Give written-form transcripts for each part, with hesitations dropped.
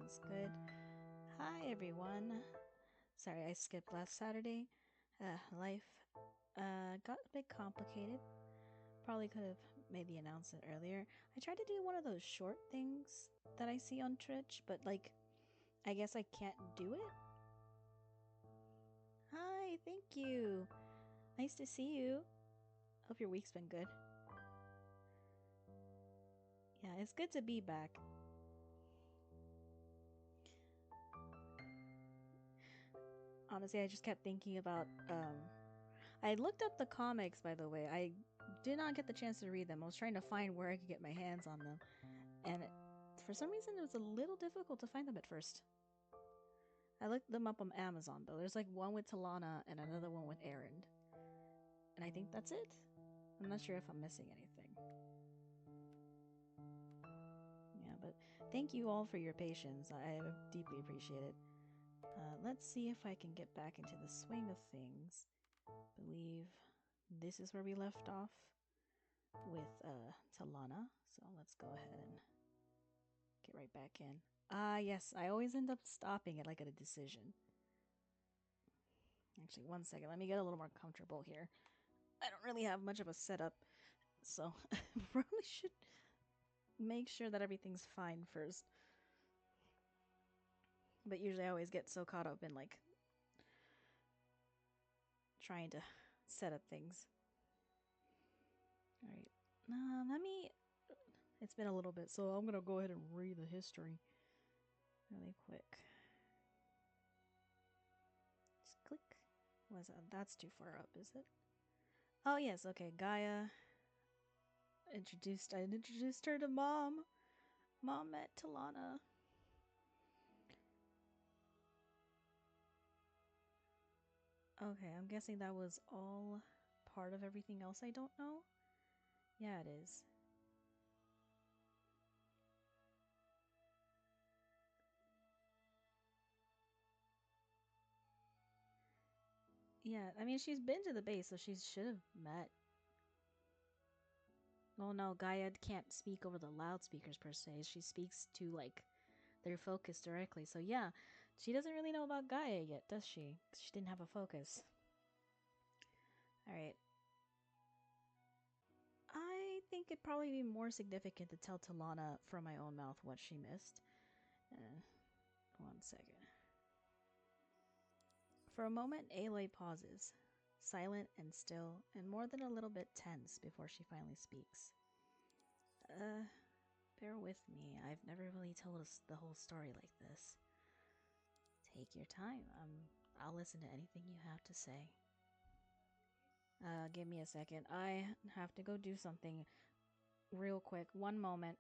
Sounds good. Hi, everyone. Sorry, I skipped last Saturday. Life got a bit complicated. Probably could have made the announcement earlier. I tried to do one of those short things that I see on Twitch, but like, I guess I can't do it. Hi, thank you. Nice to see you. Hope your week's been good. Yeah, it's good to be back. Honestly, I just kept thinking about I looked up the comics, by the way. I did not get the chance to read them. I was trying to find where I could get my hands on them, and for some reason it was a little difficult to find them at first. I looked them up on Amazon though. There's like one with Talanah and another one with Aaron, and I think that's it. I'm not sure if I'm missing anything. Yeah, but thank you all for your patience. I deeply appreciate it. Let's see if I can get back into the swing of things. Believe this is where we left off with Talanah. So let's go ahead and get right back in. Yes, I always end up stopping it like at a decision. Actually, one second. Let me get a little more comfortable here. I don't really have much of a setup, so I probably should make sure that everything's fine first. But usually I always get so caught up in like trying to set up things. Alright. Let me. It's been a little bit, so I'm gonna go ahead and read the history really quick. Just click. Was that? That's too far up, is it? Oh yes, okay. Gaia I introduced her to Mom. Mom met Talanah. Okay, I'm guessing that was all part of everything else I don't know? Yeah, it is. Yeah, I mean, she's been to the base, so she should have met. Oh no, Gaia can't speak over the loudspeakers per se. She speaks to, like, their focus directly. So yeah, she doesn't really know about Gaia yet, does she? 'Cause she didn't have a focus. Alright. I think it'd probably be more significant to tell Talanah from my own mouth what she missed. One second. For a moment, Aloy pauses, silent and still, and more than a little bit tense before she finally speaks. Uh, bear with me. I've never really told us the whole story like this. Take your time. I'll listen to anything you have to say. Give me a second. I have to go do something real quick. One moment.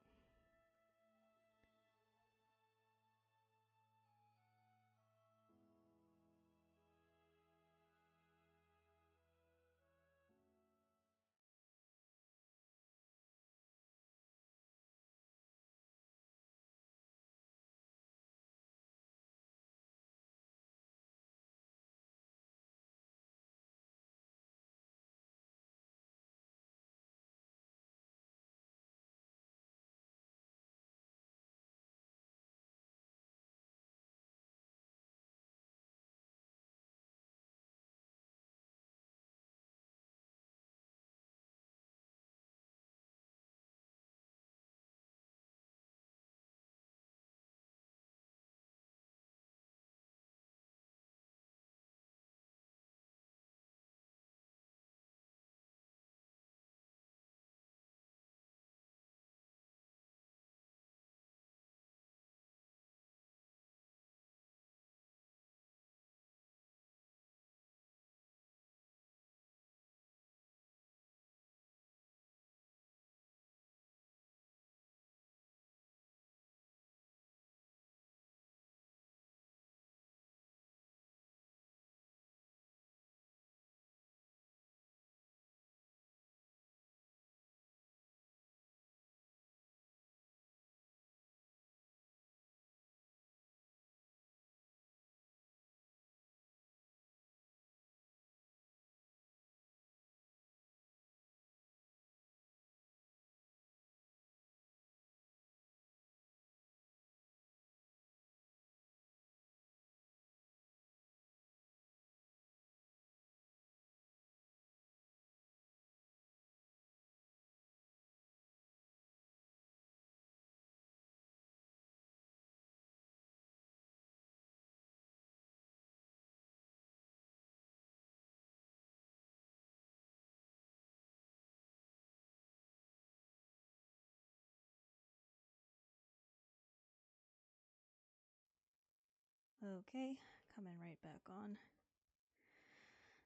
Okay, coming right back on.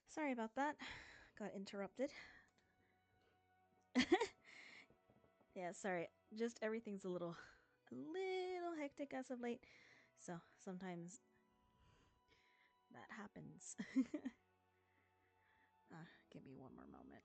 Sorry about that. Got interrupted. Yeah, sorry. Just everything's a little hectic as of late. So sometimes that happens. Give me one more moment.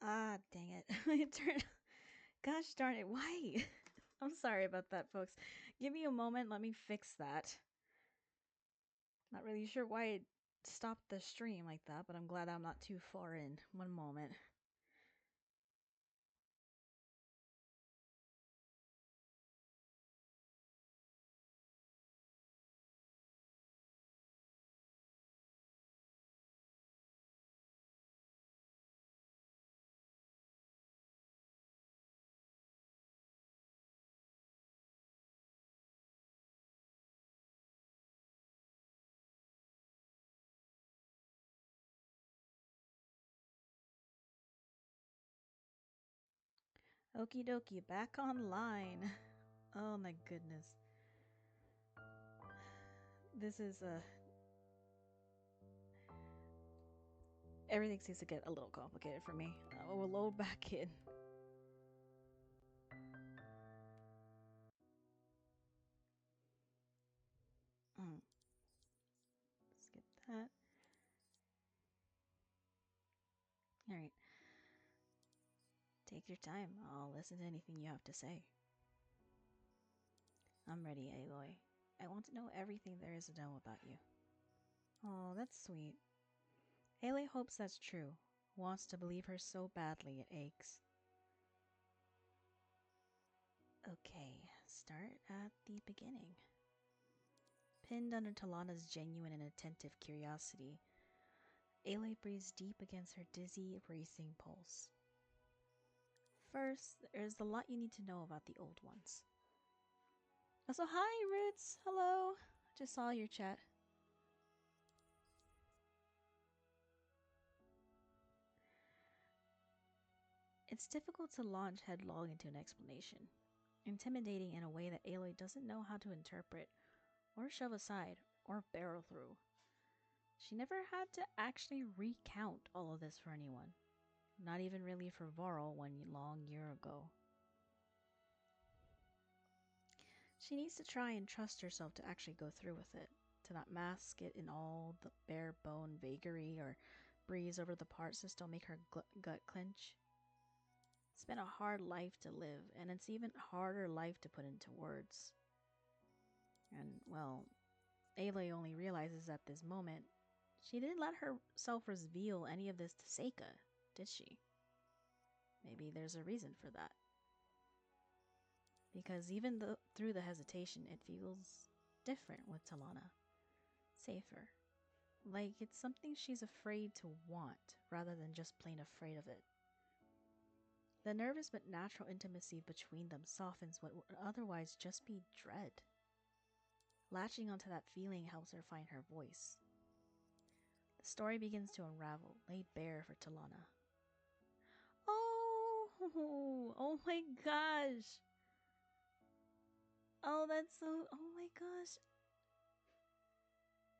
Ah, dang it. It turned. Gosh darn it. Why? I'm sorry about that, folks. Give me a moment. Let me fix that. Not really sure why it stopped the stream like that, but I'm glad I'm not too far in. One moment. Okie dokie, back online. Oh my goodness. This is everything seems to get a little complicated for me. We'll load back in. Mm, skip that. Alright. Take your time. I'll listen to anything you have to say. I'm ready, Aloy. I want to know everything there is to know about you. Oh, that's sweet. Aloy hopes that's true. Wants to believe her so badly it aches. Okay, start at the beginning. Pinned under Talanah's genuine and attentive curiosity, Aloy breathes deep against her dizzy, racing pulse. First, there's a lot you need to know about the old ones. Also, hi, Roots! Hello! Just saw your chat. It's difficult to launch headlong into an explanation, intimidating in a way that Aloy doesn't know how to interpret, or shove aside, or barrel through. She never had to actually recount all of this for anyone, not even really for Varl one long year ago. She needs to try and trust herself to actually go through with it, to not mask it in all the bare bone vagary or breeze over the parts that still make her gut clench. It's been a hard life to live, and it's even harder life to put into words. And, well, Aloy only realizes at this moment she didn't let herself reveal any of this to Seika, did she? Maybe there's a reason for that. Because even through the hesitation, it feels different with Talanah. Safer. Like it's something she's afraid to want, rather than just plain afraid of it. The nervous but natural intimacy between them softens what would otherwise just be dread. Latching onto that feeling helps her find her voice. The story begins to unravel, laid bare for Talanah. Oh, oh my gosh. Oh, that's so, oh my gosh.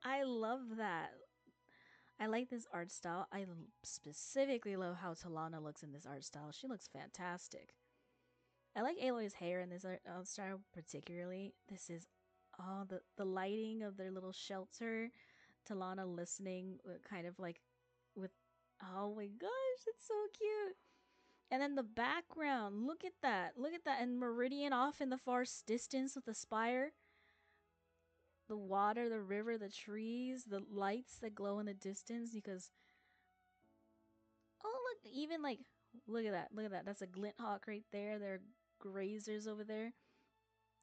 I love that. I like this art style. I specifically love how Talanah looks in this art style. She looks fantastic. I like Aloy's hair in this art style particularly. This is, oh, the lighting of their little shelter, Talanah listening, kind of like with, oh my gosh, it's so cute. And then the background, look at that. Look at that. And Meridian off in the far distance with the spire. The water, the river, the trees, the lights that glow in the distance because oh look, even like look at that. Look at that. That's a glint hawk right there. There are grazers over there.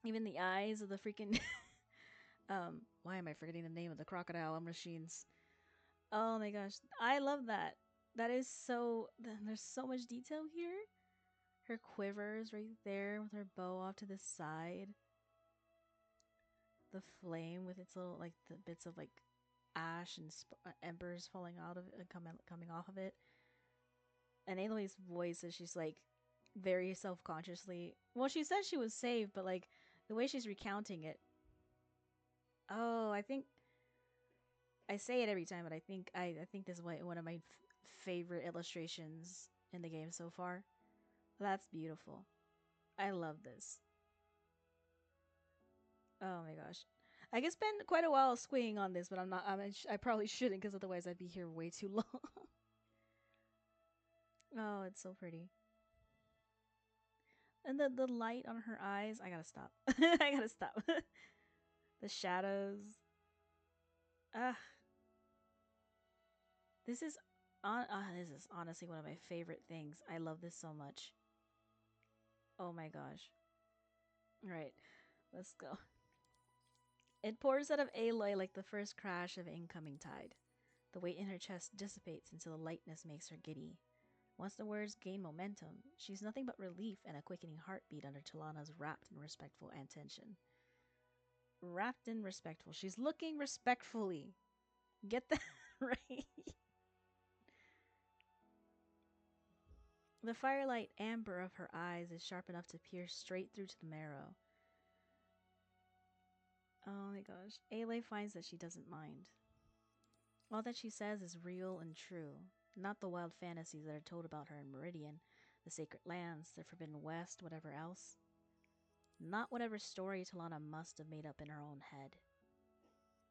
Even the eyes of the freaking why am I forgetting the name of the crocodile machines? Oh my gosh. I love that. That is so there's so much detail here. Her quivers right there with her bow off to the side. The flame with its little like the bits of like ash and embers falling out of it, coming off of it. And Aloy's voice is she's like very self-consciously. Well, she says she was saved, but like the way she's recounting it. Oh, I think I say it every time, but I think this is one of my favorite illustrations in the game so far. That's beautiful. I love this. Oh my gosh. I could spend quite a while squeeing on this, but I'm not. I probably shouldn't because otherwise I'd be here way too long. Oh, it's so pretty. And the light on her eyes. I gotta stop. I gotta stop. The shadows. Ah, this is this is honestly one of my favorite things. I love this so much. Oh my gosh. All right, let's go. It pours out of Aloy like the first crash of incoming tide. The weight in her chest dissipates until the lightness makes her giddy. Once the words gain momentum, she's nothing but relief and a quickening heartbeat under Talanah's rapt and respectful attention. Rapt and respectful. She's looking respectfully. Get that right. The firelight amber of her eyes is sharp enough to pierce straight through to the marrow. Oh my gosh. Aloy finds that she doesn't mind. All that she says is real and true, not the wild fantasies that are told about her in Meridian, the sacred lands, the Forbidden West, whatever else. Not whatever story Talanah must have made up in her own head.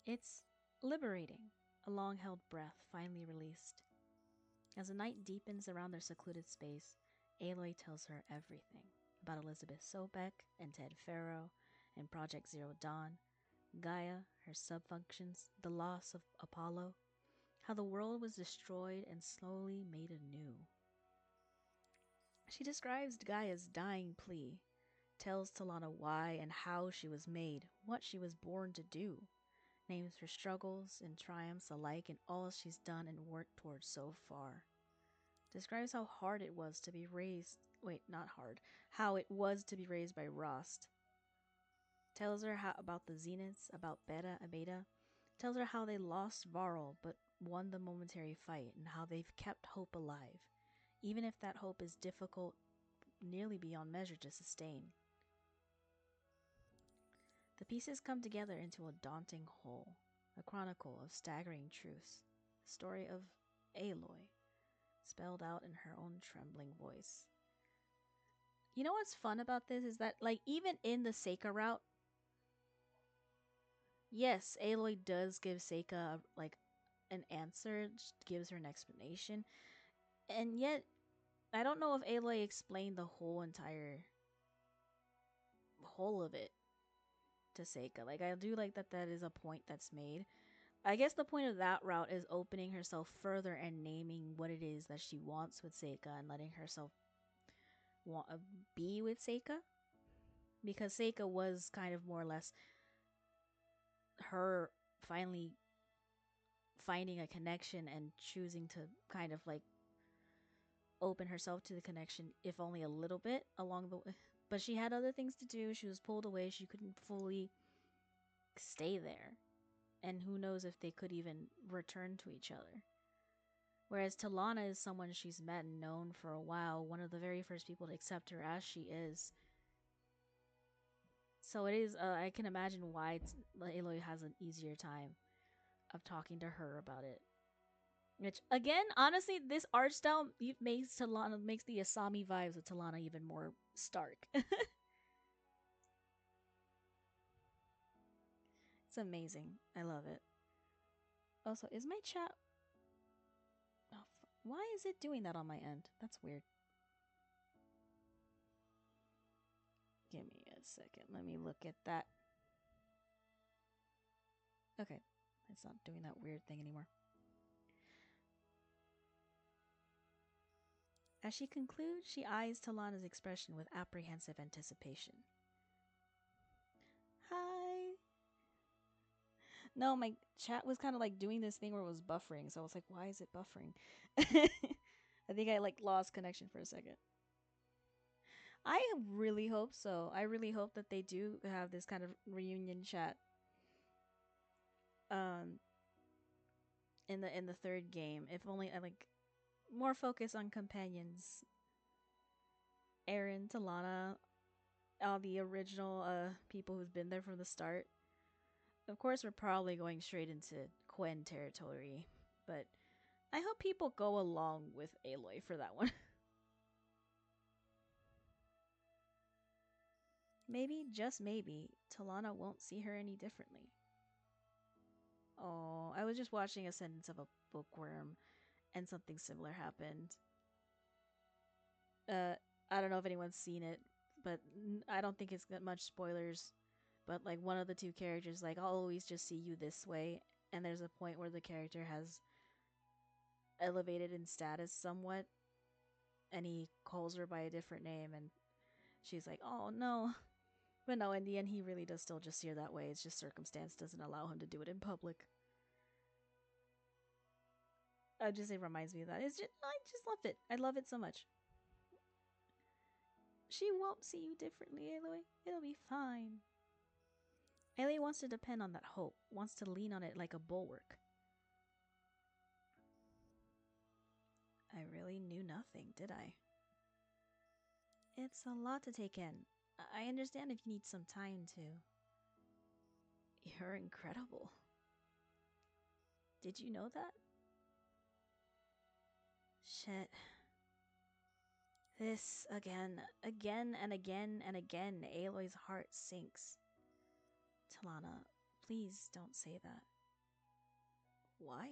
It's liberating, a long-held breath finally released. As the night deepens around their secluded space, Aloy tells her everything about Elizabeth Sobek and Ted Farrow and Project Zero Dawn, Gaia, her subfunctions, the loss of Apollo, how the world was destroyed and slowly made anew. She describes Gaia's dying plea, tells Talanah why and how she was made, what she was born to do, names her struggles and triumphs alike and all she's done and worked towards so far. Describes how hard it was to be raised. Wait, not hard. How it was to be raised by Rost. Tells her about the Zeniths, about Beta and Beta. Tells her how they lost Varl but won the momentary fight and how they've kept hope alive, even if that hope is difficult, nearly beyond measure to sustain. The pieces come together into a daunting whole, a chronicle of staggering truths, a story of Aloy, spelled out in her own trembling voice. You know what's fun about this is that, like, even in the Seika route, yes, Aloy does give Seika, like, an answer, gives her an explanation, and yet, I don't know if Aloy explained the whole entire whole of it to Seika. Like, I do like that is a point that's made. I guess the point of that route is opening herself further and naming what it is that she wants with Seika and letting herself be with Seika. Because Seika was kind of more or less her finally finding a connection and choosing to kind of like open herself to the connection, if only a little bit along the way. But she had other things to do. She was pulled away. She couldn't fully stay there. And who knows if they could even return to each other. Whereas Talanah is someone she's met and known for a while, one of the very first people to accept her as she is. So it is, I can imagine why Aloy has an easier time of talking to her about it. Which, again, honestly, this art style makes the Asami vibes of Talanah even more stark. It's amazing. I love it. Also, is my chat... Oh, why is it doing that on my end? That's weird. Give me a second. Let me look at that. Okay. It's not doing that weird thing anymore. As she concludes, she eyes Talanah's expression with apprehensive anticipation. Hi. No, my chat was kind of like doing this thing where it was buffering, so I was like, why is it buffering? I think I like lost connection for a second. I really hope so. I really hope that they do have this kind of reunion chat. In the third game, if only I like more focus on companions. Aaron, Talanah, all the original people who've been there from the start. Of course, we're probably going straight into Quen territory, but I hope people go along with Aloy for that one. Maybe, just maybe, Talanah won't see her any differently. Oh, I was just watching a sentence of a bookworm, and something similar happened. Uh, I don't know if anyone's seen it, but I don't think it's got much spoilers. But like one of the two characters, like I'll always just see you this way, and there's a point where the character has elevated in status somewhat, and he calls her by a different name, and she's like, "Oh no." But no, in the end, he really does still just see her that way. It's just circumstance doesn't allow him to do it in public. It reminds me of that. I just love it. I love it so much. She won't see you differently, Aloy. It'll be fine. Aloy wants to depend on that hope, wants to lean on it like a bulwark. I really knew nothing, did I? It's a lot to take in. I understand if you need some time to. You're incredible. Did you know that? Shit. This again, again and again and again, Aloy's heart sinks. Talanah, please don't say that. Why?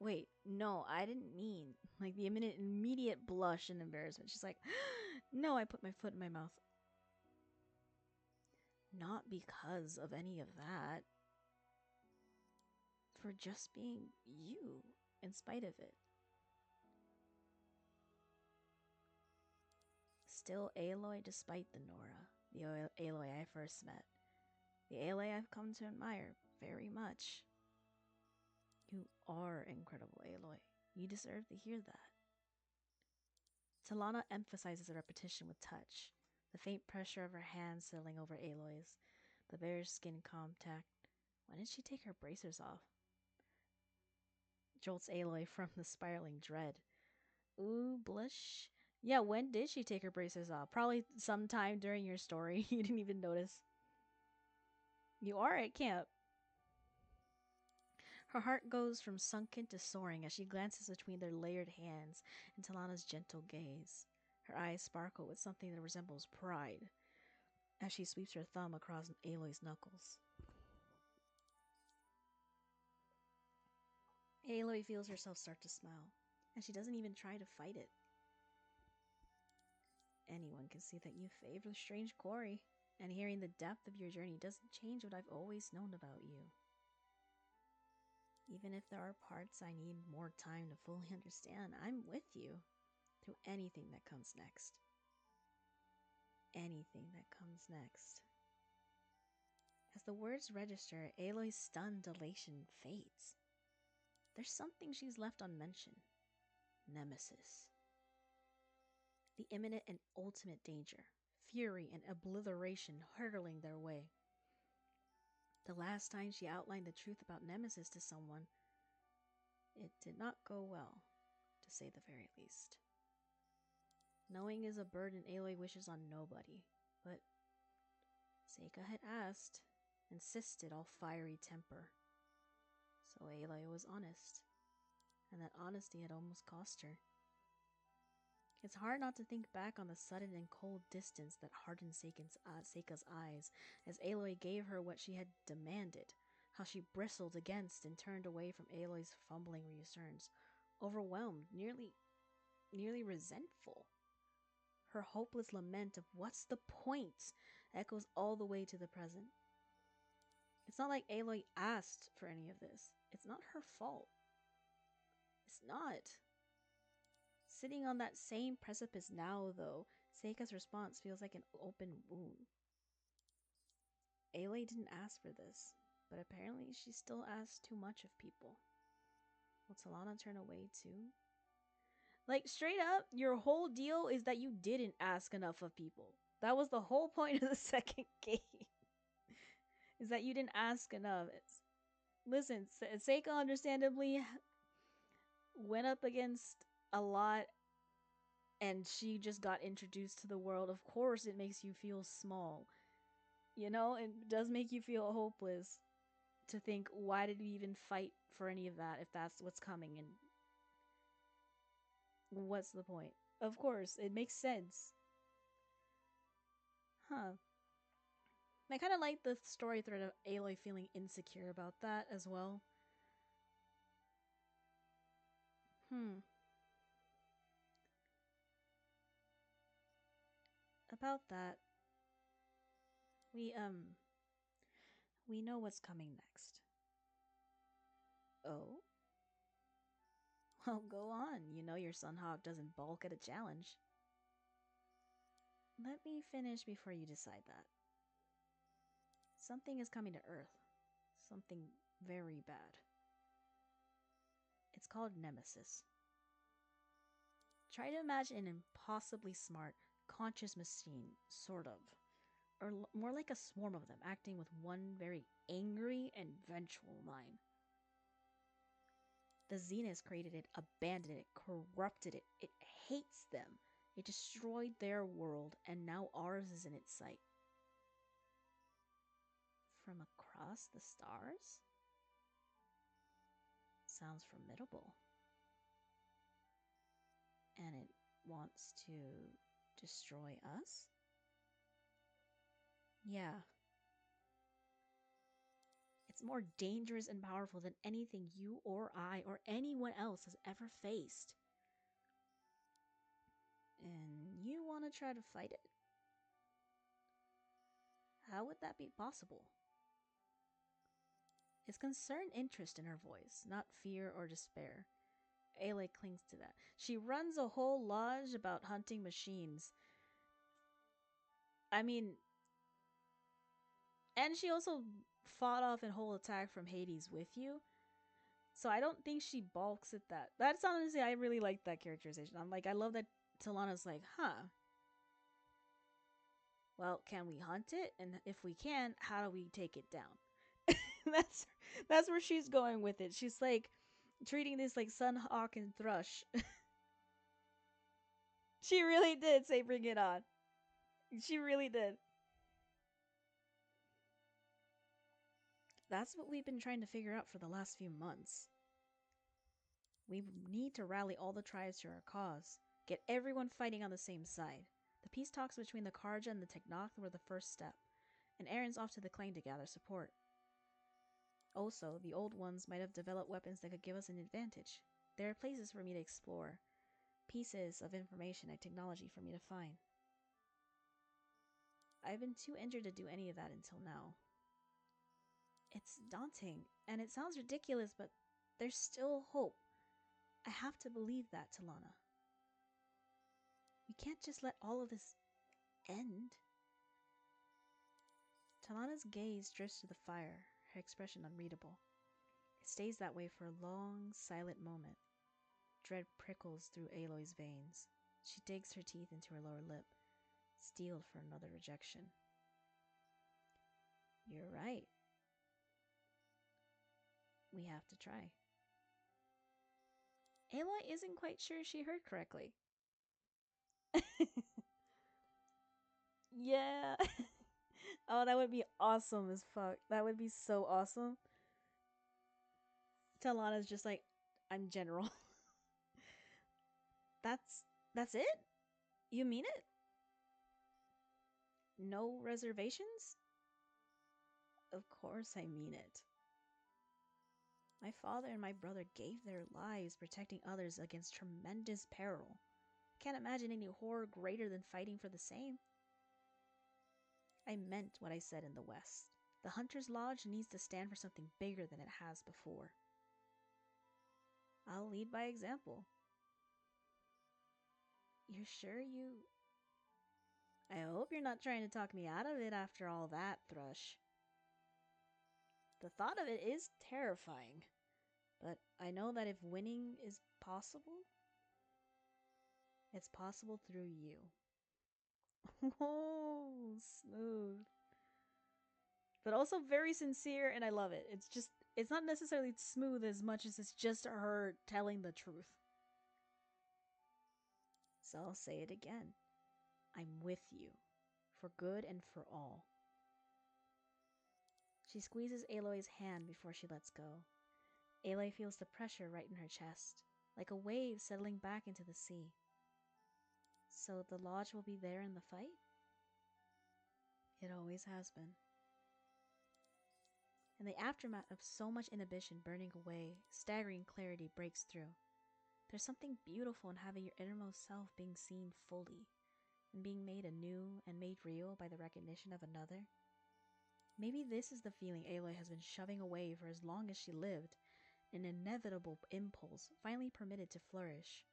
Wait, no, I didn't mean. Like the immediate blush and embarrassment. She's like, no, I put my foot in my mouth. Not because of any of that. For just being you, in spite of it. Still Aloy despite the Nora, the Aloy I first met. The Aloy I've come to admire very much. You are incredible, Aloy. You deserve to hear that. Talanah emphasizes the repetition with touch, the faint pressure of her hand settling over Aloy's, the bare skin contact. When did she take her bracers off? Jolts Aloy from the spiraling dread. Ooh, blush. Yeah, when did she take her braces off? Probably sometime during your story. You didn't even notice. You are at camp. Her heart goes from sunken to soaring as she glances between their layered hands and Talanah's gentle gaze. Her eyes sparkle with something that resembles pride as she sweeps her thumb across Aloy's knuckles. Aloy feels herself start to smile, and she doesn't even try to fight it. Anyone can see that you favor the strange quarry, and hearing the depth of your journey doesn't change what I've always known about you. Even if there are parts I need more time to fully understand, I'm with you through anything that comes next. Anything that comes next. As the words register, Aloy's stunned elation fades. There's something she's left unmentioned. Nemesis. The imminent and ultimate danger, fury and obliteration hurtling their way. The last time she outlined the truth about Nemesis to someone, it did not go well, to say the very least. Knowing is a burden Aloy wishes on nobody, but Seika had asked, insisted all fiery temper. So Aloy was honest, and that honesty had almost cost her. It's hard not to think back on the sudden and cold distance that hardened Seika's eyes as Aloy gave her what she had demanded, how she bristled against and turned away from Aloy's fumbling reassurance, overwhelmed, nearly resentful. Her hopeless lament of "what's the point?" echoes all the way to the present. It's not like Aloy asked for any of this. It's not her fault. It's not. Sitting on that same precipice now, though, Seika's response feels like an open wound. Aloy didn't ask for this, but apparently she still asks too much of people. Will Talanah turn away too? Like, straight up, your whole deal is that you didn't ask enough of people. That was the whole point of the second game. Is that you didn't ask enough. Listen, Seika understandably went up against a lot and she just got introduced to the world. Of course, it makes you feel small. You know, it does make you feel hopeless to think, why did we even fight for any of that if that's what's coming? And what's the point? Of course, it makes sense. Huh. I kind of like the story thread of Aloy feeling insecure about that as well. Hmm. About that, we, we know what's coming next. Oh? Well, go on. You know your Sunhawk doesn't balk at a challenge. Let me finish before you decide that. Something is coming to Earth. Something very bad. It's called Nemesis. Try to imagine an impossibly smart, conscious machine, sort of. Or more like a swarm of them, acting with one very angry and vengeful mind. The Zenith created it, abandoned it, corrupted it. It hates them. It destroyed their world, and now ours is in its sight. From across the stars? Sounds formidable. And it wants to destroy us? Yeah. It's more dangerous and powerful than anything you or I or anyone else has ever faced. And you want to try to fight it? How would that be possible? It's concerned interest in her voice, not fear or despair. Aloy clings to that. She runs a whole lodge about hunting machines. I mean, and she also fought off a whole attack from Hades with you. So I don't think she balks at that. That's honestly, I really like that characterization. I'm like, I love that Talanah's like, huh. Well, can we hunt it? And if we can, how do we take it down? that's that's where she's going with it. She's like treating this like Sunhawk and Thrush. She really did say bring it on. She really did. That's what we've been trying to figure out for the last few months. We need to rally all the tribes to our cause. Get everyone fighting on the same side. The peace talks between the Karja and the Teknoth were the first step, and Aaron's off to the Claim to gather support. Also, the old ones might have developed weapons that could give us an advantage. There are places for me to explore, pieces of information and technology for me to find. I've been too injured to do any of that until now. It's daunting, and it sounds ridiculous, but there's still hope. I have to believe that, Talanah. We can't just let all of this end. Talanah's gaze drifts to the fire, her expression unreadable. It stays that way for a long, silent moment. Dread prickles through Aloy's veins. She digs her teeth into her lower lip, steeled for another rejection. You're right. We have to try. Aloy isn't quite sure she heard correctly. Yeah. Oh, that would be awesome as fuck. That would be so awesome. Talanah's just like, I'm general. That's it? You mean it? No reservations? Of course I mean it. My father and my brother gave their lives protecting others against tremendous peril. Can't imagine any horror greater than fighting for the same. I meant what I said in the West. The Hunter's Lodge needs to stand for something bigger than it has before. I'll lead by example. You're sure you... I hope you're not trying to talk me out of it after all that, Thrush. The thought of it is terrifying, but I know that if winning is possible, it's possible through you. Whoa, smooth. But also very sincere, and I love it. It's not necessarily smooth as much as it's just her telling the truth. So I'll say it again. I'm with you, for good and for all. She squeezes Aloy's hand before she lets go. Aloy feels the pressure right in her chest, like a wave settling back into the sea. So the lodge will be there in the fight? It always has been. In the aftermath of so much inhibition burning away, staggering clarity breaks through. There's something beautiful in having your innermost self being seen fully, and being made anew and made real by the recognition of another. Maybe this is the feeling Aloy has been shoving away for as long as she lived, an inevitable impulse finally permitted to flourish.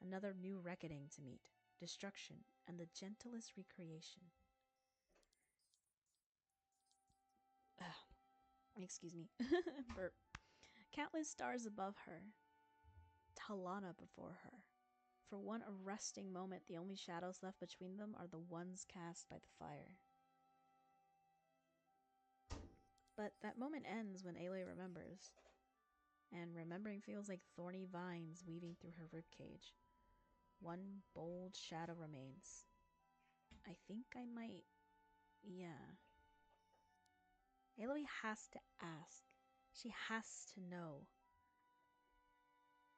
Another new reckoning to meet, destruction, and the gentlest recreation. Excuse me. Burp. Countless stars above her. Talanah before her. For one arresting moment, the only shadows left between them are the ones cast by the fire. But that moment ends when Aloy remembers. And remembering feels like thorny vines weaving through her ribcage. One bold shadow remains. I think I might... Yeah. Aloy has to ask. She has to know.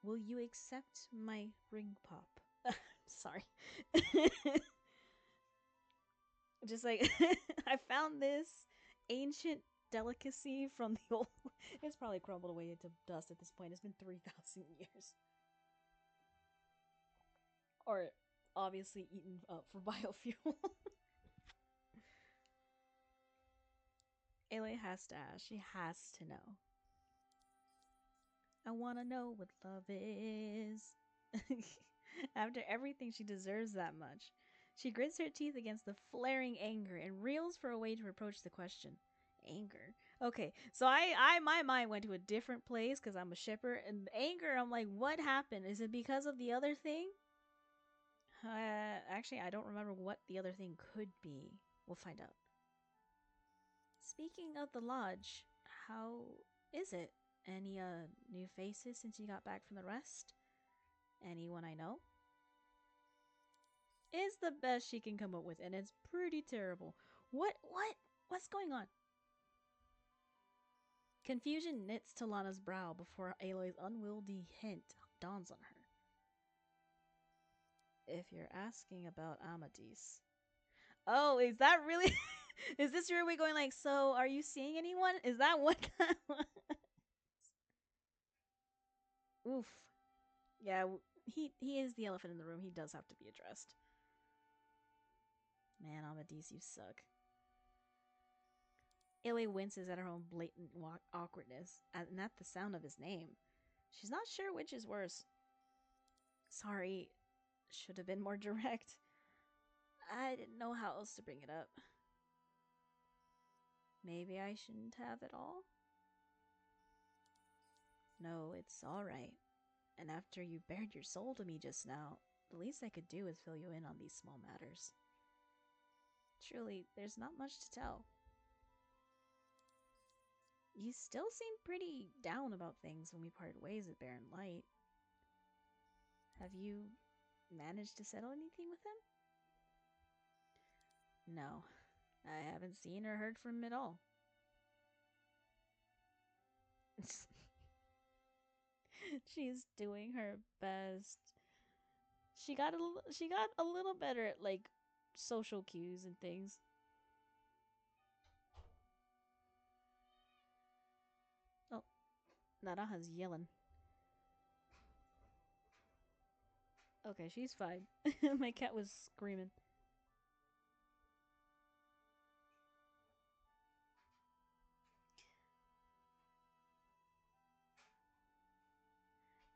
Will you accept my ring pop? Sorry. Just like, I found this ancient delicacy from the old... It's probably crumbled away into dust at this point. It's been 3,000 years. Or obviously eaten up for biofuel. Aloy has to ask. She has to know. I want to know what love is. After everything, she deserves that much. She grits her teeth against the flaring anger and reels for a way to approach the question. Anger. Okay, so my mind went to a different place because I'm a shipper, and anger, I'm like, what happened? Is it because of the other thing? Actually, I don't remember what the other thing could be. We'll find out. Speaking of the lodge, how is it? Any new faces since you got back from the rest? Anyone I know? Is the best she can come up with, and it's pretty terrible. What's going on? Confusion knits Talanah's brow before Aloy's unwieldy hint dawns on her. If you're asking about Amadis. Oh, is that really... Is this your way going like, so are you seeing anyone? Is that what that was? Oof. Yeah, he is the elephant in the room. He does have to be addressed. Man, Amadis, you suck. Aloy winces at her own blatant awkwardness, and at the sound of his name. She's not sure which is worse. Sorry, should have been more direct. I didn't know how else to bring it up. Maybe I shouldn't have at all? No, it's alright. And after you bared your soul to me just now, the least I could do is fill you in on these small matters. Truly, there's not much to tell. You still seem pretty down about things when we parted ways at Barren Light. Have you managed to settle anything with him? No, I haven't seen or heard from him at all. She's doing her best. She got a little better at like social cues and things. Oh, Naraha's yelling. Okay, she's fine. My cat was screaming.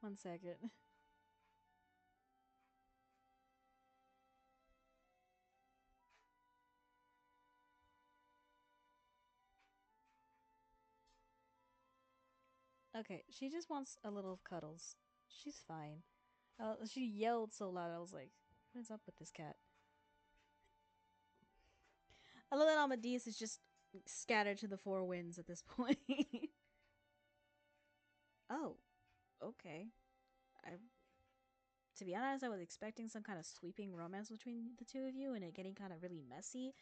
One second. Okay, she just wants a little cuddles. She's fine. She yelled so loud, I was like, what is up with this cat? I love that Amadeus is just scattered to the four winds at this point. Oh, okay. I, to be honest, I was expecting some kind of sweeping romance between the two of you and it getting kind of really messy.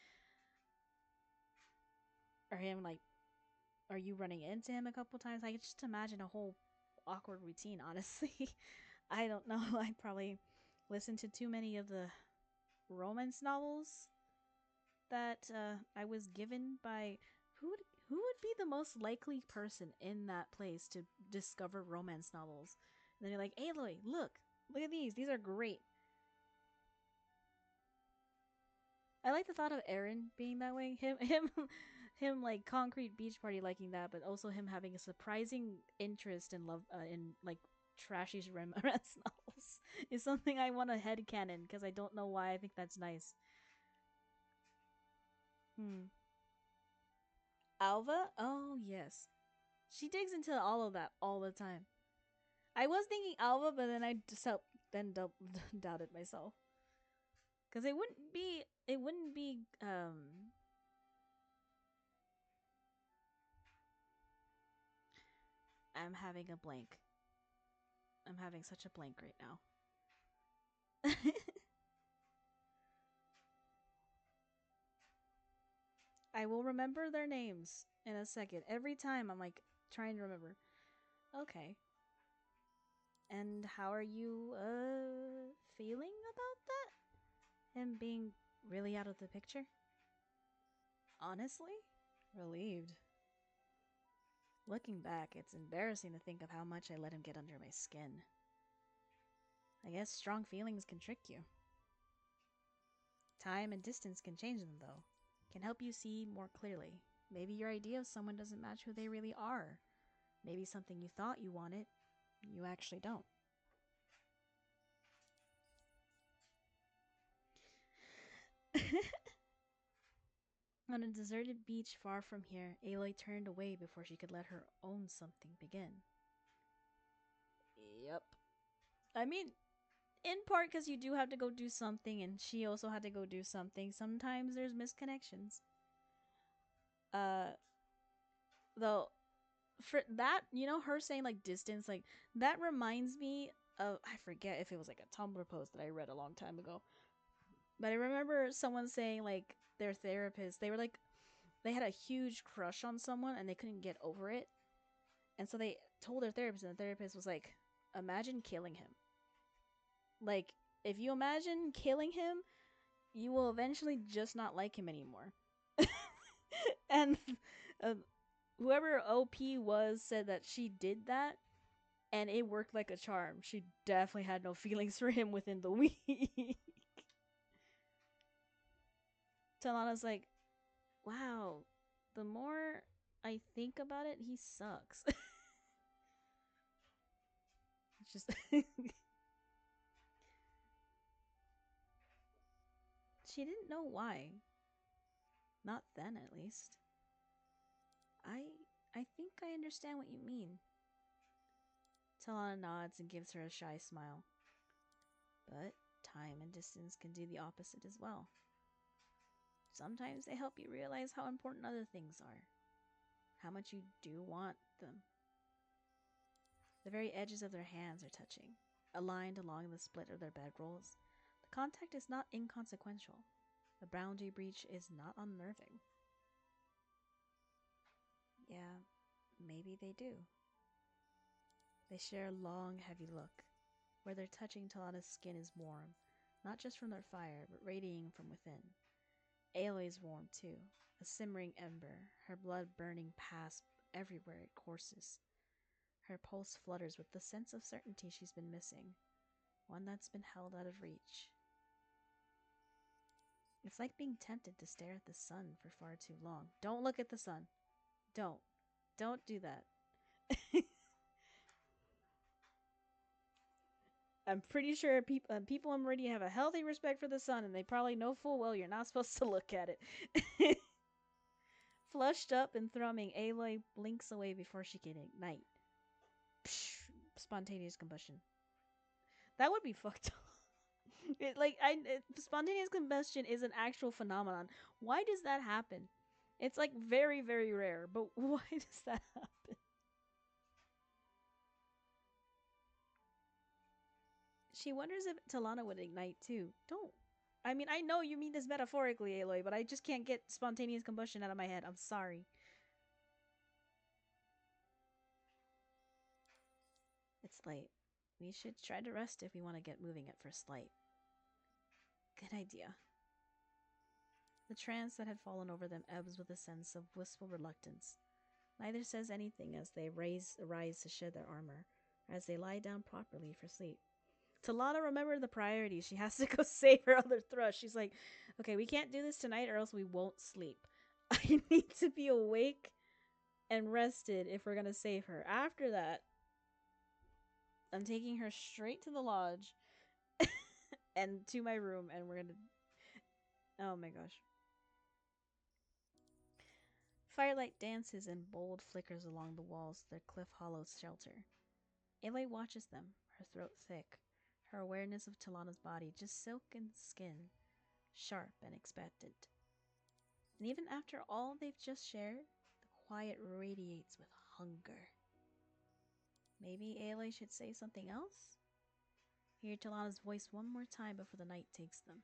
Or him, like, are you running into him a couple times? I could just imagine a whole awkward routine, honestly. I don't know. I probably listened to too many of the romance novels that I was given by who would be the most likely person in that place to discover romance novels? And then you're like, Aloy, look at these. These are great. I like the thought of Aaron being that way. Him like Concrete Beach Party liking that, but also him having a surprising interest in love in like trashy romance novels is something I want to headcanon because I don't know why I think that's nice. Hmm. Alva? Oh yes, she digs into all of that all the time. I was thinking Alva, but then I just doubted myself because it wouldn't be. I'm having a blank. I'm having such a blank right now. I will remember their names in a second. Every time I'm like trying to remember. Okay. And how are you feeling about that? Him being really out of the picture? Honestly? Relieved. Looking back, it's embarrassing to think of how much I let him get under my skin. I guess strong feelings can trick you. Time and distance can change them, though. Can help you see more clearly. Maybe your idea of someone doesn't match who they really are. Maybe something you thought you wanted, you actually don't. On a deserted beach far from here, Aloy turned away before she could let her own something begin. Yep. I mean, in part because you do have to go do something, and she also had to go do something. Sometimes there's misconnections. Uh, though, for that, her saying like distance, like that reminds me of I forget if it was like a Tumblr post that I read a long time ago, but I remember someone saying like their therapist, they were like they had a huge crush on someone and they couldn't get over it, and so they told their therapist, and the therapist was like, imagine killing him. Like, if you imagine killing him, you will eventually just not like him anymore. And uh, whoever OP was said that she did that, and it worked like a charm. She definitely had no feelings for him within the week. Talanah's like, wow, the more I think about it, he sucks. It's just. She didn't know why. Not then, at least. I I think I understand what you mean. Talanah nods and gives her a shy smile. But time and distance can do the opposite as well. Sometimes they help you realize how important other things are, how much you do want them. The very edges of their hands are touching, aligned along the split of their bedrolls. The contact is not inconsequential. The boundary breach is not unnerving. Yeah, maybe they do. They share a long, heavy look. Where they're touching, Talanah's skin is warm, not just from their fire, but radiating from within. Aloy's warm too, a simmering ember, her blood burning past everywhere it courses. Her pulse flutters with the sense of certainty she's been missing, one that's been held out of reach. It's like being tempted to stare at the sun for far too long. Don't look at the sun. Don't. Don't do that. I'm pretty sure people in Meridian have a healthy respect for the sun, and they probably know full well you're not supposed to look at it. Flushed up and thrumming, Aloy blinks away before she can ignite. Psh, spontaneous combustion. That would be fucked up. Spontaneous combustion is an actual phenomenon. Why does that happen? It's like very, very rare, but why does that happen? She wonders if Talanah would ignite too. Don't. I mean, I know you mean this metaphorically, Aloy, but I just can't get spontaneous combustion out of my head. I'm sorry. It's late. We should try to rest if we want to get moving at first light. Good idea. The trance that had fallen over them ebbs with a sense of wistful reluctance. Neither says anything as they arise to shed their armor, or as they lie down properly for sleep. Talanah remembered the priority. She has to go save her other thrush. She's like, okay, we can't do this tonight or else we won't sleep. I need to be awake and rested if we're going to save her. After that, I'm taking her straight to the lodge and to my room, and we're going to... Oh my gosh. Firelight dances in bold flickers along the walls of their cliff hollow shelter. Aloy watches them, her throat thick, her awareness of Talanah's body just silken skin, sharp and expectant. And even after all they've just shared, the quiet radiates with hunger. Maybe Aloy should say something else? Hear Talanah's voice one more time before the night takes them.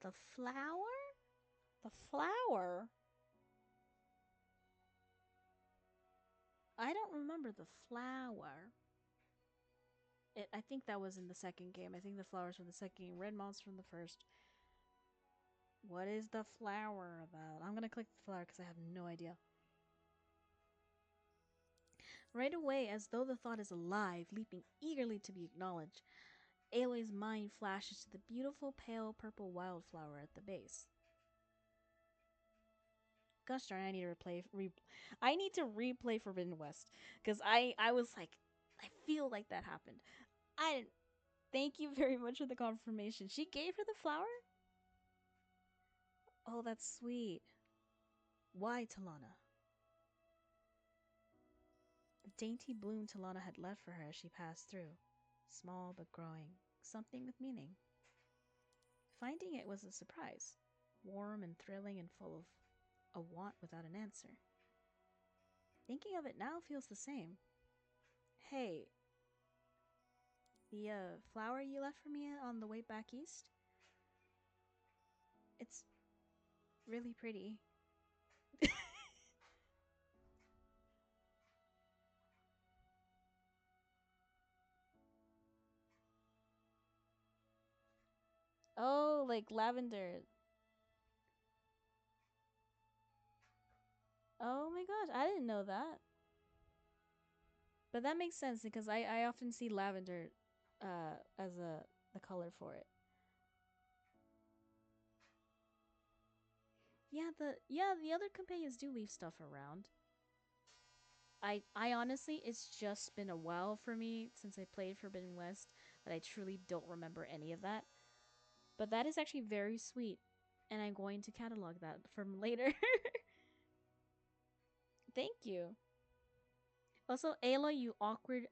The flower? The flower? I don't remember the flower. I think that was in the second game. I think the flowers from the second game. Red Monster from the first. What is the flower about? I'm gonna click the flower because I have no idea. Right away, as though the thought is alive, leaping eagerly to be acknowledged, Aloy's mind flashes to the beautiful pale purple wildflower at the base. Gosh darn, I need to replay Forbidden West because I was like, I feel like that happened. I didn't. Thank you very much for the confirmation. She gave her the flower? Oh, that's sweet. Why, Talanah? A dainty bloom Talanah had left for her as she passed through. Small but growing. Something with meaning. Finding it was a surprise. Warm and thrilling and full of a want without an answer. Thinking of it now feels the same. Hey, the flower you left for me on the way back east? It's really pretty. Oh, like lavender. Oh my gosh, I didn't know that. But that makes sense because I often see lavender as the color for it. Yeah, the other companions do leave stuff around. I honestly, it's just been a while for me since I played Forbidden West that I truly don't remember any of that. But that is actually very sweet, and I'm going to catalog that for later. Thank you. Also, Ayla, you awkward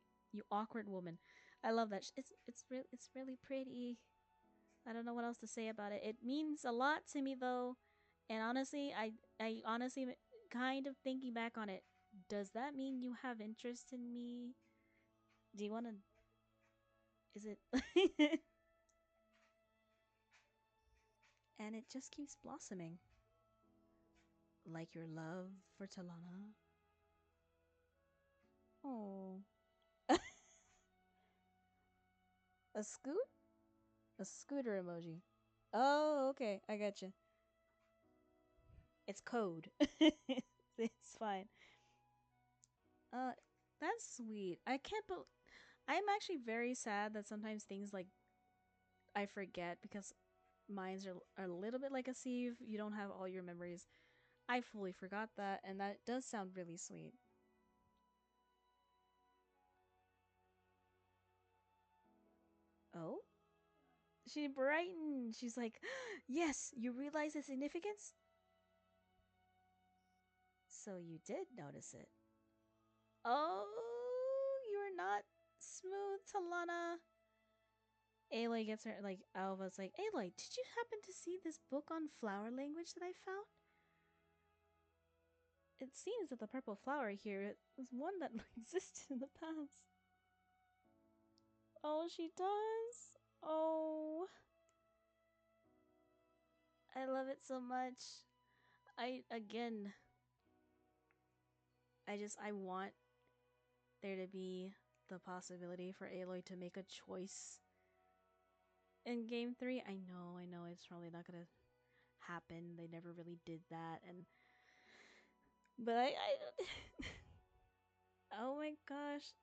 woman. I love that. It's really pretty. I don't know what else to say about it. It means a lot to me though, and honestly, I honestly kind of thinking back on it. Does that mean you have interest in me? Do you want to? Is it? And it just keeps blossoming, like your love for Talanah. Oh, a scoot? A scooter emoji. Oh, okay. I gotcha. It's code. It's fine. Uh, that's sweet. I can't. I'm actually very sad that sometimes things like I forget because minds are a little bit like a sieve. You don't have all your memories. I fully forgot that, and that does sound really sweet. Oh? She brightened. She's like, yes, you realize the significance? So you did notice it. Oh, you're not smooth, Talanah. Aloy gets her, like, Alva's like, Aloy, did you happen to see this book on flower language that I found? It seems that the purple flower here was one that existed in the past. Oh, she does? Oh, I love it so much. Again, I want there to be the possibility for Aloy to make a choice in game 3. I know it's probably not gonna happen. They never really did that, and but oh my gosh.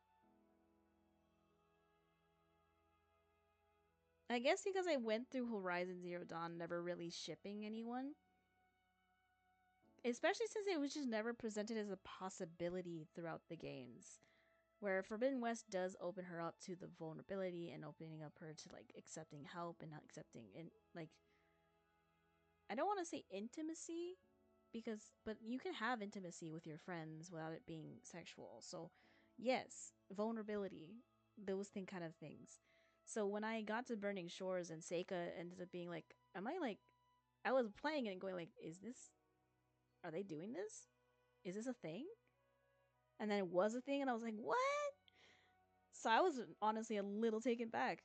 I guess because I went through Horizon Zero Dawn never really shipping anyone. Especially since it was just never presented as a possibility throughout the games. Where Forbidden West does open her up to the vulnerability and opening up her to like accepting help and not accepting like I don't want to say intimacy but you can have intimacy with your friends without it being sexual. So yes, vulnerability, those kind of things. So when I got to Burning Shores and Seika ended up being like, am I like I was playing it and going like, is this are they doing this? Is this a thing? And then it was a thing and I was like, what? So I was honestly a little taken back.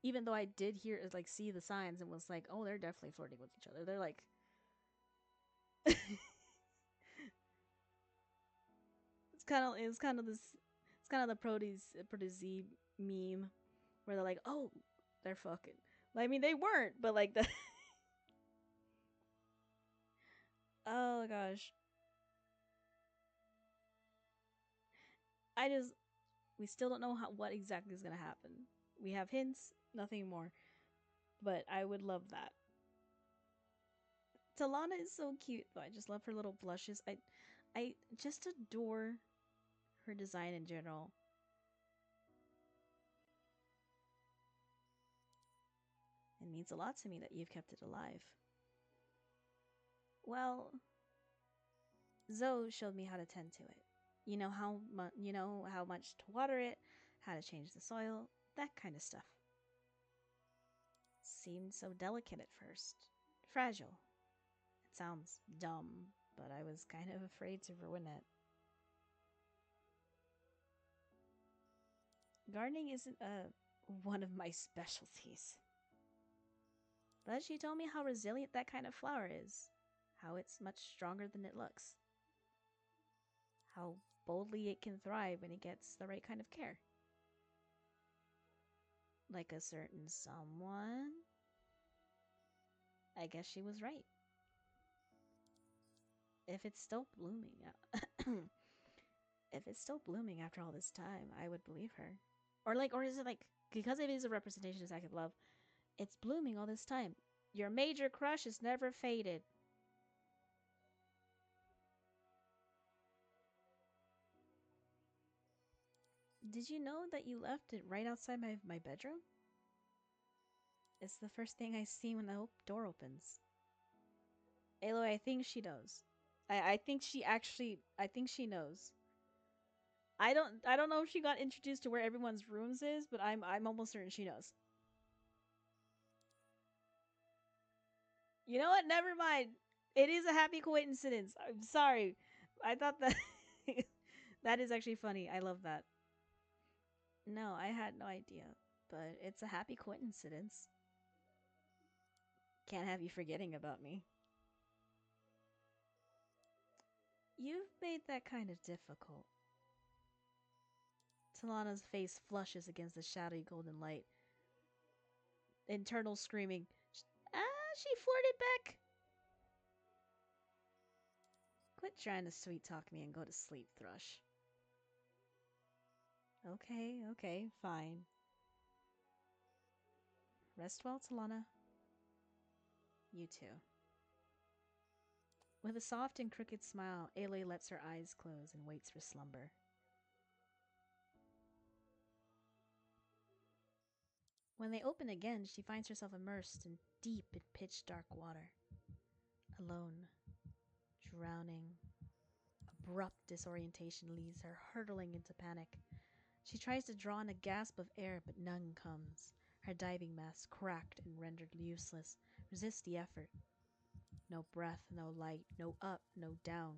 Even though I did hear like see the signs and was like, oh, they're definitely flirting with each other. They're like it's kind of this it's kind of the protege meme where they're like, oh, they're fucking. I mean, they weren't, but like the oh gosh, I just we still don't know what exactly is gonna happen. We have hints, nothing more, but I would love that. Talanah is so cute though. I just love her little blushes. I just adore her design in general. It means a lot to me that you've kept it alive. Well, Zoe showed me how to tend to it. You know how much to water it, how to change the soil, that kind of stuff. Seemed so delicate at first. Fragile. It sounds dumb, but I was kind of afraid to ruin it. Gardening isn't one of my specialties. But she told me how resilient that kind of flower is. How it's much stronger than it looks. How boldly it can thrive when it gets the right kind of care. Like a certain someone? I guess she was right. If it's still blooming, if it's still blooming after all this time, I would believe her. Or is it like because it is a representation of second love? It's blooming all this time. Your major crush has never faded. Did you know that you left it right outside my bedroom? It's the first thing I see when the door opens. Aloy, I think she knows. I think I think she knows. I don't know if she got introduced to where everyone's rooms is, but I'm almost certain she knows. You know what? Never mind. It is a happy coincidence. I'm sorry. I thought that that is actually funny. I love that. No, I had no idea, but it's a happy coincidence. Can't have you forgetting about me. You've made that kind of difficult. Talanah's face flushes against the shadowy golden light. Internal screaming. Ah, she flirted back. Quit trying to sweet talk me and go to sleep, Thrush. Okay, okay, fine. Rest well, Talanah. You too. With a soft and crooked smile, Aloy lets her eyes close and waits for slumber. When they open again, she finds herself immersed in deep and pitch-dark water. Alone. Drowning. Abrupt disorientation leaves her hurtling into panic. She tries to draw in a gasp of air, but none comes. Her diving mask, cracked and rendered useless, resists the effort. No breath, no light, no up, no down,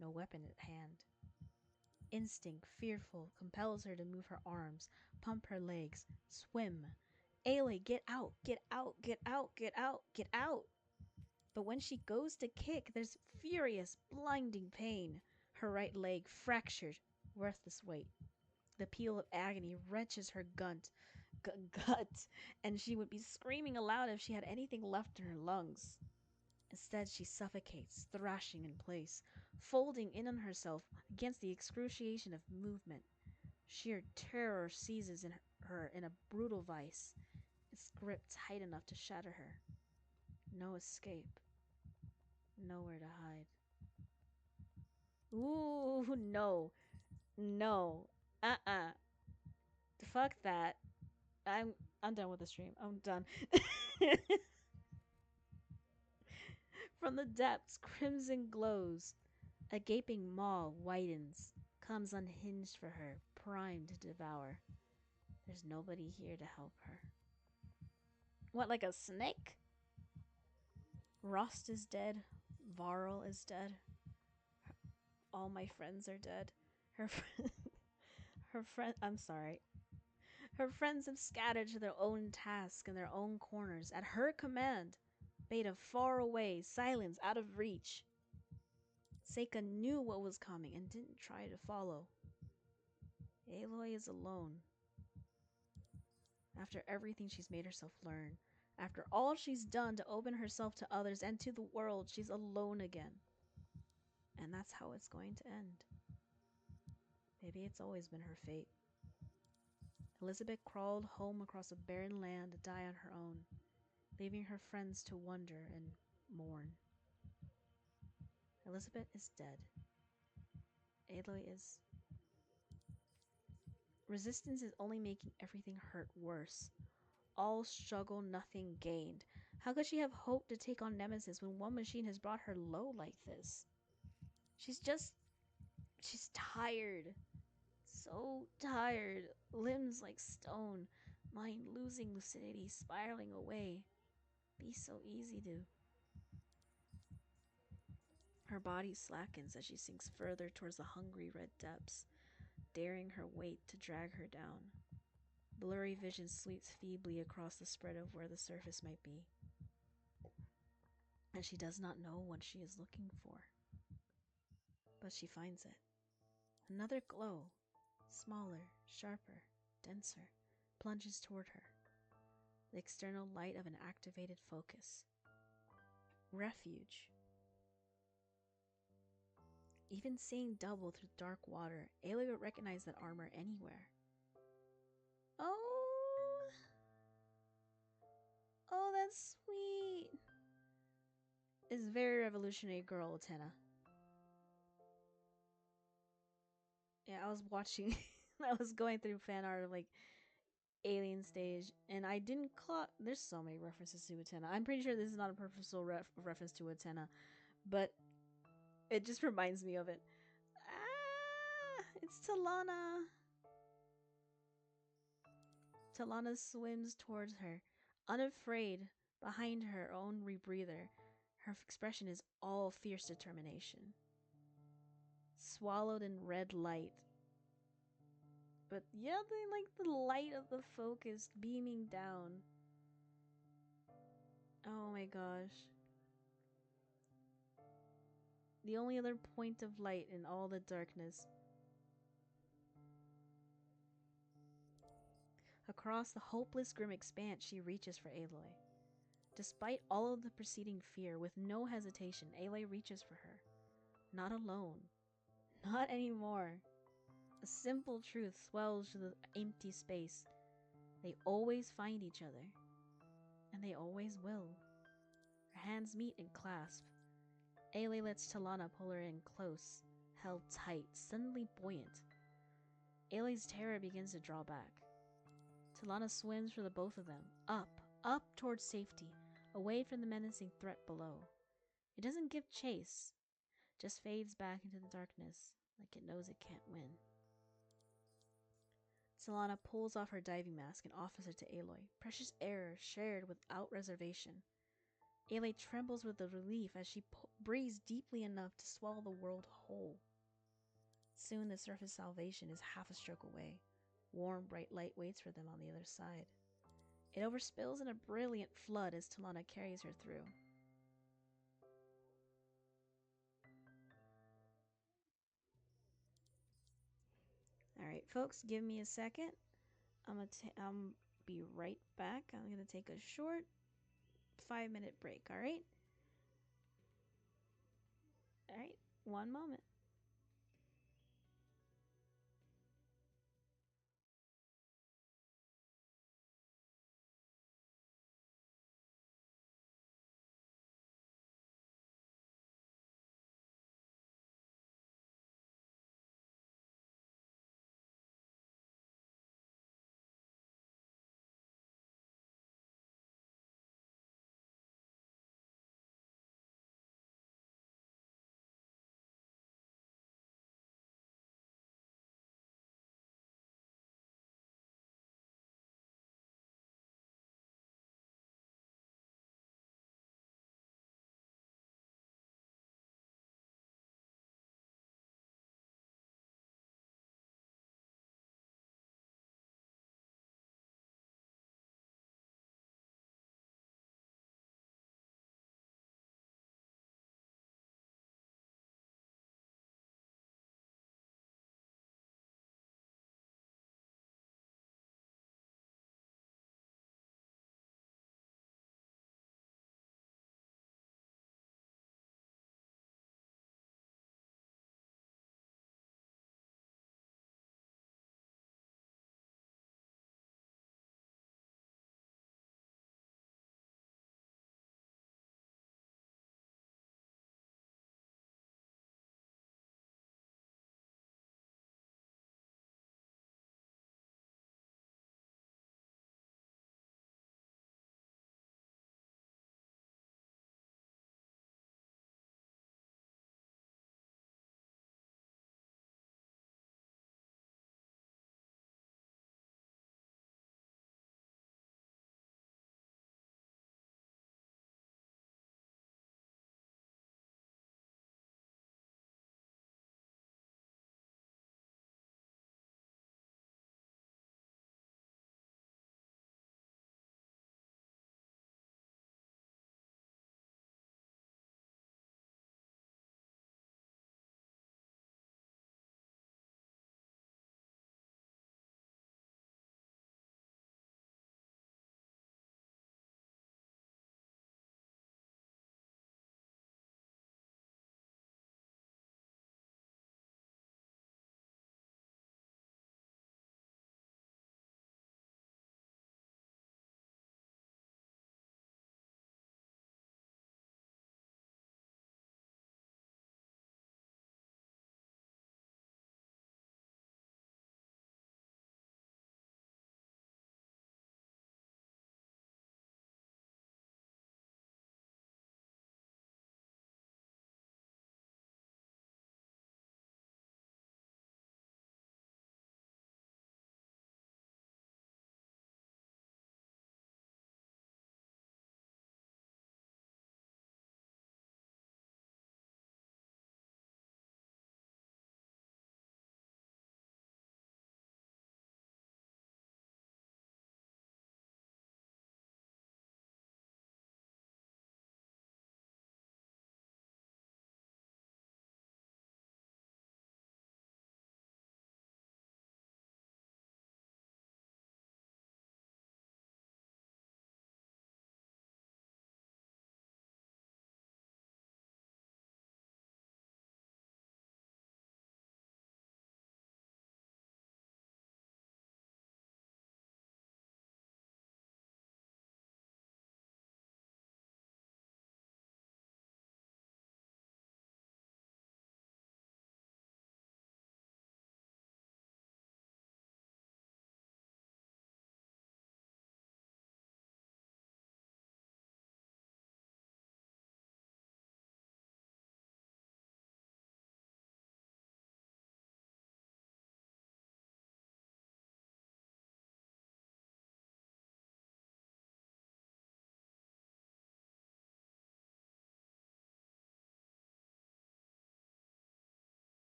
no weapon at hand. Instinct, fearful, compels her to move her arms, pump her legs, swim. Aloy, get out, get out, get out, get out, get out! But when she goes to kick, there's furious, blinding pain. Her right leg fractured, worthless weight. The peal of agony wrenches her gut, and she would be screaming aloud if she had anything left in her lungs. Instead, she suffocates, thrashing in place, folding in on herself against the excruciation of movement. Sheer terror seizes her in a brutal vice, its grip tight enough to shatter her. No escape. Nowhere to hide. Ooh, no. No. Uh-uh. Fuck that. I'm done with the stream. I'm done. From the depths, crimson glows. A gaping maw widens, comes unhinged for her, primed to devour. There's nobody here to help her. What, like a snake? Rost is dead. Varl is dead. All my friends are dead. Her I'm sorry. Her friends have scattered to their own tasks in their own corners. At her command, Beta far away, silence out of reach. Seika knew what was coming and didn't try to follow. Aloy is alone. After everything she's made herself learn, after all she's done to open herself to others and to the world, she's alone again. And that's how it's going to end. Maybe it's always been her fate. Elizabeth crawled home across a barren land to die on her own, leaving her friends to wonder and mourn. Elizabeth is dead. Aloy is... Resistance is only making everything hurt worse. All struggle, nothing gained. How could she have hope to take on Nemesis when one machine has brought her low like this? She's tired. So tired. Limbs like stone. Mind losing lucidity, spiraling away. Be so easy to... Her body slackens as she sinks further towards the hungry red depths, daring her weight to drag her down. Blurry vision sweeps feebly across the spread of where the surface might be, and she does not know what she is looking for. But she finds it. Another glow, smaller, sharper, denser, plunges toward her. The external light of an activated focus. Refuge. Even seeing double through dark water, Aloy would recognize that armor anywhere. Oh! Oh, that's sweet! It's very revolutionary girl, Talanah. Yeah, I was watching... I was going through fan art of, like, Alien Stage, and I didn't clock... There's so many references to Talanah. I'm pretty sure this is not a purposeful reference to Talanah, but it just reminds me of it. Ah! It's Talanah! Talanah swims towards her, unafraid, behind her own rebreather. Her expression is all fierce determination. Swallowed in red light. But yeah, the light of the focus beaming down. Oh my gosh. The only other point of light in all the darkness. Across the hopeless grim expanse, she reaches for Aloy. Despite all of the preceding fear, with no hesitation, Aloy reaches for her. Not alone. Not anymore. A simple truth swells through the empty space. They always find each other. And they always will. Her hands meet and clasp. Ailey lets Talanah pull her in close, held tight, suddenly buoyant. Ailey's terror begins to draw back. Talanah swims for the both of them, up towards safety, away from the menacing threat below. It doesn't give chase, just fades back into the darkness, like it knows it can't win. Talanah pulls off her diving mask and offers it to Aloy, precious air shared without reservation. Aloy trembles with the relief as she breathes deeply enough to swallow the world whole. Soon the surface salvation is half a stroke away. Warm, bright light waits for them on the other side. It overspills in a brilliant flood as Talanah carries her through. Alright, folks, give me a second. I'm be right back. I'm gonna take a short 5-minute break, alright? Alright, one moment.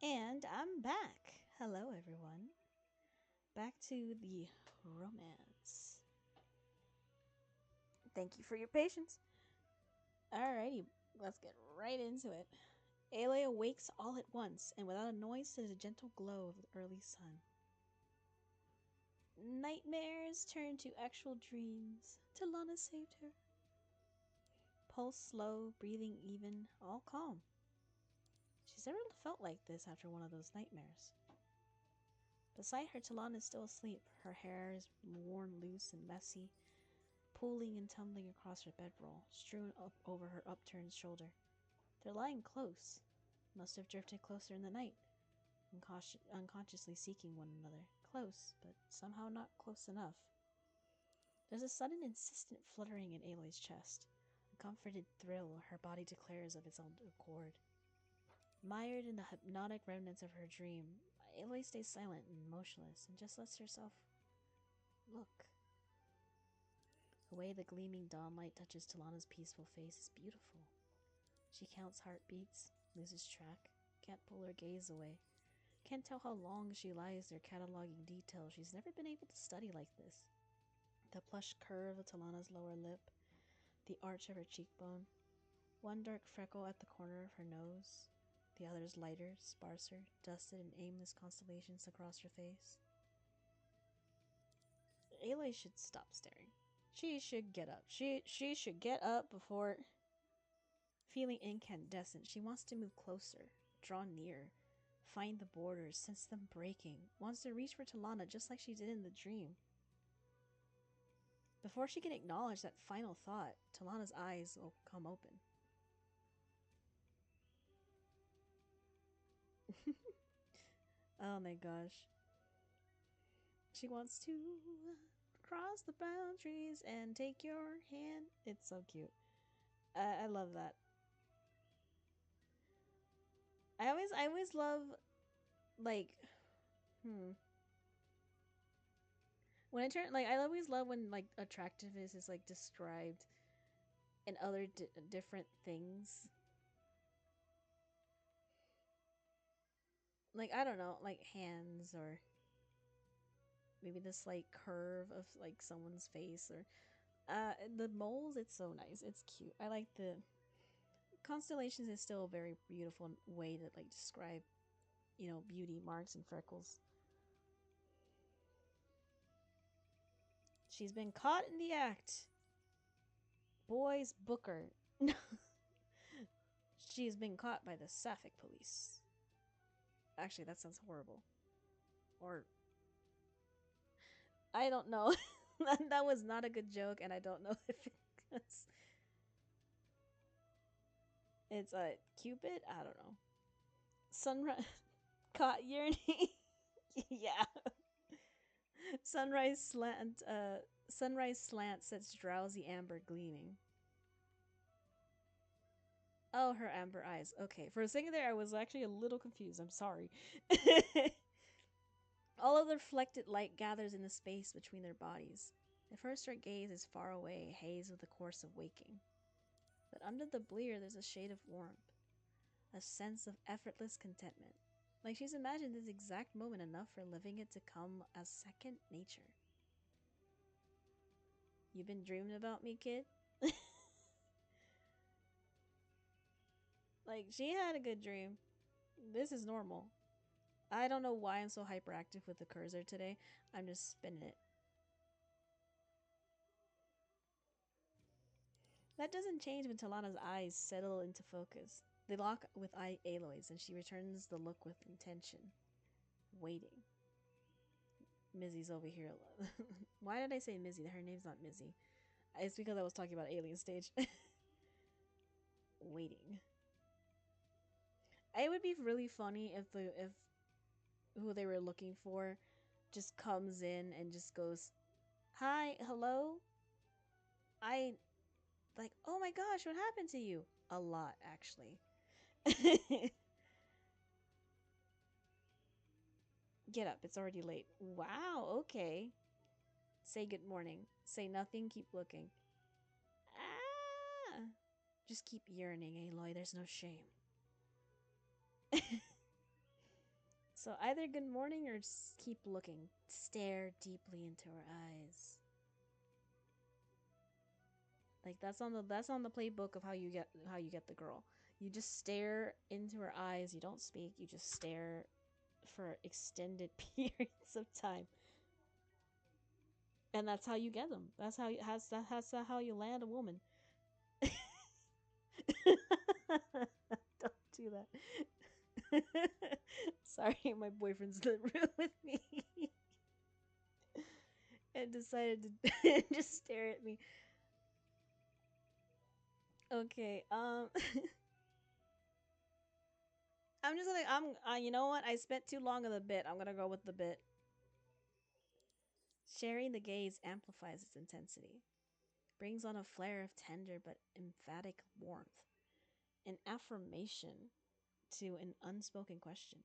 And I'm back. Hello, everyone. Back to the romance. Thank you for your patience. Alrighty, let's get right into it. Aloy awakes all at once, and without a noise to the gentle glow of the early sun. Nightmares turn to actual dreams. Talanah saved her. Pulse slow, breathing even, all calm. She's never felt like this after one of those nightmares. Beside her, Talanah is still asleep. Her hair is worn loose and messy, pooling and tumbling across her bedroll, strewn up over her upturned shoulder. They're lying close. Must have drifted closer in the night, unconsciously seeking one another. Close, but somehow not close enough. There's a sudden, insistent fluttering in Aloy's chest. A comforted thrill her body declares of its own accord. Mired in the hypnotic remnants of her dream, Aloy stays silent and motionless and just lets herself look. The way the gleaming dawnlight touches Talanah's peaceful face is beautiful. She counts heartbeats, loses track, can't pull her gaze away. Can't tell how long she lies there cataloging details she's never been able to study like this. The plush curve of Talanah's lower lip, the arch of her cheekbone, one dark freckle at the corner of her nose, the others lighter, sparser, dusted in aimless constellations across her face. Aloy should stop staring. She should get up. She should get up before... Feeling incandescent, she wants to move closer, draw near, find the borders, sense them breaking, wants to reach for Talanah just like she did in the dream. Before she can acknowledge that final thought, Talanah's eyes will come open. Oh my gosh. She wants to cross the boundaries and take your hand. It's so cute. I love that. I always love, like, when I turn, like, I always love when, like, attractiveness is, like, described in other different things. Like, I don't know, like hands, or maybe the slight curve of, like, someone's face, or the moles. It's so nice. It's cute. I like the constellations. Is still a very beautiful way to, like, describe, you know, beauty, marks, and freckles. She's been caught in the act. Boys, book her. She has been caught by the Sapphic police. Actually, that sounds horrible. Or I don't know. That was not a good joke, and I don't know if it's a Cupid. I don't know. Sunrise caught yearning. Yeah. Sunrise slant. Sunrise slant sets drowsy amber gleaming. Oh, her amber eyes. Okay, for a second there, I was actually a little confused. I'm sorry. All of the reflected light gathers in the space between their bodies. At first, her gaze is far away, haze with the course of waking. But under the blear, there's a shade of warmth, a sense of effortless contentment. Like she's imagined this exact moment enough for living it to come as second nature. You been dreaming about me, kid? Like, she had a good dream. This is normal. I don't know why I'm so hyperactive with the cursor today. I'm just spinning it. That doesn't change when Talanah's eyes settle into focus. They lock with Aloy's, and she returns the look with intention. Waiting. Mizzy's over here. Why did I say Mizzy? Her name's not Mizzy. It's because I was talking about Alien Stage. Waiting. It would be really funny if who they were looking for just comes in and just goes, "Hi, hello." I like, "Oh my gosh, what happened to you?" A lot, actually. Get up, it's already late. Wow, okay. Say good morning. Say nothing, keep looking. Ah! Just keep yearning, Aloy, there's no shame. So either good morning or just keep looking. Stare deeply into her eyes. Like that's on the playbook of how you get the girl. You just stare into her eyes. You don't speak. You just stare for extended periods of time, and that's how you get them. That's how you land a woman. Don't do that. Sorry, my boyfriend's in the room with me and decided to just stare at me. Okay, I'm just gonna. You know what? I spent too long on the bit. I'm gonna go with the bit. Sharing the gaze amplifies its intensity, brings on a flare of tender but emphatic warmth, an affirmation to an unspoken question.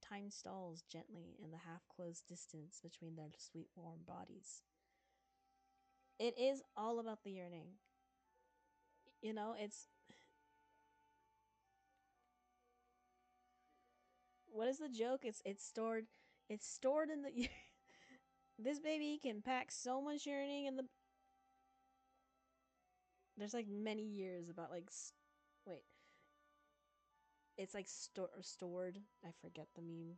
Time stalls gently in the half closed distance between their sweet warm bodies. It is all about the yearning. It's what is the joke? It's stored in the this baby can pack so much yearning in the there's like many years about like wait, it's like stored. I forget the meme,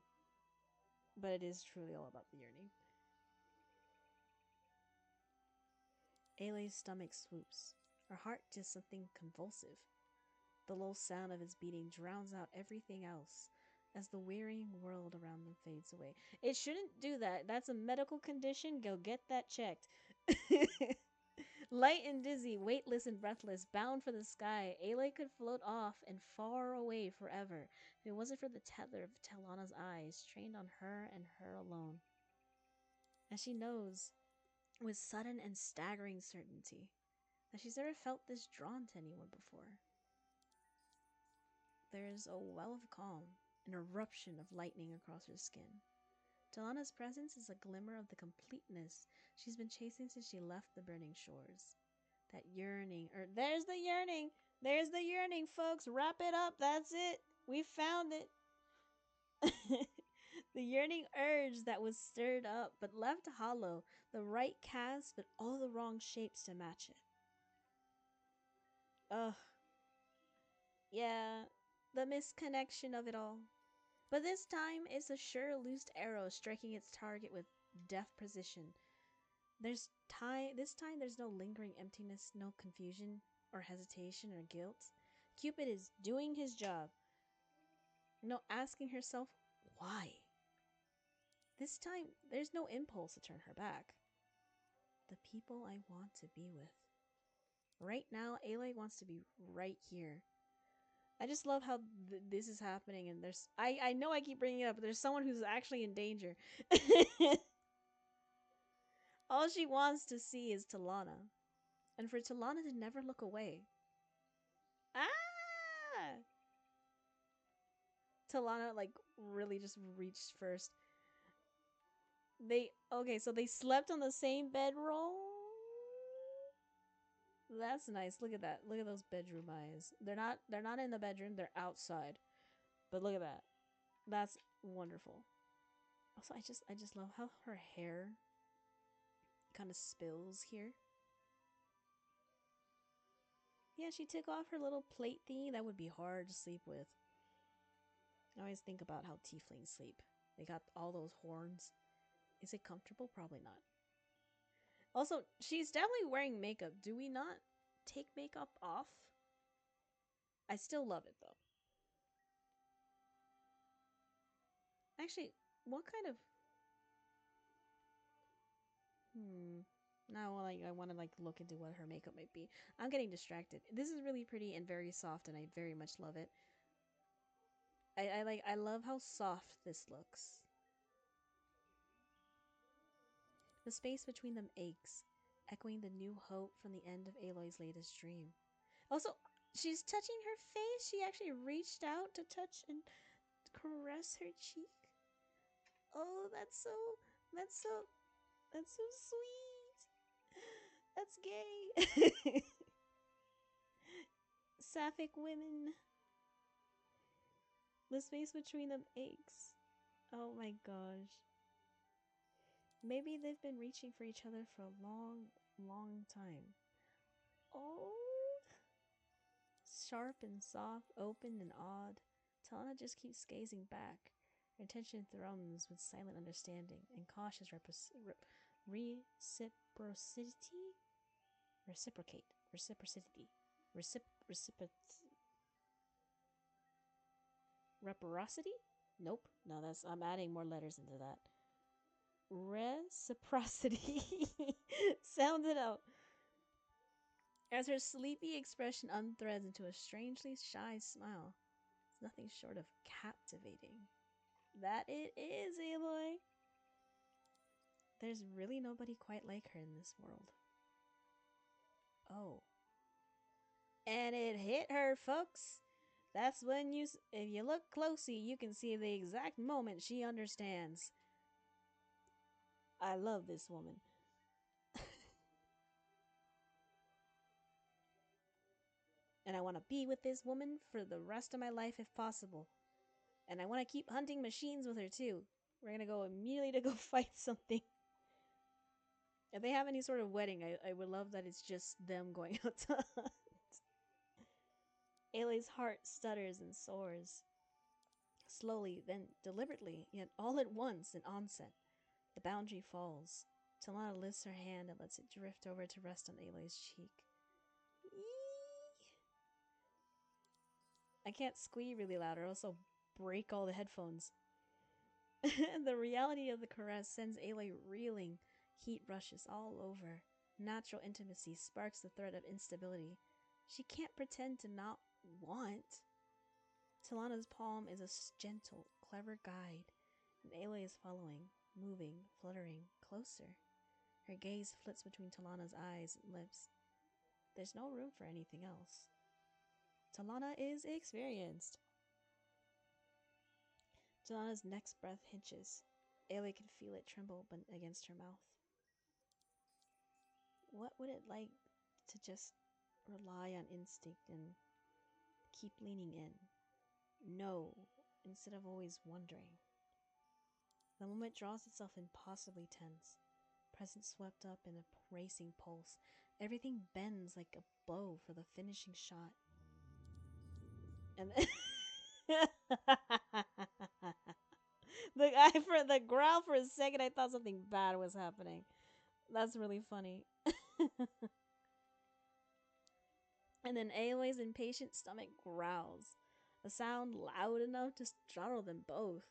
but it is truly all about the yearning. Ayle's stomach swoops. Her heart does something convulsive. The low sound of its beating drowns out everything else as the wearying world around them fades away. It shouldn't do that. That's a medical condition. Go get that checked. Light and dizzy, weightless and breathless, bound for the sky, Ayle could float off and far away forever if it wasn't for the tether of Talanah's eyes, trained on her and her alone. And she knows, with sudden and staggering certainty, that she's never felt this drawn to anyone before. There is a well of calm, an eruption of lightning across her skin. Talanah's presence is a glimmer of the completeness she's been chasing since she left the burning shores. That yearning, there's the yearning! There's the yearning, folks! Wrap it up, that's it! We found it! The yearning urge that was stirred up but left hollow, the right cast but all the wrong shapes to match it. Ugh. Yeah, the misconnection of it all. But this time, it's a sure loosed arrow striking its target with deft precision. This time there's no lingering emptiness, no confusion or hesitation or guilt. Cupid is doing his job. No asking herself why. This time there's no impulse to turn her back. The people I want to be with. Right now, Ayle wants to be right here. I just love how this is happening, and I know I keep bringing it up, but there's someone who's actually in danger. All she wants to see is Talanah, and for Talanah to never look away. Ah! Talanah like really just reached first. So they slept on the same bedroll. That's nice. Look at that. Look at those bedroom eyes. They're not in the bedroom, they're outside. But look at that. That's wonderful. Also, I just love how her hair kind of spills here. Yeah, she took off her little plate thingy. That would be hard to sleep with. I always think about how tieflings sleep. They got all those horns. Is it comfortable? Probably not. Also, she's definitely wearing makeup. Do we not take makeup off? I still love it though. Actually, what kind of now I want to like look into what her makeup might be. I'm getting distracted. This is really pretty and very soft, and I very much love it. I love how soft this looks. The space between them aches, echoing the new hope from the end of Aloy's latest dream. Also, she's touching her face. She actually reached out to touch and caress her cheek. Oh, that's so that's so sweet. That's gay. Sapphic women. The space between them aches. Oh my gosh. Maybe they've been reaching for each other for a long, long time. Oh. Sharp and soft, open and odd, Talanah just keeps gazing back. Her attention thrums with silent understanding and cautious reciprocity? Reciprocate. Reciprocity. Reciprocity? Nope. No, I'm adding more letters into that. Reciprocity. Sound it out. As her sleepy expression unthreads into a strangely shy smile. It's nothing short of captivating. That it is, Aloy. There's really nobody quite like her in this world. Oh. And it hit her, folks. That's when if you look closely, you can see the exact moment she understands. I love this woman. And I want to be with this woman for the rest of my life if possible. And I want to keep hunting machines with her too. We're going to go immediately to go fight something. If they have any sort of wedding, I would love that it's just them going out to hunt. Ayleigh's heart stutters and soars. Slowly, then deliberately, yet all at once, an onset. The boundary falls. Talanah lifts her hand and lets it drift over to rest on Ayleigh's cheek. Eee! I can't squee really loud or else I'll break all the headphones. The reality of the caress sends Aloy reeling. Heat rushes all over. Natural intimacy sparks the threat of instability. She can't pretend to not want. Talanah's palm is a gentle, clever guide, and Aloy is following, moving, fluttering, closer. Her gaze flits between Talanah's eyes and lips. There's no room for anything else. Talanah is experienced. Talanah's next breath hinges. Aloy can feel it tremble against her mouth. What would it like to just rely on instinct and keep leaning in? Know, instead of always wondering. The moment draws itself impossibly tense. Presence swept up in a racing pulse. Everything bends like a bow for the finishing shot. And the growl for a second, I thought something bad was happening. That's really funny. And then Aloy's impatient stomach growls, a sound loud enough to startle them both.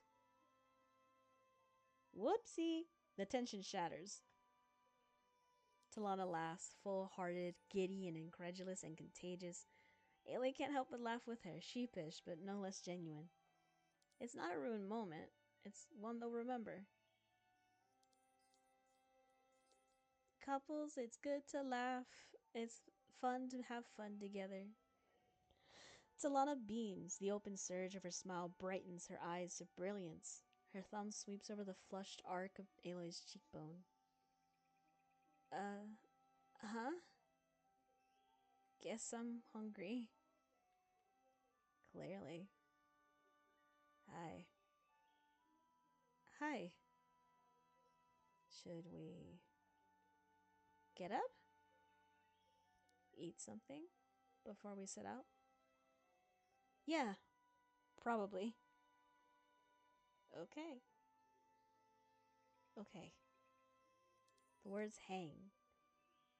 Whoopsie! The tension shatters. Talanah laughs, full-hearted, giddy and incredulous and contagious. Aloy can't help but laugh with her, sheepish but no less genuine. It's not a ruined moment. It's one they'll remember. Couples, it's good to laugh. It's fun to have fun together. Talanah beams. The open surge of her smile brightens her eyes to brilliance. Her thumb sweeps over the flushed arc of Aloy's cheekbone. Huh? Guess I'm hungry. Clearly. Hi. Hi. Should we get up? Eat something before we set out? Yeah, probably. Okay. Okay. The words hang.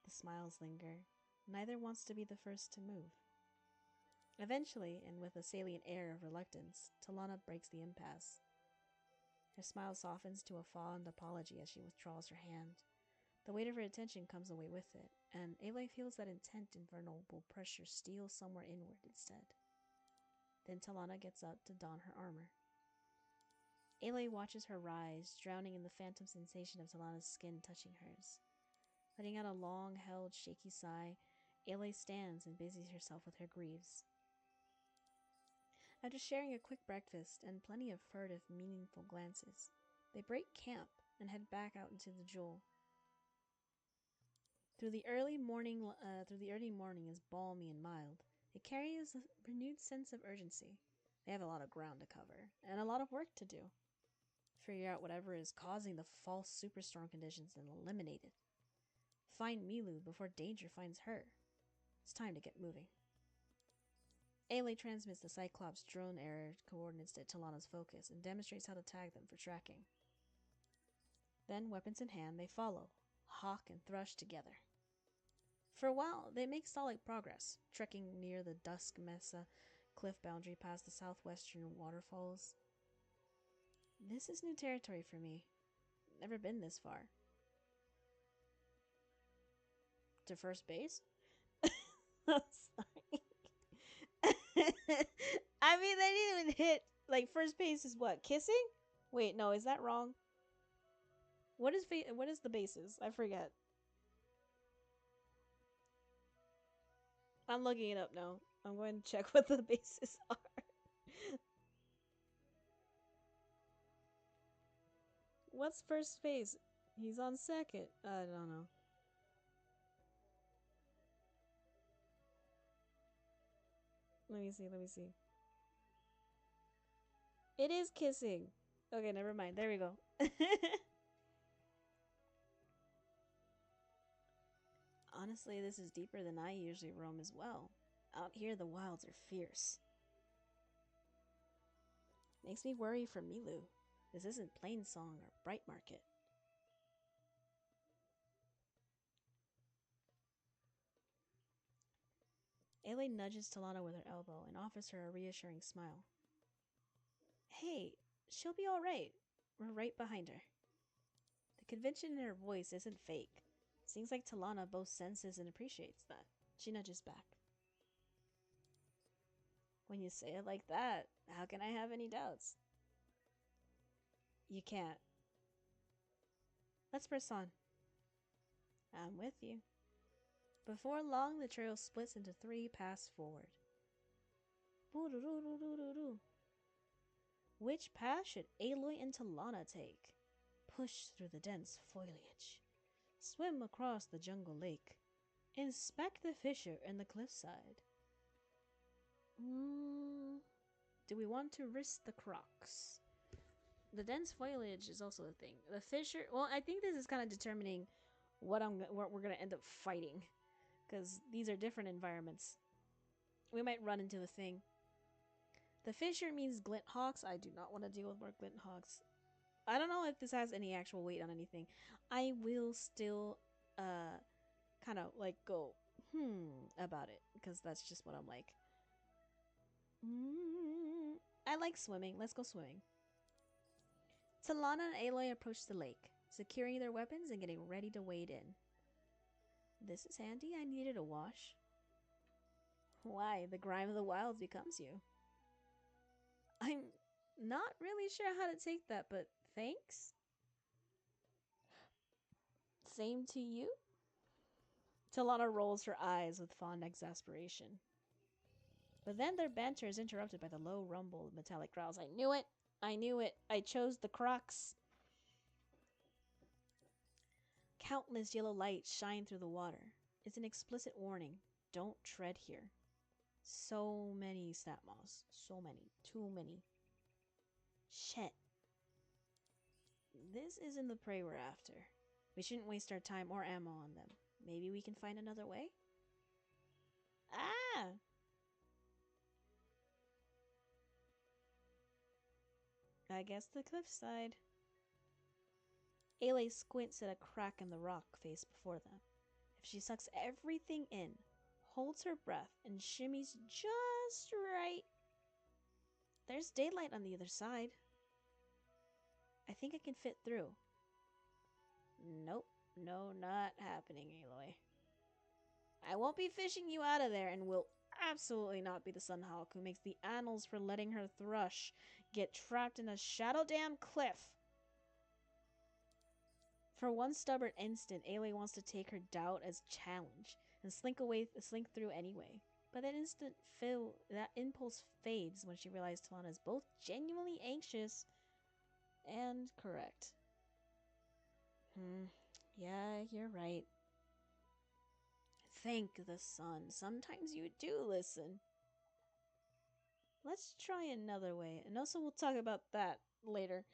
The smiles linger. Neither wants to be the first to move. Eventually, and with a salient air of reluctance, Talanah breaks the impasse. Her smile softens to a fond apology as she withdraws her hand. The weight of her attention comes away with it, and Aloy feels that intent invulnerable pressure steal somewhere inward instead. Then Talanah gets up to don her armor. Aloy watches her rise, drowning in the phantom sensation of Talanah's skin touching hers. Letting out a long-held, shaky sigh, Aloy stands and busies herself with her greaves. After sharing a quick breakfast and plenty of furtive, meaningful glances, they break camp and head back out into the Jewel. Through the early morning is balmy and mild. It carries a renewed sense of urgency. They have a lot of ground to cover and a lot of work to do. Figure out whatever is causing the false superstorm conditions and eliminate it. Find Milu before danger finds her. It's time to get moving. Ayla transmits the Cyclops drone error coordinates to Talanah's focus and demonstrates how to tag them for tracking. Then, weapons in hand, they follow, Hawk and Thrush together. For a while, they make solid progress, trekking near the Dusk Mesa cliff boundary past the southwestern waterfalls. This is new territory for me. Never been this far. To first base? I'm sorry. I mean, they didn't even hit. Like, first base is what? Kissing? Wait, no, is that wrong? What is the bases? I forget. I'm looking it up now. I'm going to check what the bases are. What's first base? He's on second. I don't know. Let me see. It is kissing. Okay, never mind. There we go. Honestly, this is deeper than I usually roam as well. Out here, the wilds are fierce. Makes me worry for Milu. This isn't Plainsong or Bright Market. Ayla nudges Talanah with her elbow and offers her a reassuring smile. Hey, she'll be alright. We're right behind her. The conviction in her voice isn't fake. Seems like Talanah both senses and appreciates that. She nudges back. When you say it like that, how can I have any doubts? You can't. Let's press on. I'm with you. Before long, the trail splits into 3 paths forward. Which path should Aloy and Talanah take? Push through the dense foliage. Swim across the jungle lake. Inspect the fissure in the cliffside. Do we want to risk the crocs? The dense foliage is also a thing. The fissure... Well, I think this is kind of determining what we're going to end up fighting. Because these are different environments. We might run into a thing. The fissure means glint hawks. I do not want to deal with more glint hawks. I don't know if this has any actual weight on anything. I will still kind of like go about it. Because that's just what I'm like. I like swimming. Let's go swimming. Talanah and Aloy approach the lake, securing their weapons and getting ready to wade in. This is handy. I needed a wash. Why? The grime of the wilds becomes you. I'm not really sure how to take that, but thanks. Same to you? Talanah rolls her eyes with fond exasperation. But then their banter is interrupted by the low rumble of metallic growls. I knew it! I knew it! I chose the crocs! Countless yellow lights shine through the water. It's an explicit warning. Don't tread here. So many snap moths. So many. Too many. Shit. This isn't the prey we're after. We shouldn't waste our time or ammo on them. Maybe we can find another way? Ah! I guess the cliffside. Ayla squints at a crack in the rock face before them. If she sucks everything in, holds her breath, and shimmies just right, there's daylight on the other side. I think I can fit through. Nope. No, not happening, Aloy. I won't be fishing you out of there and will absolutely not be the Sunhawk who makes the annals for letting her thrush get trapped in a shadow-damn cliff. For one stubborn instant, Aloy wants to take her doubt as challenge and slink through anyway. But that impulse fades when she realizes Talanah is both genuinely anxious and correct. Yeah, you're right. Thank the sun. Sometimes you do listen. Let's try another way, and also we'll talk about that later.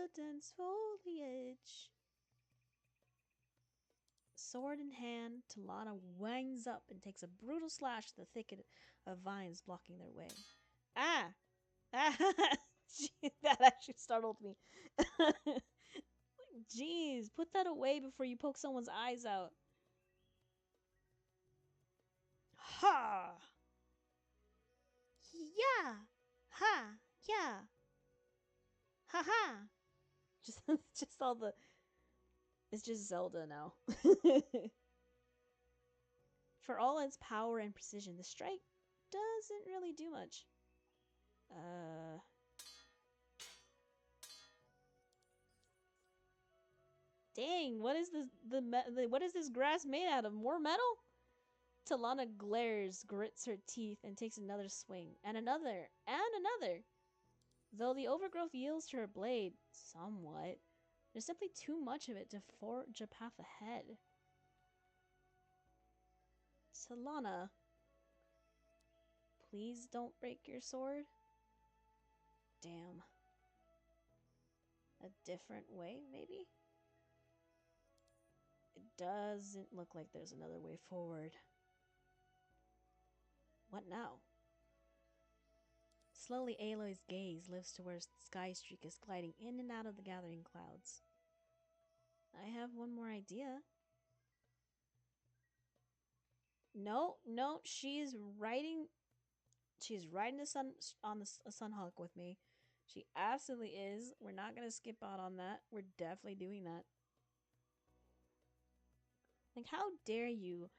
the dense foliage. Sword in hand, Talanah winds up and takes a brutal slash at the thicket of vines blocking their way. Ah! Ah! That actually startled me. Jeez, put that away before you poke someone's eyes out. Ha! Yeah! Ha! Yeah! Ha ha! Just all the. It's just Zelda now. For all its power and precision, the strike doesn't really do much. Dang, what is what is this grass made out of? More metal? Talanah glares, grits her teeth, and takes another swing, and another, and another. Though the overgrowth yields to her blade somewhat, there's simply too much of it to forge a path ahead. Talanah, please don't break your sword. Damn. A different way, maybe? It doesn't look like there's another way forward. What now? Slowly, Aloy's gaze lifts to where Skystreak is gliding in and out of the gathering clouds. I have one more idea. No, she's riding the sun on the Sunhawk with me. She absolutely is. We're not gonna skip out on that. We're definitely doing that. Like, how dare you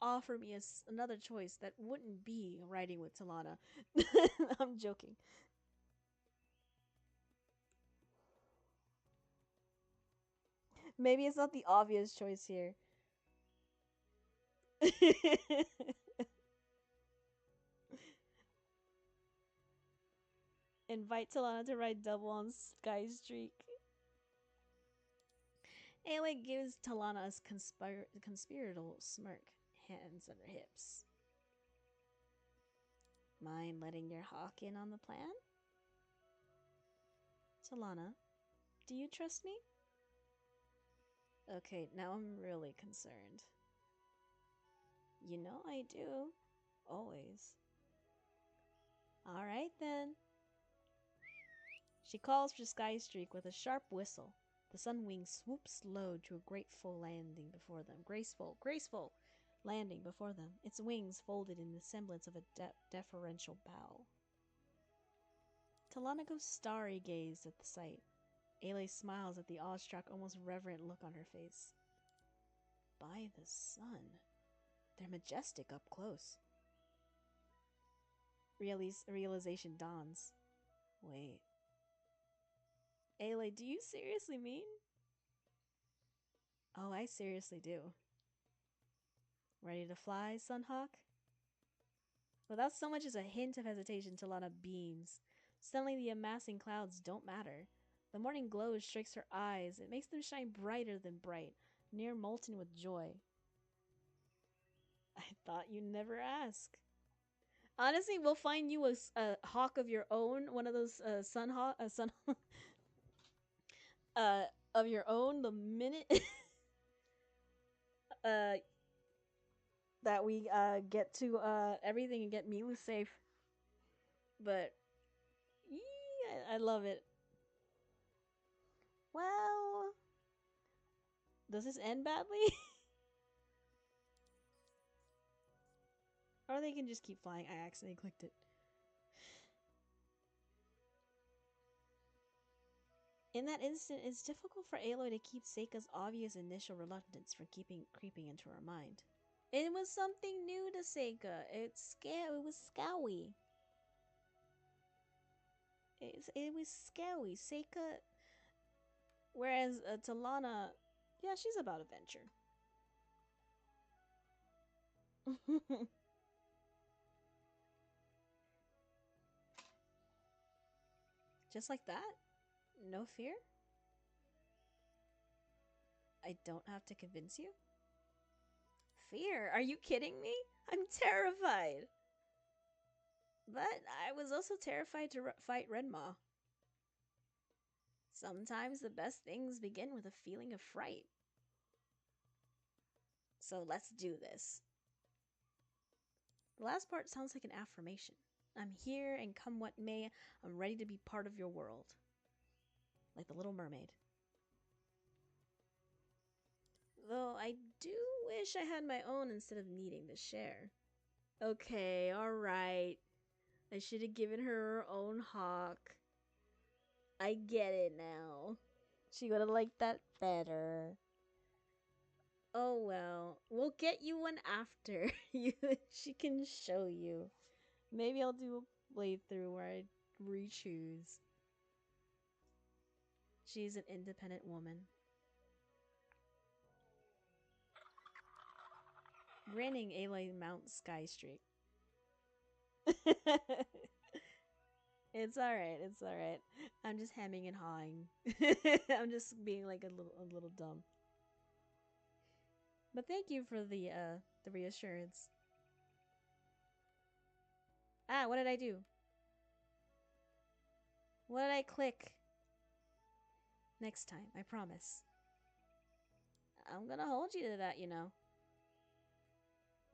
offer me another choice that wouldn't be riding with Talanah? I'm joking. Maybe it's not the obvious choice here. Invite Talanah to ride double on Skystreak. Aloy gives Talanah a conspiratorial smirk, hands on her hips. Mind letting your hawk in on the plan? Talanah, do you trust me? Okay, now I'm really concerned. You know I do. Always. Alright then. She calls for Skystreak with a sharp whistle. The Sunwing swoops low to a graceful landing before them. Graceful landing before them, its wings folded in the semblance of a deferential bow. Talanah goes starry-gazed at the sight. Aloy smiles at the awestruck, almost reverent look on her face. By the sun. They're majestic up close. Realization dawns. Wait. Aloy, do you seriously mean? Oh, I seriously do. Ready to fly, Sunhawk? Without so much as a hint of hesitation, Talanah beams. Suddenly the amassing clouds don't matter. The morning glow strikes her eyes. It makes them shine brighter than bright, near molten with joy. I thought you'd never ask. Honestly, we'll find you a hawk of your own, one of those sun of your own the minute that we get to everything and get Milu safe. But yeah, I love it. Well, does this end badly? Or they can just keep flying. I accidentally clicked it. In that instant, it's difficult for Aloy to keep Seika's obvious initial reluctance from creeping into her mind. It was something new to Seika. It was scary. It was scary. Seika. Whereas Talanah, yeah, she's about adventure. Just like that? No fear? I don't have to convince you? Fear? Are you kidding me? I'm terrified. But I was also terrified to fight Redmaw. Sometimes the best things begin with a feeling of fright. So let's do this. The last part sounds like an affirmation. I'm here, and come what may, I'm ready to be part of your world. Like the Little Mermaid. Though I do wish I had my own instead of needing to share. Okay, alright. I should have given her her own hawk. I get it now. She would have liked that better. Oh well, we'll get you one after. She can show you. Maybe I'll do a playthrough where I re-choose. She's an independent woman. Grinning, Aloy mounts Sky Streak. It's alright, it's alright. I'm just hemming and hawing. I'm just being like a little dumb. But thank you for the reassurance. Ah, what did I do? What did I click? Next time, I promise. I'm gonna hold you to that, you know.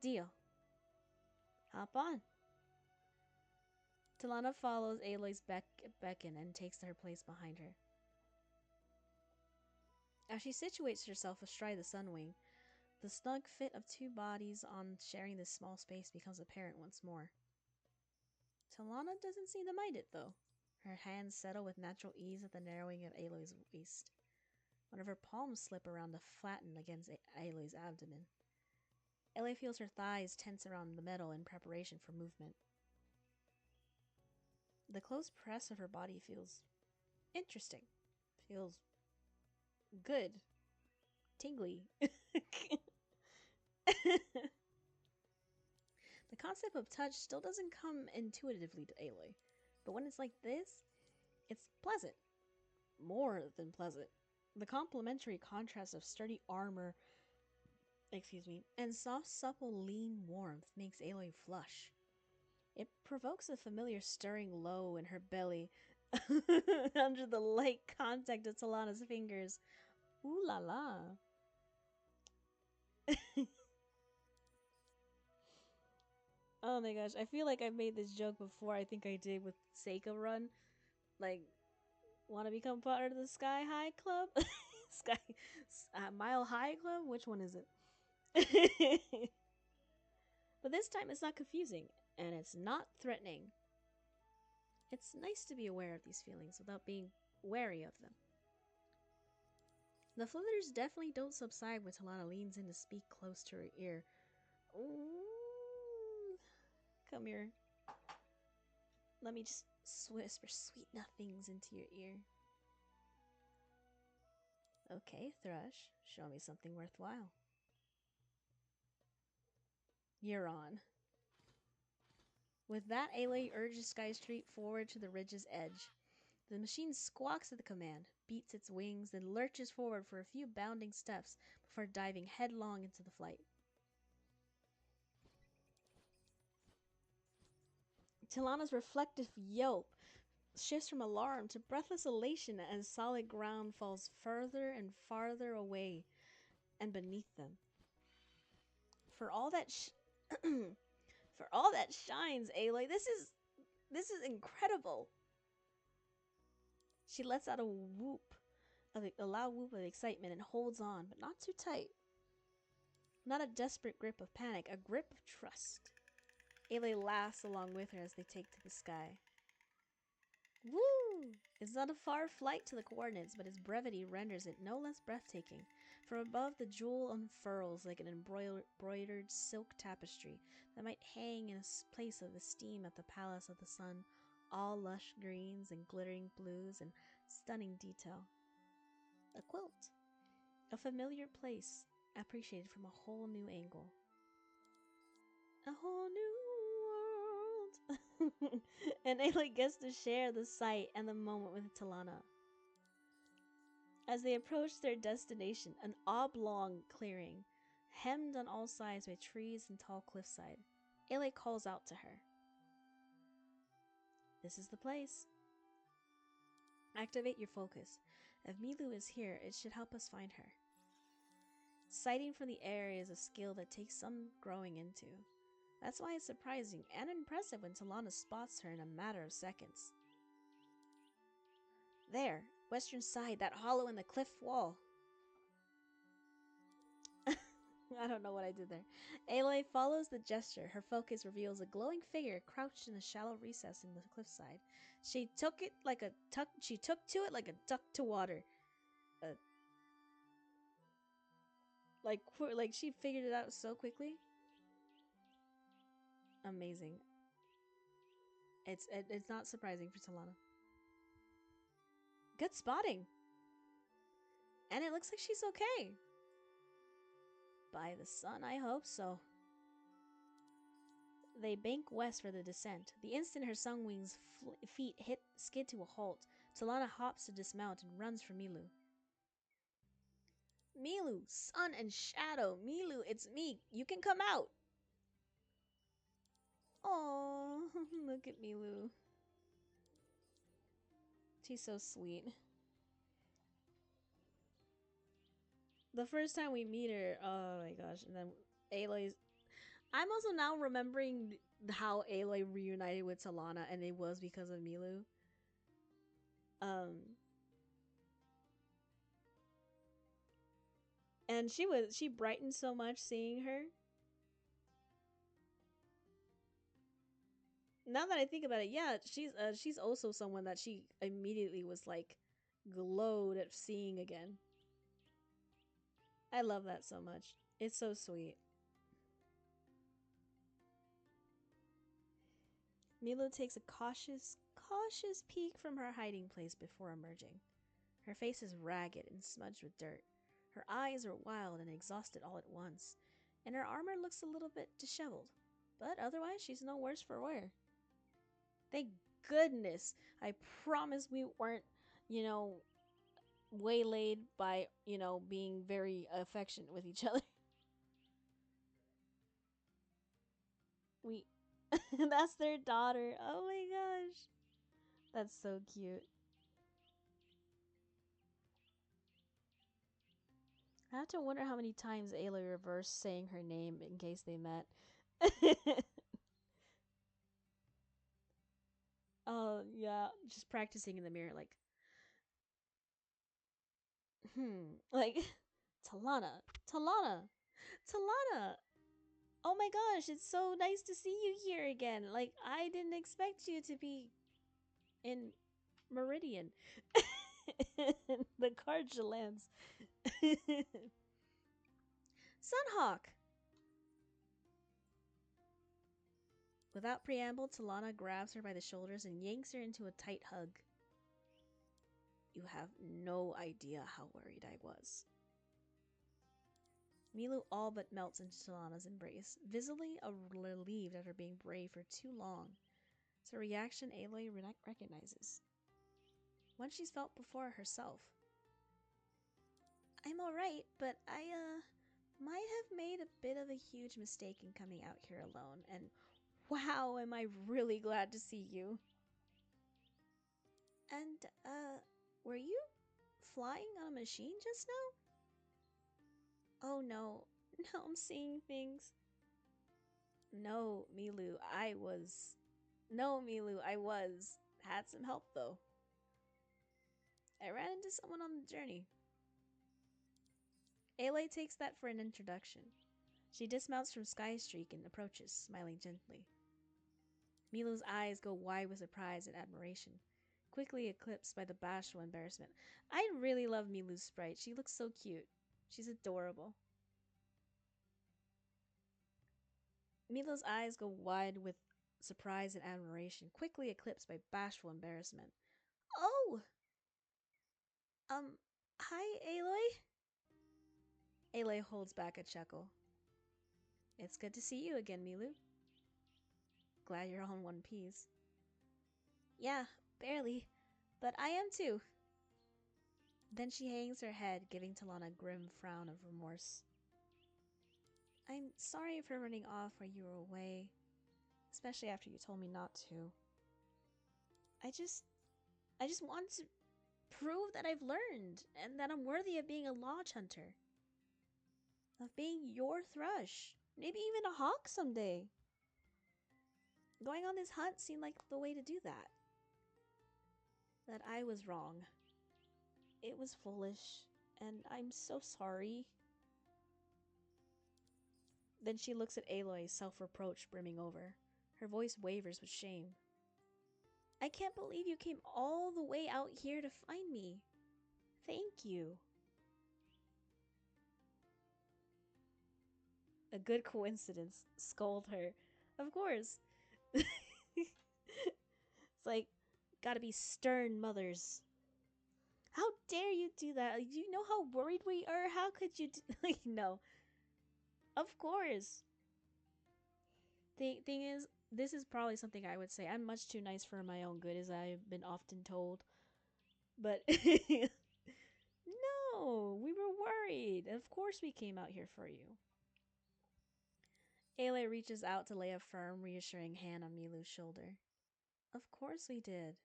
Deal. Hop on. Talanah follows Aloy's beckon and takes her place behind her. As she situates herself astride the Sunwing, the snug fit of two bodies on sharing this small space becomes apparent once more. Talanah doesn't seem to mind it, though. Her hands settle with natural ease at the narrowing of Aloy's waist. One of her palms slip around to flatten against Aloy's abdomen. Aloy feels her thighs tense around the metal in preparation for movement. The close press of her body feels interesting. Feels good. Tingly. The concept of touch still doesn't come intuitively to Aloy, but when it's like this, it's pleasant. More than pleasant. The complementary contrast of sturdy armor, and soft, supple, lean warmth makes Aloy flush. It provokes a familiar stirring low in her belly under the light contact of Talanah's fingers. Ooh la la. Oh my gosh, I feel like I've made this joke before. I think I did with Seika Run. Like, want to become part of the Sky High Club? Sky Mile High Club? Which one is it? But this time it's not confusing, and it's not threatening. It's nice to be aware of these feelings without being wary of them. The flutters definitely don't subside when Talanah leans in to speak close to her ear. Ooh, come here. Let me just whisper sweet nothings into your ear. Okay, Thrush, show me something worthwhile. You're on. With that, Aloy urges Sky Street forward to the ridge's edge. The machine squawks at the command, beats its wings, then lurches forward for a few bounding steps before diving headlong into the flight. Talanah's reflective yelp shifts from alarm to breathless elation as solid ground falls further and farther away and beneath them. For all that for all that shines, Aloy, this is incredible. She lets out a loud whoop of excitement and holds on, but not too tight. Not a desperate grip of panic, a grip of trust. Aloy laughs along with her as they take to the sky. Woo! It's not a far flight to the coordinates, but its brevity renders it no less breathtaking. From above, the jewel unfurls like an embroidered silk tapestry that might hang in a place of esteem at the Palace of the Sun, all lush greens and glittering blues and stunning detail. A quilt. A familiar place, appreciated from a whole new angle. A whole new world. And Aloy gets to share the sight and the moment with Talanah. As they approach their destination, an oblong clearing, hemmed on all sides by trees and tall cliffside, Aloy calls out to her. This is the place. Activate your focus. If Milu is here, it should help us find her. Sighting from the air is a skill that takes some growing into. That's why it's surprising and impressive when Talanah spots her in a matter of seconds. There, western side, that hollow in the cliff wall. I don't know what I did there. Aloy follows the gesture. Her focus reveals a glowing figure crouched in a shallow recess in the cliffside. She took to it like a duck to water. Like she figured it out so quickly. Amazing. It's not surprising for Talanah. Good spotting. And it looks like she's okay. By the sun, I hope so. They bank west for the descent. The instant her Sunwing's feet skid to a halt, Talanah hops to dismount and runs for Milu. Milu, sun and shadow. Milu, it's me. You can come out. Oh, look at Milu. She's so sweet. The first time we meet her, oh my gosh, and then Aloy's. I'm also now remembering how Aloy reunited with Talanah, and it was because of Milu. And she brightened so much seeing her. Now that I think about it, yeah, she's also someone that she immediately was like glowed at seeing again. I love that so much. It's so sweet. Milu takes a cautious peek from her hiding place before emerging. Her face is ragged and smudged with dirt. Her eyes are wild and exhausted all at once, and her armor looks a little bit disheveled. But otherwise, she's no worse for wear. Thank goodness. I promise we weren't, waylaid by, being very affectionate with each other. We. That's their daughter. Oh my gosh. That's so cute. I have to wonder how many times Aloy reversed saying her name in case they met. Oh, yeah. Just practicing in the mirror, like, like, Talanah, Talanah, Talanah. Oh my gosh, it's so nice to see you here again. Like, I didn't expect you to be in Meridian. The card lands. Sunhawk! Without preamble, Talanah grabs her by the shoulders and yanks her into a tight hug. You have no idea how worried I was. Milu all but melts into Talanah's embrace, visibly relieved after being brave for too long. It's a reaction Aloy recognizes. One she's felt before herself. I'm alright, but I, might have made a bit of a huge mistake in coming out here alone, and wow, am I really glad to see you. And, were you flying on a machine just now? Oh no, now I'm seeing things. No, Milu, I was. No, Milu, I was. Had some help though. I ran into someone on the journey. Aloy takes that for an introduction. She dismounts from Skystreak and approaches, smiling gently. Milu's eyes go wide with surprise and admiration, quickly eclipsed by the bashful embarrassment. I really love Milu's sprite. She looks so cute. She's adorable. Milu's eyes go wide with surprise and admiration, quickly eclipsed by bashful embarrassment. Oh! Hi, Aloy? Aloy holds back a chuckle. It's good to see you again, Milu. Glad you're all in one piece. Yeah, barely. But I am too. Then she hangs her head, giving Talanah a grim frown of remorse. I'm sorry for running off while you were away, especially after you told me not to. I just want to. prove that I've learned and that I'm worthy of being a lodge hunter. Of being your thrush. Maybe even a hawk someday. Going on this hunt seemed like the way to do that. That I was wrong. It was foolish, and I'm so sorry. Then she looks at Aloy, self-reproach brimming over. Her voice wavers with shame. I can't believe you came all the way out here to find me. Thank you. A good coincidence. Scold her. Of course. It's like, gotta be stern mothers. How dare you do that? Do you know how worried we are? How could you do like, no. Of course. The thing is, this is probably something I would say. I'm much too nice for my own good, as I've been often told. But no, we were worried. Of course we came out here for you. Aloy reaches out to lay a firm, reassuring hand on Milu's shoulder. Of course we did.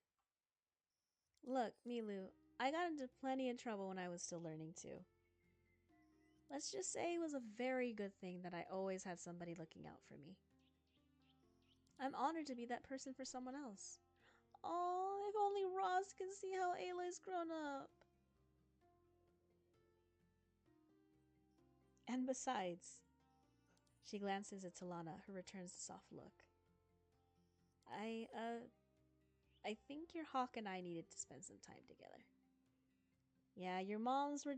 Look, Milu, I got into plenty of trouble when I was still learning too. Let's just say it was a very good thing that I always had somebody looking out for me. I'm honored to be that person for someone else. Oh, if only Ross can see how Ayla's grown up. And besides, she glances at Talanah, who returns the soft look. I think your hawk and I needed to spend some time together. Yeah, your moms were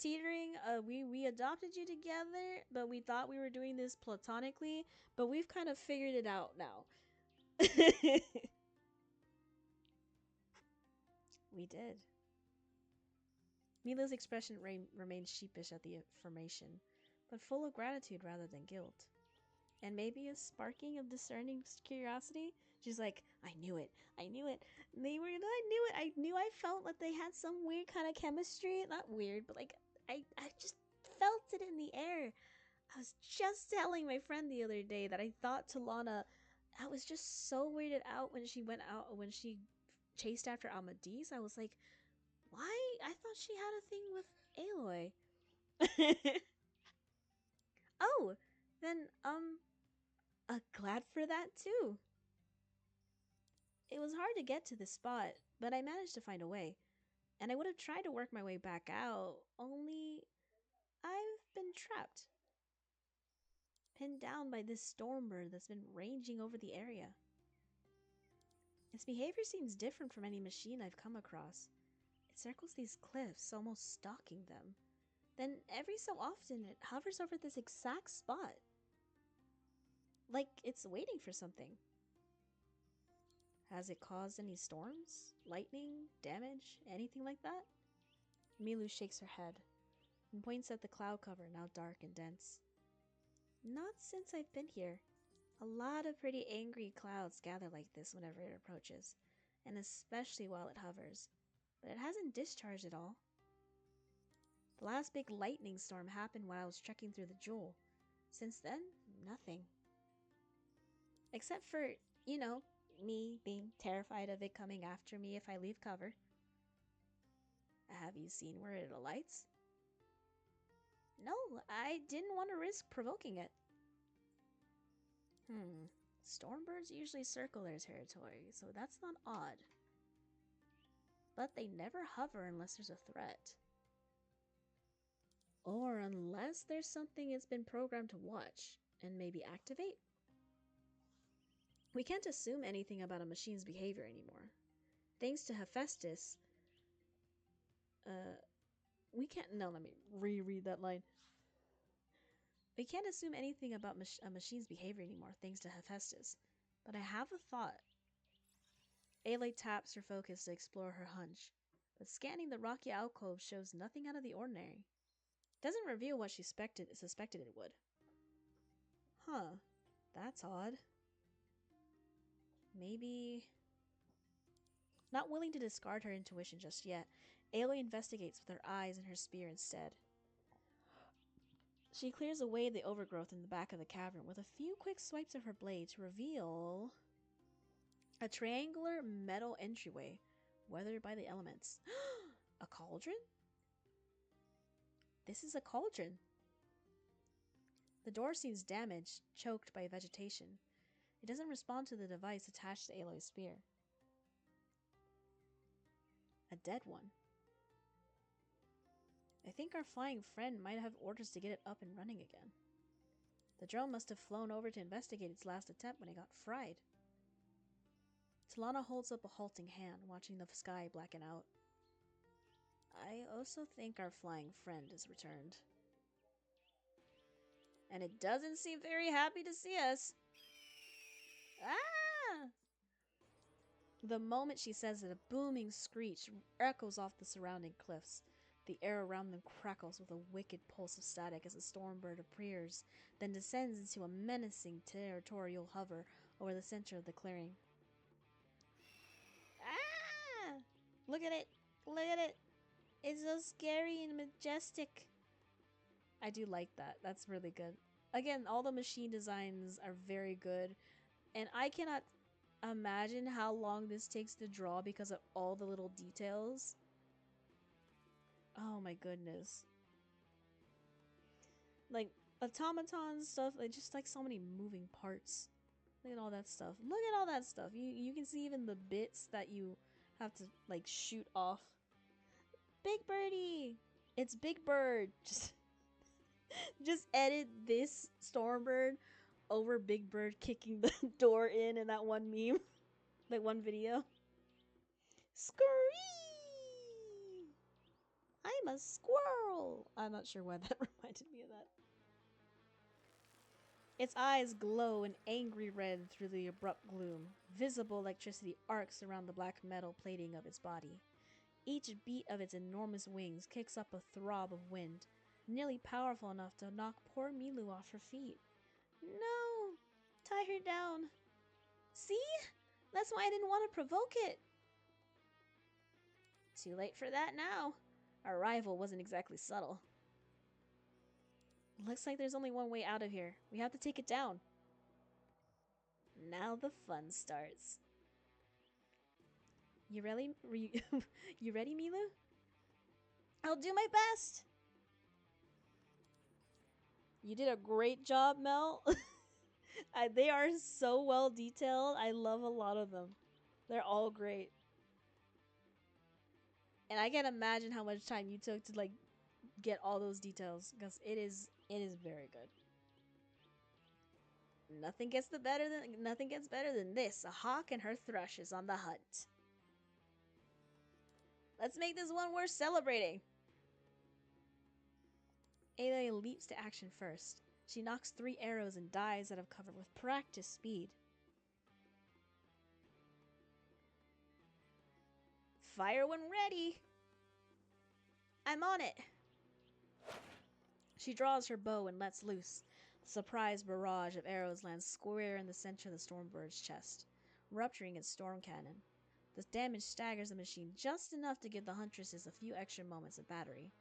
teetering. We adopted you together, but we thought we were doing this platonically, but we've kind of figured it out now. We did. Mila's expression remained sheepish at the information, but full of gratitude rather than guilt. And maybe a sparking of discerning curiosity. She's like, I knew it. I knew it. I knew it. I knew I felt like they had some weird kind of chemistry. Not weird, but like, I just felt it in the air. I was just telling my friend the other day that I thought Talanah, I was just so weirded out when she chased after Amadis. I was like, why? I thought she had a thing with Aloy. Oh, then, glad for that too. It was hard to get to this spot, but I managed to find a way. And I would have tried to work my way back out, only I've been trapped. Pinned down by this storm bird that's been ranging over the area. Its behavior seems different from any machine I've come across. It circles these cliffs, almost stalking them. Then every so often it hovers over this exact spot. Like it's waiting for something. Has it caused any storms? Lightning? Damage? Anything like that? Milu shakes her head and points at the cloud cover, now dark and dense. Not since I've been here. A lot of pretty angry clouds gather like this whenever it approaches, and especially while it hovers. But it hasn't discharged at all. The last big lightning storm happened while I was trekking through the jewel. Since then, nothing. Except for, you know, me being terrified of it coming after me if I leave cover. Have you seen where it alights? No, I didn't want to risk provoking it. Stormbirds usually circle their territory, so that's not odd. But they never hover unless there's a threat. Or unless there's something it's been programmed to watch and maybe activate. We can't assume anything about a machine's behavior anymore. Thanks to Hephaestus, we can't. No, let me reread that line. We can't assume anything about a machine's behavior anymore, thanks to Hephaestus. But I have a thought. Aloy taps her focus to explore her hunch, but scanning the rocky alcove shows nothing out of the ordinary. Doesn't reveal what she suspected it would. Huh, that's odd. Maybe... Not willing to discard her intuition just yet, Aloy investigates with her eyes and her spear instead. She clears away the overgrowth in the back of the cavern with a few quick swipes of her blade to reveal... A triangular metal entryway, weathered by the elements. A cauldron? This is a cauldron. The door seems damaged, choked by vegetation. It doesn't respond to the device attached to Aloy's spear. A dead one. I think our flying friend might have orders to get it up and running again. The drone must have flown over to investigate its last attempt when it got fried. Talanah holds up a halting hand, watching the sky blacken out. I also think our flying friend has returned. And it doesn't seem very happy to see us. Ah! The moment she says it, a booming screech echoes off the surrounding cliffs. The air around them crackles with a wicked pulse of static as the stormbird appears, then descends into a menacing territorial hover over the center of the clearing. Ah! Look at it! Look at it! It's so scary and majestic. I do like that. That's really good. Again, all the machine designs are very good, and I cannot imagine how long this takes to draw because of all the little details. Oh my goodness. Like, automaton stuff, like just like so many moving parts. Look at all that stuff. Look at all that stuff. You can see even the bits that you have to like shoot off. Big Birdie! It's Big Bird. Just edit this Stormbird over Big Bird kicking the door in that one meme. Like one video. Scream! I'm a squirrel! I'm not sure why that reminded me of that. Its eyes glow an angry red through the abrupt gloom. Visible electricity arcs around the black metal plating of its body. Each beat of its enormous wings kicks up a throb of wind, nearly powerful enough to knock poor Milu off her feet. No! Tie her down. See? That's why I didn't want to provoke it. Too late for that now. Our rival wasn't exactly subtle. Looks like there's only one way out of here. We have to take it down. Now the fun starts. You ready? You ready, Milu? I'll do my best. You did a great job, Mel. They are so well detailed. I love a lot of them. They're all great. And I can't imagine how much time you took to like get all those details because it is very good. Nothing gets better than this. A hawk and her thrush is on the hunt. Let's make this one worth celebrating. Aloy leaps to action first. She knocks 3 arrows and dives out of cover with practiced speed. Fire when ready. I'm on it. She draws her bow and lets loose. The surprise barrage of arrows lands square in the center of the Stormbird's chest, rupturing its storm cannon. The damage staggers the machine just enough to give the Huntresses a few extra moments of battery.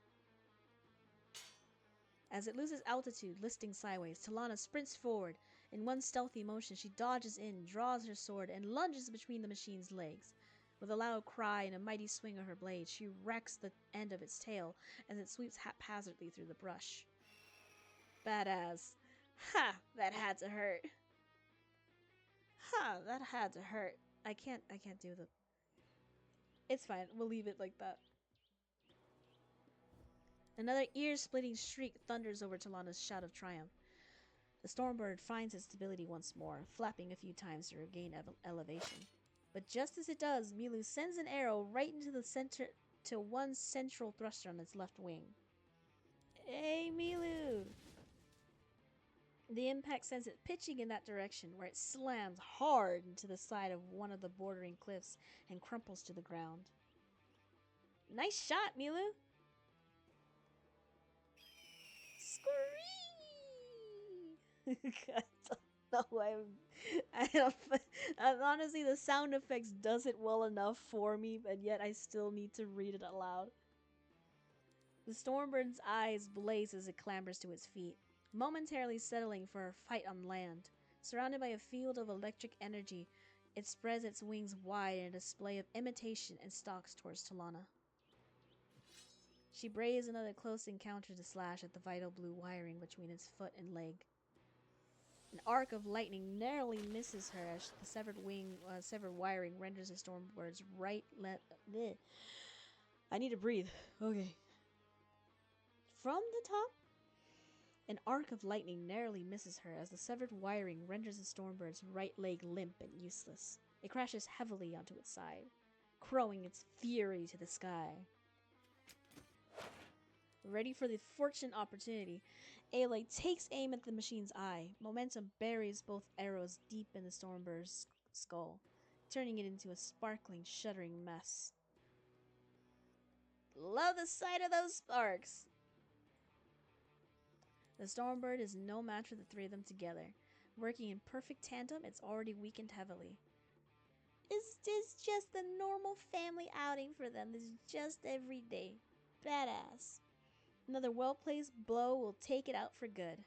As it loses altitude, listing sideways, Talanah sprints forward. In one stealthy motion, she dodges in, draws her sword, and lunges between the machine's legs. With a loud cry and a mighty swing of her blade, she wrecks the end of its tail as it sweeps haphazardly through the brush. Badass. Ha! That had to hurt. Ha! That had to hurt. I can't do the... It's fine. We'll leave it like that. Another ear-splitting shriek thunders over Talanah's shout of triumph. The Stormbird finds its stability once more, flapping a few times to regain elevation. But just as it does, Milu sends an arrow right into the center to one central thruster on its left wing. Hey, Milu! The impact sends it pitching in that direction, where it slams hard into the side of one of the bordering cliffs and crumples to the ground. Nice shot, Milu! Scream! I don't honestly, the sound effects does it well enough for me, but yet I still need to read it aloud. The Stormbird's eyes blaze as it clambers to its feet, momentarily settling for a fight on land. Surrounded by a field of electric energy, It spreads its wings wide in a display of imitation and stalks towards Talanah. She braves another close encounter to slash at the vital blue wiring between its foot and leg. An arc of lightning narrowly misses her as the severed wiring renders the Stormbird's right bleh. I need to breathe. Okay. From the top, an arc of lightning narrowly misses her as the severed wiring renders the Stormbird's right leg limp and useless. It crashes heavily onto its side, crowing its fury to the sky. Ready for the fortunate opportunity, Aloy takes aim at the machine's eye. Momentum buries both arrows deep in the Stormbird's skull, turning it into a sparkling, shuddering mess. Love the sight of those sparks! The Stormbird is no match for the three of them together. Working in perfect tandem, it's already weakened heavily. Is this just a normal family outing for them? This is just every day. Badass. Another well-placed blow will take it out for good.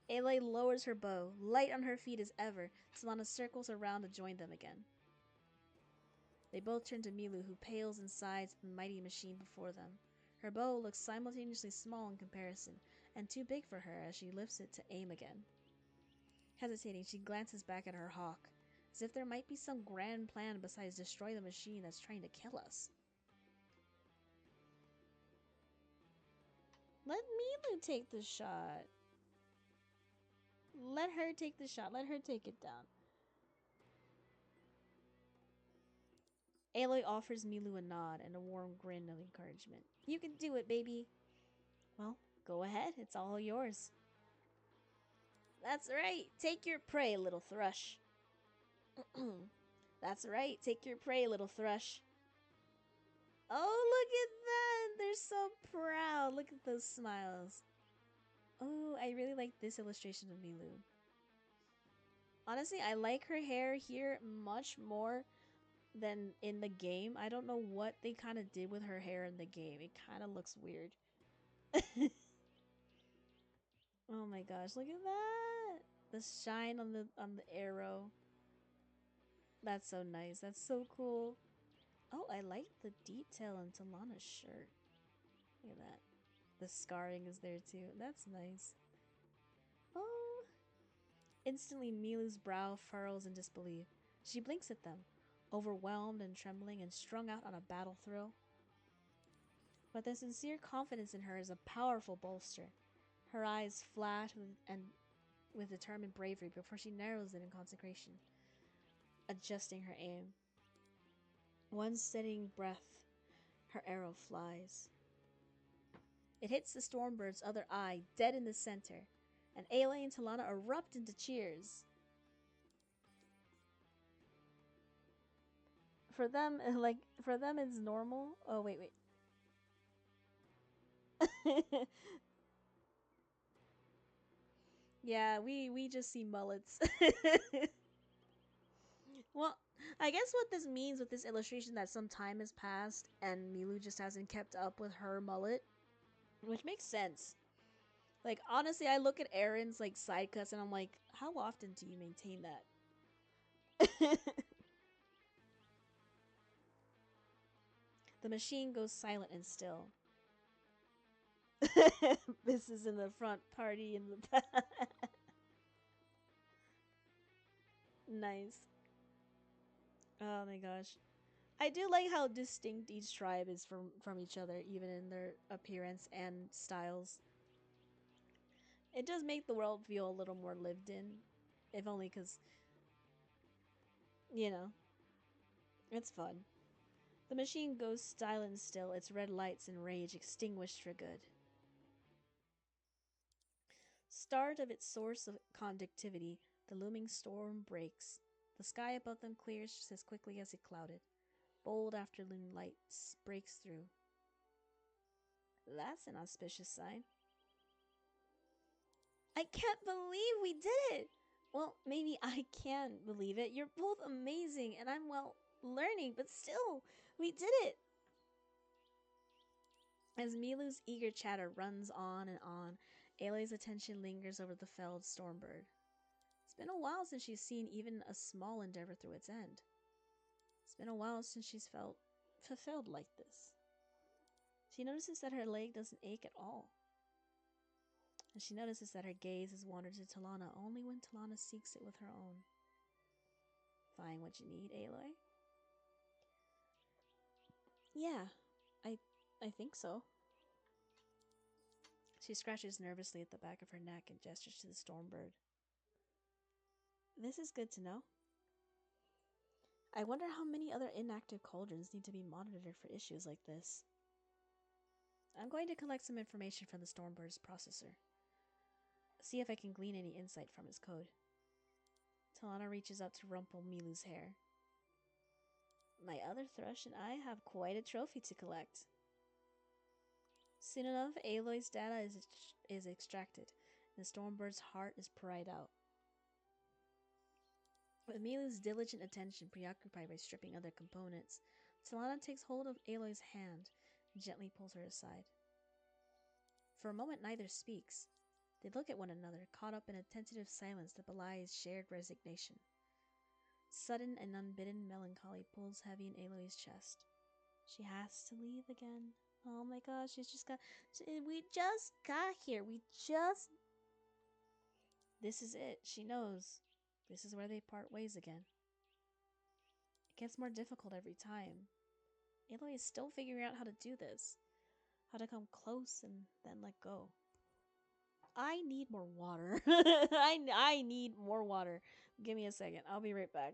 Aloy lowers her bow, light on her feet as ever. Talanah circles around to join them again. They both turn to Milu, who pales and sighs at the mighty machine before them. Her bow looks simultaneously small in comparison, and too big for her as she lifts it to aim again. Hesitating, she glances back at her hawk, as if there might be some grand plan besides destroy the machine that's trying to kill us. Let Milu take the shot. Let her take the shot. Let her take it down. Aloy offers Milu a nod and a warm grin of encouragement. You can do it, baby. Well, go ahead. It's all yours. That's right. Take your prey, little thrush. That's right. Take your prey, little thrush. Oh, look at that. They're so proud. Look at those smiles. Oh, I really like this illustration of Milu. Honestly, I like her hair here much more than in the game. I don't know what they kind of did with her hair in the game. It kind of looks weird. Oh my gosh, look at that! The shine on the arrow. That's so nice. That's so cool. Oh, I like the detail on Talanah's shirt. Look at that. The scarring is there too. That's nice. Oh. Instantly, Milu's brow furrows in disbelief. She blinks at them, overwhelmed and trembling and strung out on a battle thrill. But the sincere confidence in her is a powerful bolster. Her eyes flash with determined bravery before she narrows it in consecration, adjusting her aim. One steadying breath, her arrow flies. It hits the Stormbird's other eye, dead in the center, and Aloy and Talanah erupt into cheers. For them, it's normal. Oh, wait. Yeah, we just see mullets. Well, I guess what this means with this illustration that some time has passed and Milu just hasn't kept up with her mullet, which makes sense. Like, honestly, I look at Erin's like side cuts and I'm like, how often do you maintain that? The machine goes silent and still. This is in the front, party in the back. Nice. Oh my gosh. I do like how distinct each tribe is from each other, even in their appearance and styles. It does make the world feel a little more lived in. If only because, you know, it's fun. The machine goes silent still, its red lights and rage extinguished for good. Starved of its source of conductivity, the looming storm breaks. The sky above them clears just as quickly as it clouded. Bold afternoon light breaks through. That's an auspicious sign. I can't believe we did it! Well, maybe I can believe it. You're both amazing, and I'm, well, learning, but still, we did it! As Milu's eager chatter runs on and on, Aloy's attention lingers over the felled Stormbird. It's been a while since she's seen even a small endeavor through its end. It's been a while since she's felt fulfilled like this. She notices that her leg doesn't ache at all. And she notices that her gaze has wandered to Talanah only when Talanah seeks it with her own. Find what you need, Aloy? Yeah, I think so. She scratches nervously at the back of her neck and gestures to the stormbird. This is good to know. I wonder how many other inactive cauldrons need to be monitored for issues like this. I'm going to collect some information from the stormbird's processor. See if I can glean any insight from his code. Talanah reaches out to rumple Milu's hair. My other thrush and I have quite a trophy to collect. Soon enough, Aloy's data is extracted, and the stormbird's heart is pried out. With Milu's diligent attention preoccupied by stripping other components, Talanah takes hold of Aloy's hand and gently pulls her aside. For a moment, neither speaks. They look at one another, caught up in a tentative silence that belies shared resignation. Sudden and unbidden melancholy pulls heavy in Aloy's chest. She has to leave again. Oh my gosh, we just got here. This is it. She knows. This is where they part ways again. It gets more difficult every time. Aloy is still figuring out how to do this. How to come close and then let go. I need more water. I need more water. Give me a second. I'll be right back.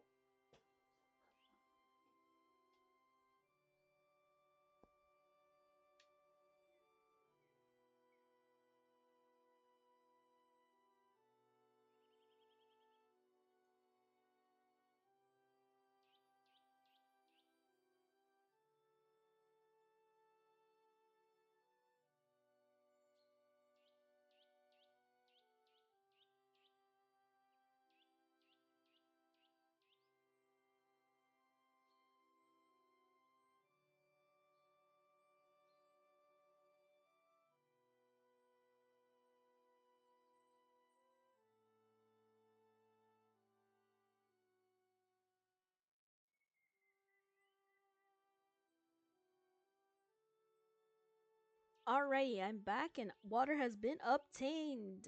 Alrighty, I'm back and water has been obtained.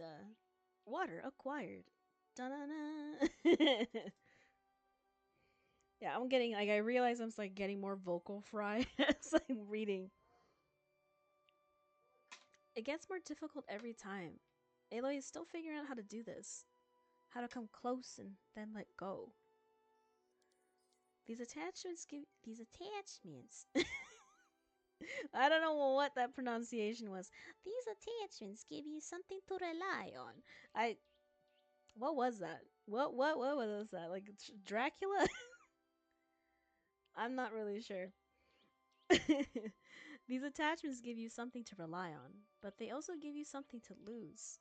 Water acquired. Da-na-na. Yeah, I'm getting, like, I realize I'm, like, getting more vocal fry as I'm reading. It gets more difficult every time. Aloy is still figuring out how to do this. How to come close and then let go. These attachments. I don't know what that pronunciation was. These attachments give you something to rely on. What was that? What was that? Like Dracula? I'm not really sure. These attachments give you something to rely on, but they also give you something to lose.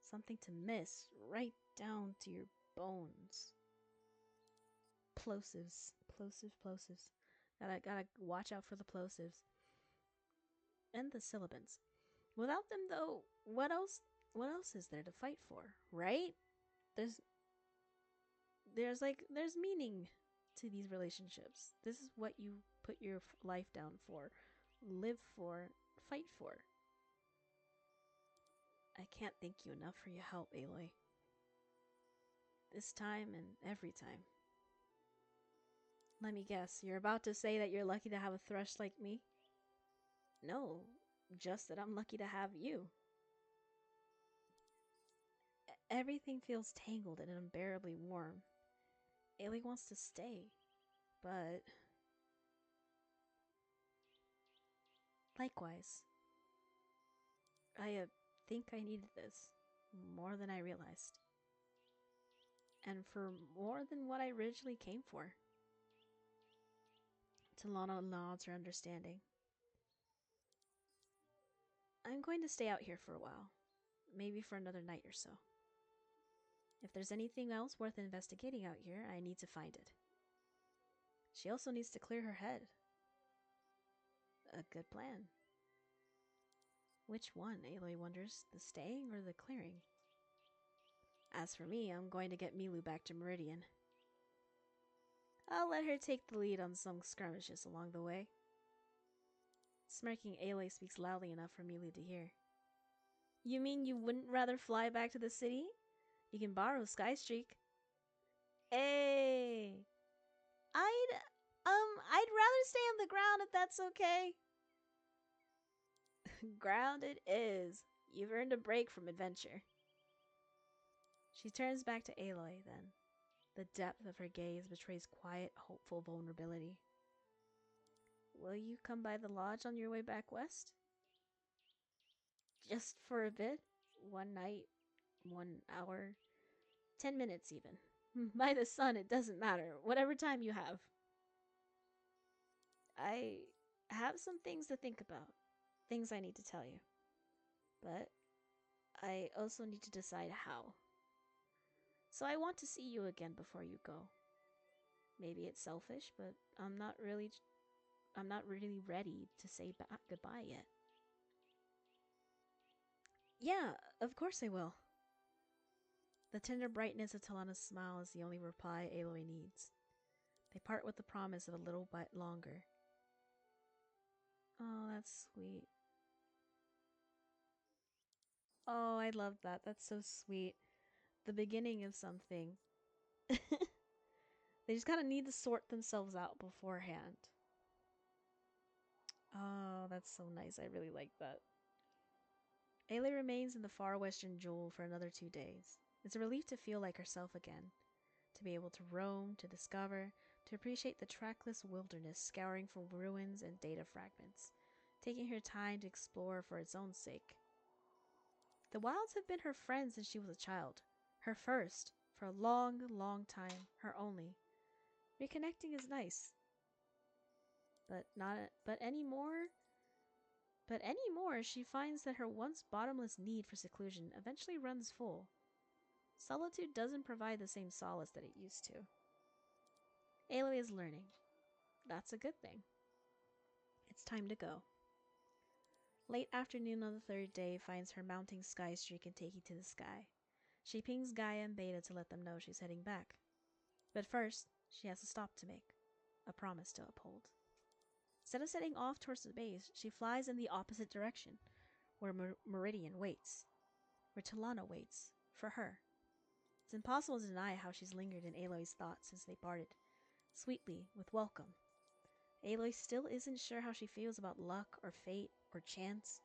Something to miss right down to your bones. Plosives. Plosives. Gotta watch out for the plosives. And the syllabants. Without them though, what else is there to fight for, right? There's meaning to these relationships. This is what you put your life down for, live for, fight for. I can't thank you enough for your help, Aloy. This time and every time. Let me guess, you're about to say that you're lucky to have a thrush like me? No, just that I'm lucky to have you. Everything feels tangled and unbearably warm. Aloy wants to stay, but... Likewise. I think I needed this more than I realized. And for more than what I originally came for. Talanah nods her understanding. I'm going to stay out here for a while. Maybe for another night or so. If there's anything else worth investigating out here, I need to find it. She also needs to clear her head. A good plan. Which one, Aloy wonders, the staying or the clearing? As for me, I'm going to get Milu back to Meridian. I'll let her take the lead on some skirmishes along the way. Smirking, Aloy speaks loudly enough for Milu to hear. You mean you wouldn't rather fly back to the city? You can borrow Skystreak. Hey! I'd rather stay on the ground if that's okay. Ground it is. You've earned a break from adventure. She turns back to Aloy, then. The depth of her gaze betrays quiet, hopeful vulnerability. Will you come by the lodge on your way back west? Just for a bit? 1 night? 1 hour? 10 minutes even. By the sun, it doesn't matter. Whatever time you have. I have some things to think about. Things I need to tell you. But I also need to decide how. So I want to see you again before you go. Maybe it's selfish, but I'm not really ready to say goodbye yet. Yeah, of course I will. The tender brightness of Talanah's smile is the only reply Aloy needs. They part with the promise of a little bit longer. Oh, that's sweet. Oh, I love that. That's so sweet. The beginning of something. They just kind of need to sort themselves out beforehand. Oh, that's so nice. I really like that. Aloy remains in the far western Jewel for another 2 days. It's a relief to feel like herself again. To be able to roam, to discover, to appreciate the trackless wilderness scouring for ruins and data fragments, taking her time to explore for its own sake. The wilds have been her friend since she was a child. Her first, for a long, long time, her only. Reconnecting is nice. But anymore, she finds that her once bottomless need for seclusion eventually runs full. Solitude doesn't provide the same solace that it used to. Aloy is learning. That's a good thing. It's time to go. Late afternoon on the 3rd day finds her mounting Skystreak and taking to the sky. She pings Gaia and Beta to let them know she's heading back. But first, she has a stop to make. A promise to uphold. Instead of setting off towards the base, she flies in the opposite direction, where Meridian waits. Where Talanah waits. For her. It's impossible to deny how she's lingered in Aloy's thoughts since they parted. Sweetly, with welcome. Aloy still isn't sure how she feels about luck or fate or chance,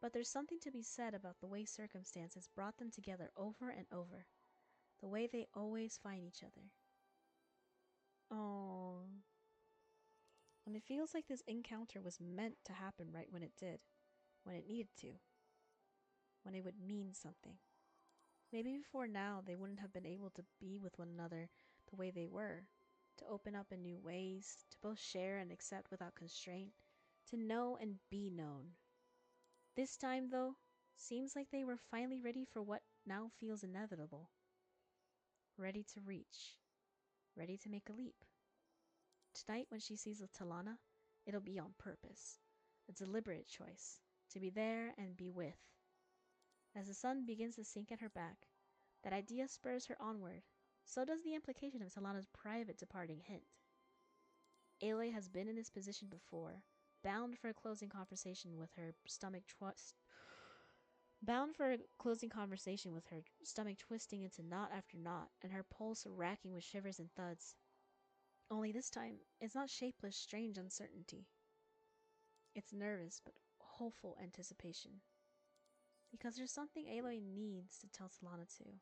but there's something to be said about the way circumstances brought them together over and over. The way they always find each other. Oh. And it feels like this encounter was meant to happen right when it did. When it needed to. When it would mean something. Maybe before now they wouldn't have been able to be with one another the way they were. To open up in new ways, to both share and accept without constraint, to know and be known. This time, though, seems like they were finally ready for what now feels inevitable. Ready to reach. Ready to make a leap. Tonight, when she sees Talanah, it'll be on purpose. A deliberate choice. To be there and be with. As the sun begins to sink at her back, that idea spurs her onward. So does the implication of Talanah's private departing hint. Aloy has been in this position before, bound for a closing conversation with her stomach twisting into knot after knot, and her pulse racking with shivers and thuds. Only this time, it's not shapeless, strange uncertainty. It's nervous but hopeful anticipation. Because there's something Aloy needs to tell Talanah too.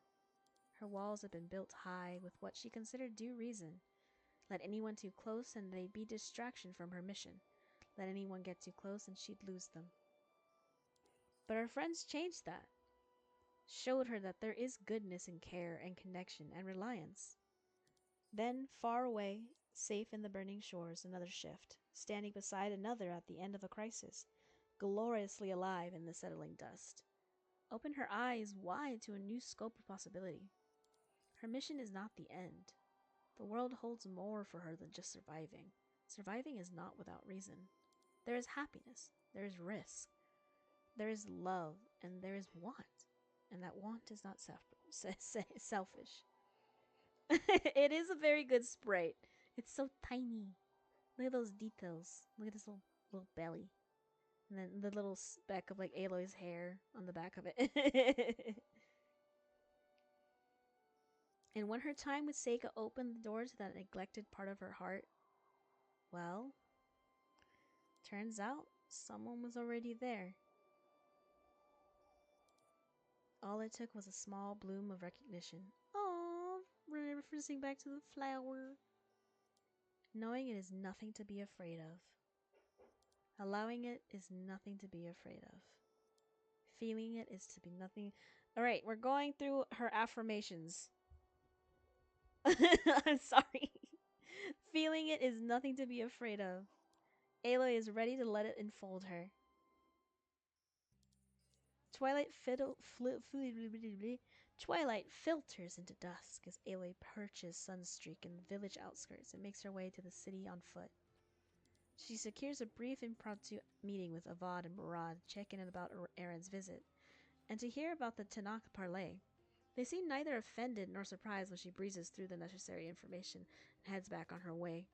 Her walls have been built high with what she considered due reason. Let anyone too close and they'd be distraction from her mission. Let anyone get too close and she'd lose them. But her friends changed that. Showed her that there is goodness in care and connection and reliance. Then, far away, safe in the burning shores, another shift, standing beside another at the end of a crisis, gloriously alive in the settling dust. Open her eyes wide to a new scope of possibility. Her mission is not the end. The world holds more for her than just surviving. Surviving is not without reason. There is happiness, there is risk, there is love, and there is want. And that want is not Selfish. It is a very good sprite. It's so tiny. Look at those details. Look at this little belly. And then the little speck of like Aloy's hair on the back of it. And when her time with Seika opened the door to that neglected part of her heart, well, turns out someone was already there. All it took was a small bloom of recognition. Aww, referencing back to the flower. Knowing it is nothing to be afraid of. Allowing it is nothing to be afraid of. Feeling it is to be nothing. Alright, we're going through her affirmations. I'm sorry. Feeling it is nothing to be afraid of. Aloy is ready to let it enfold her. Twilight filters into dusk as Aloy perches Sunstreak in the village outskirts and makes her way to the city on foot. She secures a brief impromptu meeting with Avad and Murad, checking in about Aaron's visit, and to hear about the Talanah parlay. They seem neither offended nor surprised when she breezes through the necessary information and heads back on her way.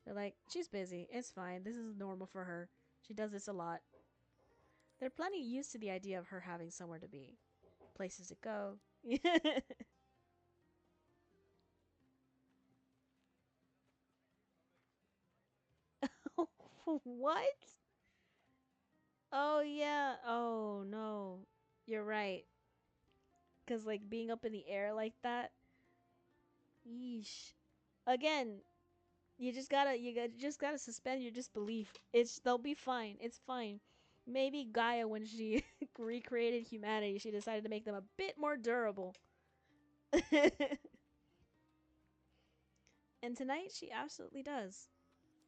They're like, she's busy, it's fine, this is normal for her. She does this a lot. They're plenty used to the idea of her having somewhere to be. Places to go. What? Oh, yeah. Oh, no. You're right. Because, like, being up in the air like that. Yeesh. Again, you just gotta suspend your disbelief. They'll be fine. It's fine. Maybe Gaia, when she recreated humanity, she decided to make them a bit more durable. And tonight she absolutely does.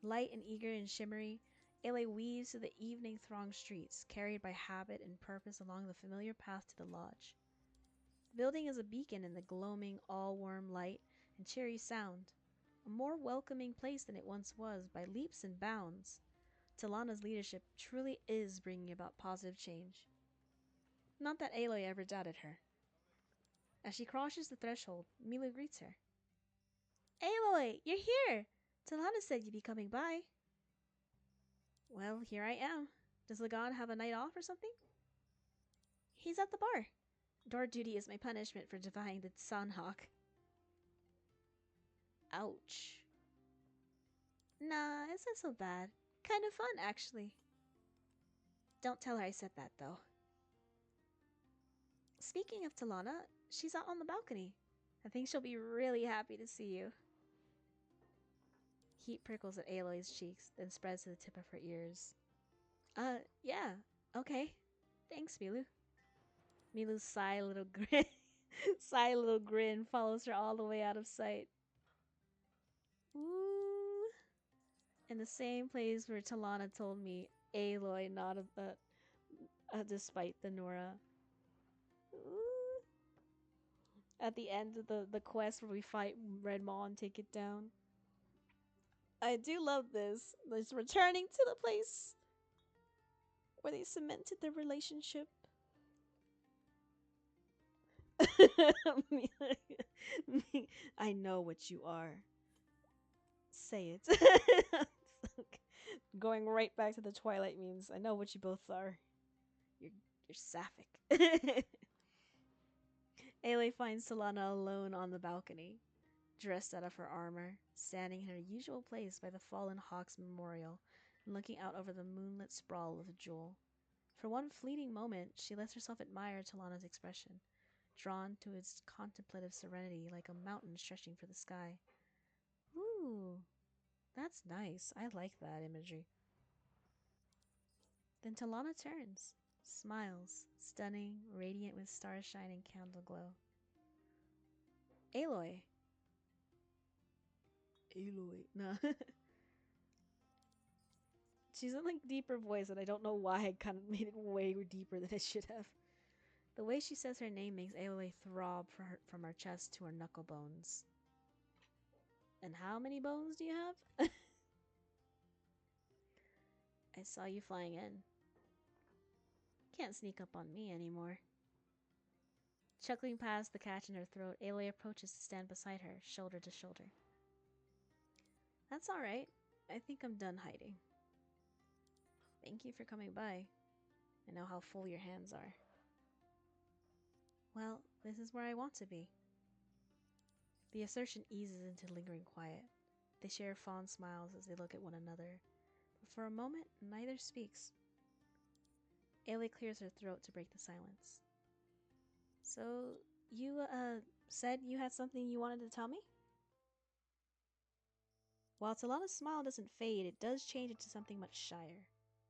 Light and eager and shimmery, Aloy weaves through the evening thronged streets, carried by habit and purpose along the familiar path to the lodge. The building is a beacon in the gloaming, all-warm light and cheery sound, a more welcoming place than it once was by leaps and bounds. Talanah's leadership truly is bringing about positive change. Not that Aloy ever doubted her. As she crosses the threshold, Mila greets her. Aloy, you're here! Talanah said you'd be coming by. Well, here I am. Does Lagan have a night off or something? He's at the bar. Door duty is my punishment for defying the Sunhawk. Ouch. Nah, it's not so bad. Kind of fun, actually. Don't tell her I said that, though. Speaking of Talanah, she's out on the balcony. I think she'll be really happy to see you. Heat prickles at Aloy's cheeks, then spreads to the tip of her ears. Yeah, okay. Thanks, Milu. Milu's sigh little grin follows her all the way out of sight. Ooh. In the same place where Talanah told me Aloy nodded despite the Nora. Ooh. At the end of the quest where we fight Red Maw and take it down. I do love this. It's returning to the place where they cemented their relationship. I know what you are. Say it. Going right back to the Twilight memes. I know what you both are. You're sapphic. Aloy finds Talanah alone on the balcony, dressed out of her armor, standing in her usual place by the fallen Hawk's memorial, and looking out over the moonlit sprawl of the jewel. For one fleeting moment, she lets herself admire Talanah's expression, drawn to its contemplative serenity like a mountain stretching for the sky. Ooh, that's nice. I like that imagery. Then Talanah turns, smiles, stunning, radiant with starshine and candle glow. Aloy. Aloy. No. She's in like deeper voice, and I don't know why I kind of made it way deeper than it should have. The way she says her name makes Aloy throb from her chest to her knuckle bones. And how many bones do you have? I saw you flying in. Can't sneak up on me anymore. Chuckling past the catch in her throat, Aloy approaches to stand beside her, shoulder to shoulder. That's alright. I think I'm done hiding. Thank you for coming by. I know how full your hands are. Well, this is where I want to be. The assertion eases into lingering quiet. They share fond smiles as they look at one another, but for a moment, neither speaks. Aloy clears her throat to break the silence. So, you, said you had something you wanted to tell me? While Talanah's smile doesn't fade, it does change into something much shyer,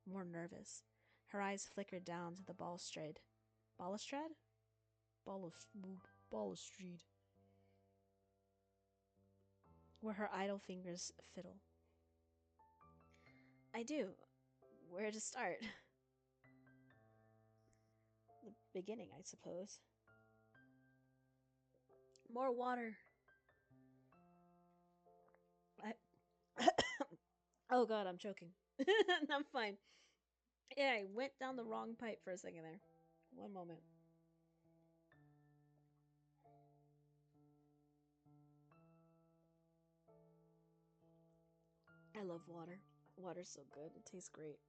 more nervous. Her eyes flicker down to the balustrade. Balustrade? Balustrade. Where her idle fingers fiddle. I do. Where to start? The beginning, I suppose. More water. Oh god, I'm choking. I'm fine. Yeah, I went down the wrong pipe for a second there. One moment. I love water. Water's so good. It tastes great.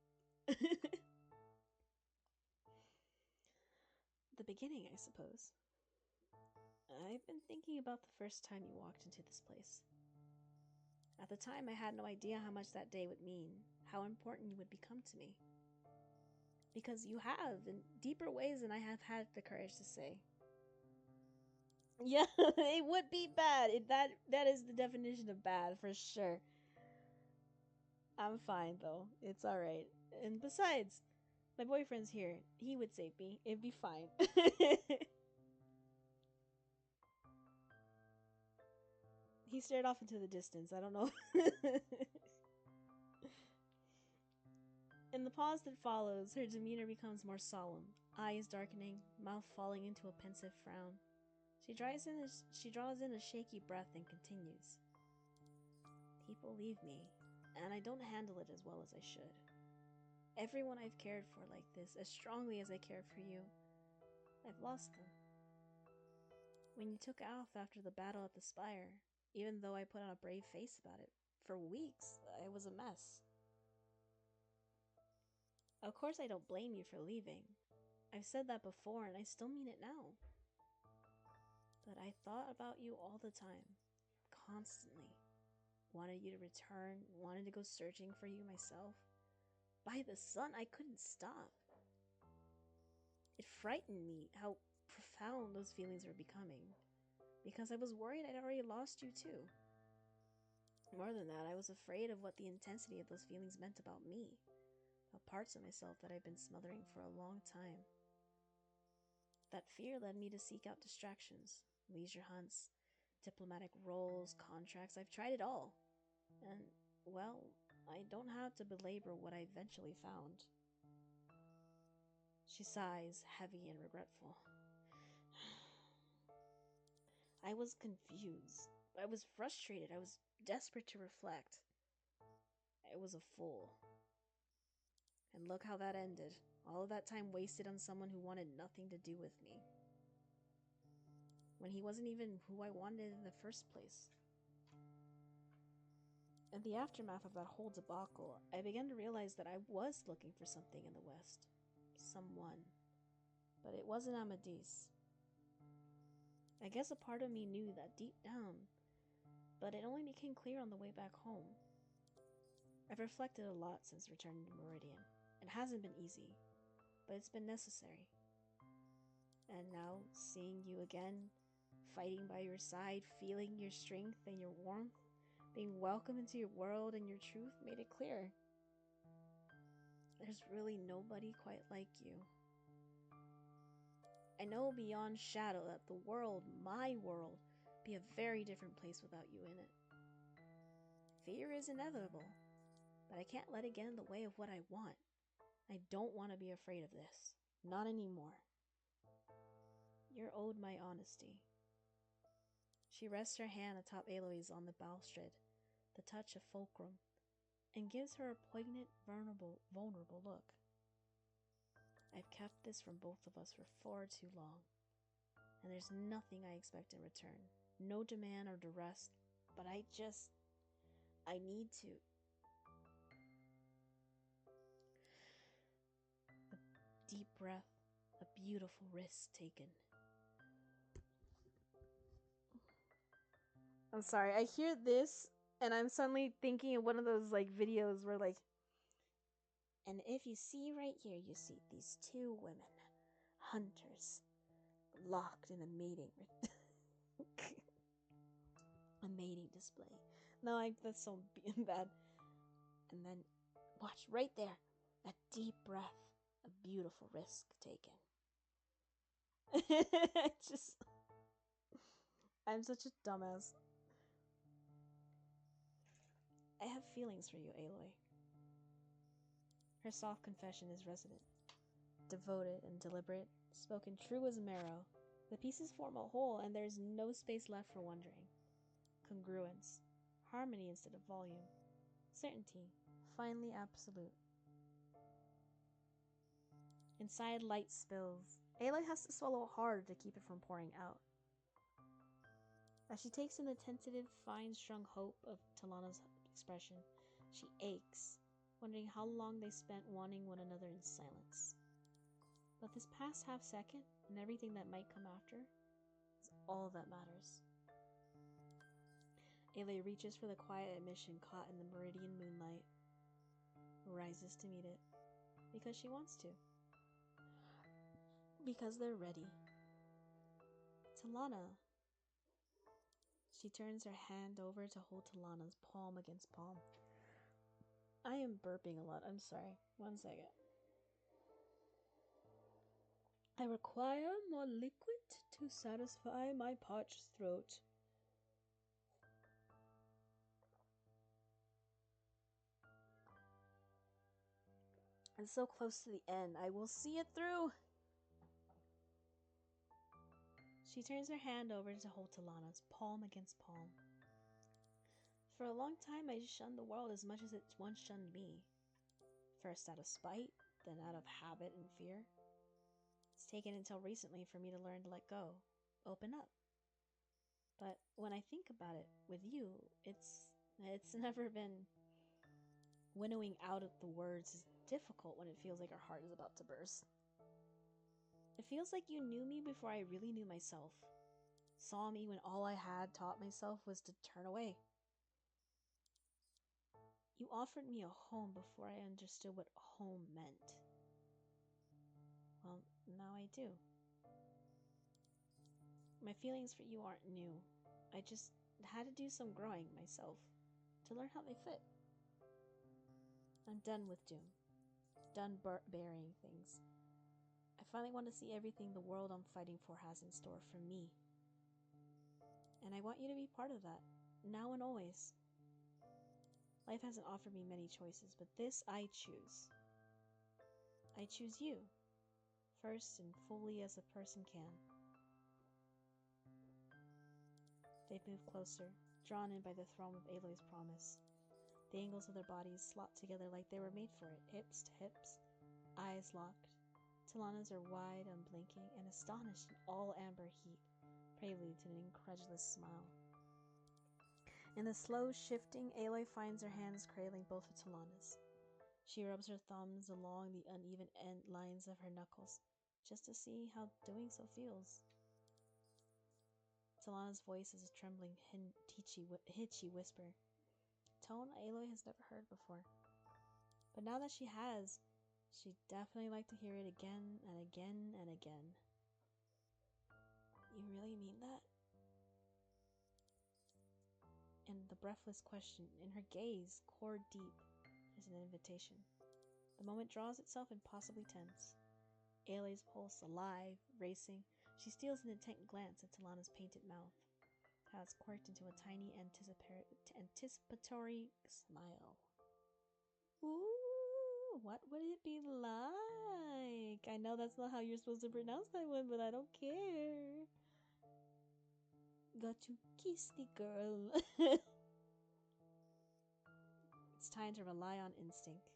The beginning, I suppose. I've been thinking about the first time you walked into this place. At the time, I had no idea how much that day would mean, how important you would become to me. Because you have, in deeper ways than I have had the courage to say. Yeah, it would be bad. That is the definition of bad, for sure. I'm fine, though. It's alright. And besides, my boyfriend's here. He would save me. It'd be fine. He stared off into the distance. I don't know. In the pause that follows, her demeanor becomes more solemn, eyes darkening, mouth falling into a pensive frown. She draws in a shaky breath and continues. People leave me, and I don't handle it as well as I should. Everyone I've cared for like this, as strongly as I cared for you, I've lost them. When you took Alf after the battle at the Spire, even though I put on a brave face about it, for weeks, I was a mess. Of course I don't blame you for leaving. I've said that before and I still mean it now. But I thought about you all the time, constantly. Wanted you to return, wanted to go searching for you myself. By the sun, I couldn't stop. It frightened me how profound those feelings were becoming, because I was worried I'd already lost you too. More than that, I was afraid of what the intensity of those feelings meant about me, about parts of myself that I've been smothering for a long time. That fear led me to seek out distractions, leisure hunts, diplomatic roles, contracts. I've tried it all. And, well, I don't have to belabor what I eventually found. She sighs, heavy and regretful. I was confused. I was frustrated. I was desperate to reflect. I was a fool. And look how that ended. All of that time wasted on someone who wanted nothing to do with me. When he wasn't even who I wanted in the first place. In the aftermath of that whole debacle, I began to realize that I was looking for something in the West. Someone. But it wasn't Amadis. I guess a part of me knew that deep down, but it only became clear on the way back home. I've reflected a lot since returning to Meridian. It hasn't been easy, but it's been necessary. And now, seeing you again, fighting by your side, feeling your strength and your warmth, being welcome into your world and your truth made it clear. There's really nobody quite like you. I know beyond shadow that the world, my world, be a very different place without you in it. Fear is inevitable, but I can't let it get in the way of what I want. I don't want to be afraid of this. Not anymore. You're owed my honesty. She rests her hand atop Aloy's on the balustrade, the touch of fulcrum, and gives her a poignant, vulnerable look. I've kept this from both of us for far too long. and there's nothing I expect in return. No demand or duress, but I need to. A deep breath, a beautiful risk taken. I'm sorry, I hear this and I'm suddenly thinking of one of those like videos where like, and if you see right here, you see these two women, hunters, locked in a mating a mating display. No, that's so bad. And then watch right there, a deep breath, a beautiful risk taken. Just, I'm such a dumbass. I have feelings for you, Aloy. Her soft confession is resonant, devoted and deliberate, spoken true as marrow. The pieces form a whole, and there's no space left for wondering. Congruence, harmony instead of volume, certainty, finally absolute. Inside, light spills. Aloy has to swallow hard to keep it from pouring out. As she takes in the tentative, fine-strung hope of Talanah's expression, she aches, wondering how long they spent wanting one another in silence. But this past half-second, and everything that might come after, is all that matters. Aloy reaches for the quiet admission caught in the meridian moonlight, rises to meet it, because she wants to. Because they're ready. Talanah. She turns her hand over to hold Talanah's palm against palm. I am burping a lot. I'm sorry. 1 second. I require more liquid to satisfy my parched throat. I'm so close to the end. I will see it through. She turns her hand over to hold Talanah's palm against palm. For a long time, I shunned the world as much as it once shunned me. First out of spite, then out of habit and fear. It's taken until recently for me to learn to let go, open up. But when I think about it with you, it's never been. Winnowing out of the words is difficult when it feels like our heart is about to burst. It feels like you knew me before I really knew myself. Saw me when all I had taught myself was to turn away. You offered me a home before I understood what home meant. Well, now I do. My feelings for you aren't new. I just had to do some growing myself to learn how they fit. I'm done with doom. Done burying things. I finally want to see everything the world I'm fighting for has in store for me. And I want you to be part of that, now and always. Life hasn't offered me many choices, but this I choose. I choose you, first and fully as a person can. They've moved closer, drawn in by the throng of Aloy's promise. The angles of their bodies slot together like they were made for it, hips to hips, eyes locked. Talanah's are wide, unblinking, and astonished in all amber heat, prelude to an incredulous smile. In the slow shifting, Aloy finds her hands cradling both of Talanah's. She rubs her thumbs along the uneven lines of her knuckles, just to see how doing so feels. Talanah's voice is a trembling, hitchy whisper, tone Aloy has never heard before. But now that she has, she'd definitely like to hear it again and again and again. You really mean that? And the breathless question in her gaze, core deep, is an invitation. The moment draws itself impossibly tense. Aloy's pulse alive, racing. She steals an intent glance at Talanah's painted mouth. How it's quirked into a tiny anticipatory smile. Ooh, what would it be like? I know that's not how you're supposed to pronounce that one, but I don't care. Got to kiss the girl. It's time to rely on instinct.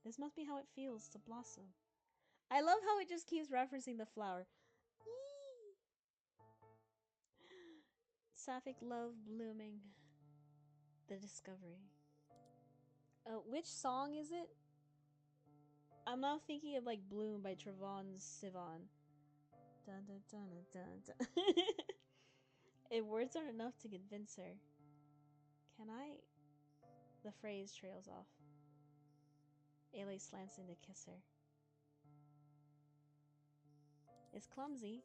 This must be how it feels to blossom. I love how it just keeps referencing the flower. Eee! Sapphic love blooming. The discovery. Which song is it? I'm now thinking of like Bloom by Travon Sivan. Dun dun dun dun dun. If words aren't enough to convince her, can I? The phrase trails off. Ailey slants in to kiss her. It's clumsy,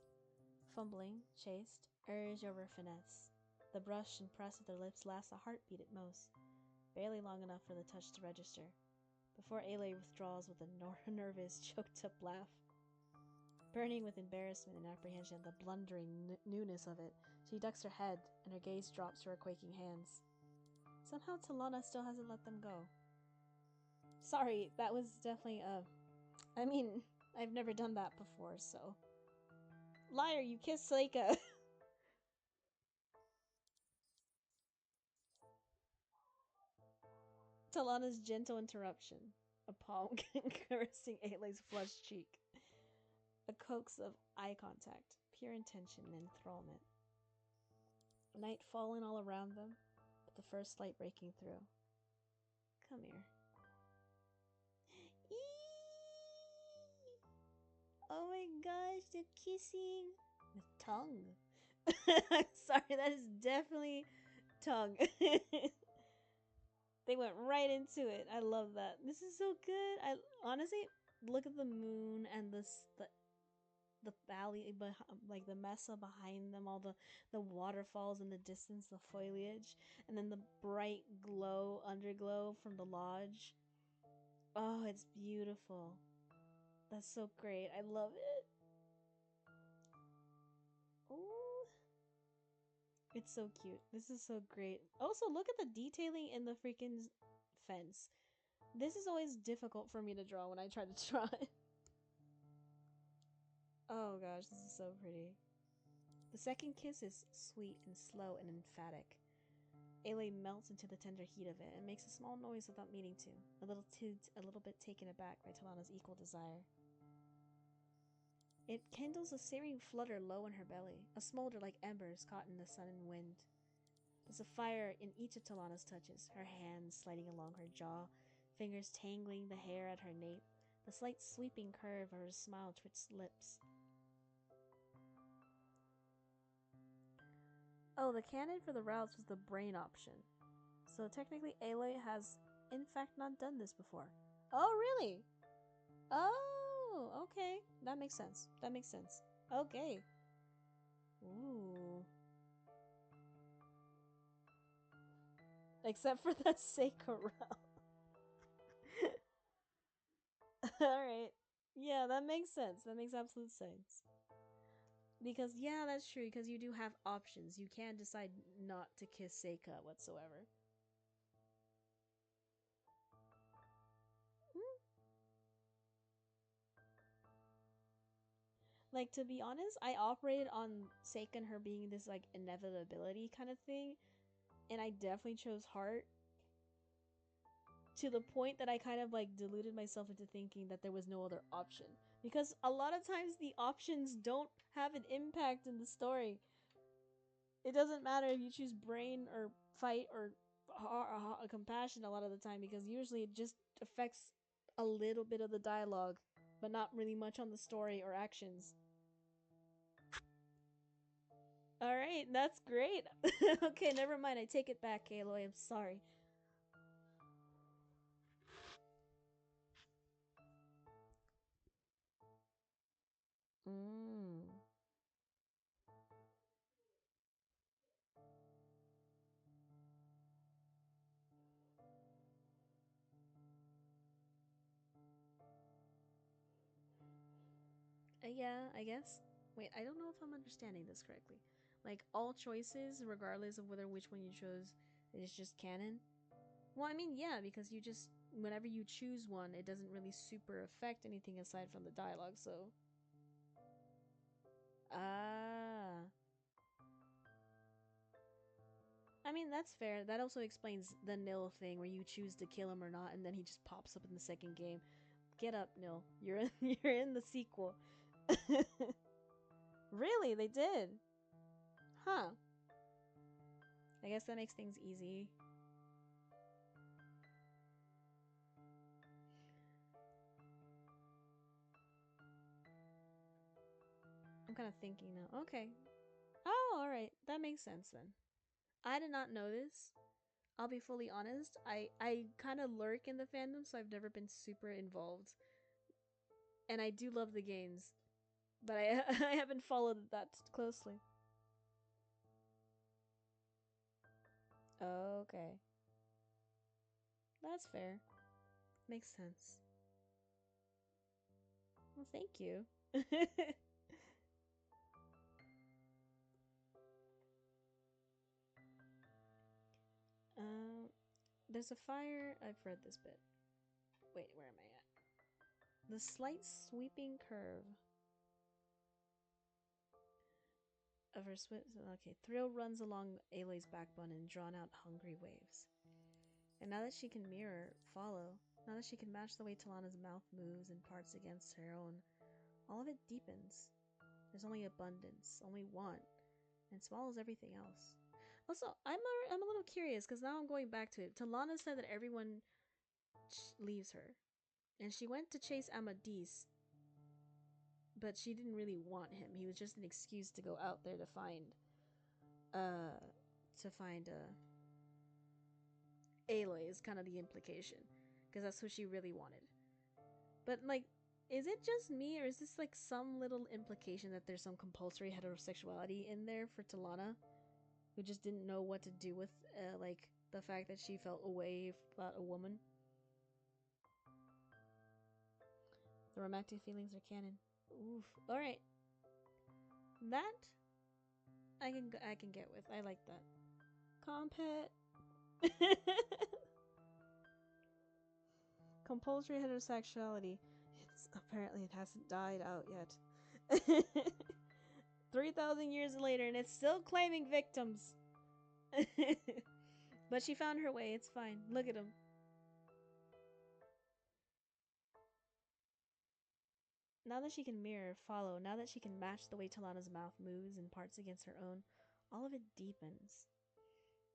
fumbling, chaste, urge over finesse. The brush and press of their lips lasts a heartbeat at most, barely long enough for the touch to register, before Ailey withdraws with a nervous, choked-up laugh. Burning with embarrassment and apprehension at the blundering newness of it, she ducks her head, and her gaze drops to her quaking hands. Somehow Talanah still hasn't let them go. Sorry, that was definitely I mean, I've never done that before, so... Liar, you kissed Seika! Talanah's gentle interruption. A palm caressing Ailey's flushed cheek. A coax of eye contact, pure intention and enthrallment. Night falling all around them, but the first light breaking through. Come here. Eee! Oh my gosh, the kissing. With tongue. I'm sorry, that is definitely tongue. They went right into it. I love that. This is so good. I honestly look at the moon and the valley, like the mesa behind them, all the waterfalls in the distance, the foliage, and then the bright glow, underglow from the lodge. Oh, it's beautiful. That's so great. I love it. Ooh. It's so cute. This is so great. Also, look at the detailing in the freaking fence. This is always difficult for me to draw when I try to draw it. Oh gosh, this is so pretty. The second kiss is sweet and slow and emphatic. Ailey melts into the tender heat of it and makes a small noise without meaning to, a little bit taken aback by Talanah's equal desire. It kindles a searing flutter low in her belly, a smolder like embers caught in the sun and wind. There's a fire in each of Talanah's touches, her hands sliding along her jaw, fingers tangling the hair at her nape, the slight sweeping curve of her smile-twitched lips. Oh, the canon for the routes was the brain option. So technically Ailey has, in fact, not done this before. Oh, really? Oh, okay. That makes sense. That makes sense. Okay. Ooh. Except for that Seika route. Alright. Yeah, that makes sense. That makes absolute sense. Because, yeah, that's true. Because you do have options. You can decide not to kiss Seika whatsoever. Like, to be honest, I operated on Seika and her being this, like, inevitability kind of thing. And I definitely chose Heart. To the point that I kind of, like, deluded myself into thinking that there was no other option. Because a lot of times the options don't have an impact in the story. It doesn't matter if you choose brain or fight or compassion a lot of the time, because usually it just affects a little bit of the dialogue, but not really much on the story or actions. Alright, that's great. Okay, never mind. I take it back, Aloy. I'm sorry. Mm. Yeah, I guess. Wait, I don't know if I'm understanding this correctly. Like, all choices, regardless of whether which one you chose, is just canon? Well, I mean, yeah, because you just, whenever you choose one, it doesn't really super affect anything aside from the dialogue, so. Ah. I mean, that's fair. That also explains the Nil thing where you choose to kill him or not, and then he just pops up in the second game. Get up, Nil. You're in the sequel. Really? They did? Huh. I guess that makes things easy. I'm kind of thinking now. Okay. Oh, alright. That makes sense then. I did not know this. I'll be fully honest. I kind of lurk in the fandom, so I've never been super involved. And I do love the games, but I I haven't followed that closely. Okay. That's fair. Makes sense. Well, thank you. um, there's a fire. I've read this bit. Wait, where am I at? The slight sweeping curve of her swift. Okay, thrill runs along Aloy's backbone in drawn out, hungry waves. And now that she can mirror, follow, now that she can match the way Talanah's mouth moves and parts against her own, all of it deepens. There's only abundance, only want, and swallows everything else. Also, I'm a little curious because now I'm going back to it. Talanah said that everyone leaves her, and she went to chase Amadis, but she didn't really want him. He was just an excuse to go out there uh, to find Aloy. Is kind of the implication, because that's who she really wanted. But like, is it just me, or is this like some little implication that there's some compulsory heterosexuality in there for Talanah, who just didn't know what to do with like the fact that she felt a way about a woman? The romantic feelings are canon. Oof. All right, that I can get with. I like that. Compet. Compulsory heterosexuality. It's apparently it hasn't died out yet. 3,000 years later, and it's still claiming victims. But she found her way. It's fine. Look at him. Now that she can mirror, follow, now that she can match the way Talanah's mouth moves and parts against her own, all of it deepens.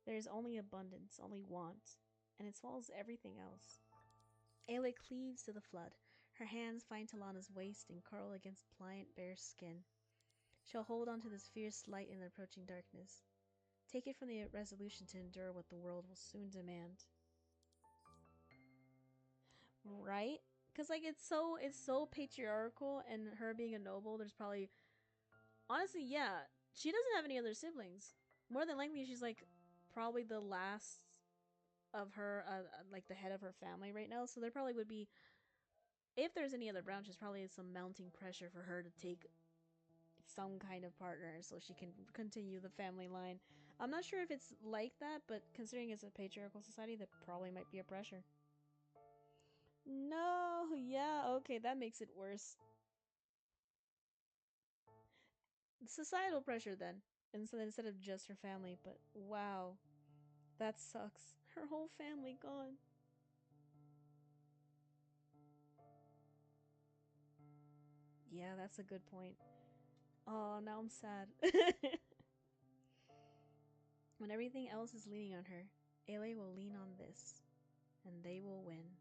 There is only abundance, only want, and it swallows everything else. Aloy cleaves to the flood. Her hands find Talanah's waist and curl against pliant, bare skin. She'll hold on to this fierce light in the approaching darkness. Take it from the resolution to endure what the world will soon demand. Right? Because like it's so patriarchal, and her being a noble, there's probably honestly, yeah, she doesn't have any other siblings. More than likely, she's like probably the last of her, like the head of her family right now. So there probably would be, if there's any other branches, probably some mounting pressure for her to take some kind of partner so she can continue the family line. I'm not sure if it's like that, but considering it's a patriarchal society, that probably might be a pressure. No, yeah, okay, that makes it worse. Societal pressure then. And so instead of just her family, but wow, that sucks. Her whole family gone. Yeah, that's a good point. Oh, now I'm sad. When everything else is leaning on her, Aloy will lean on this, and they will win.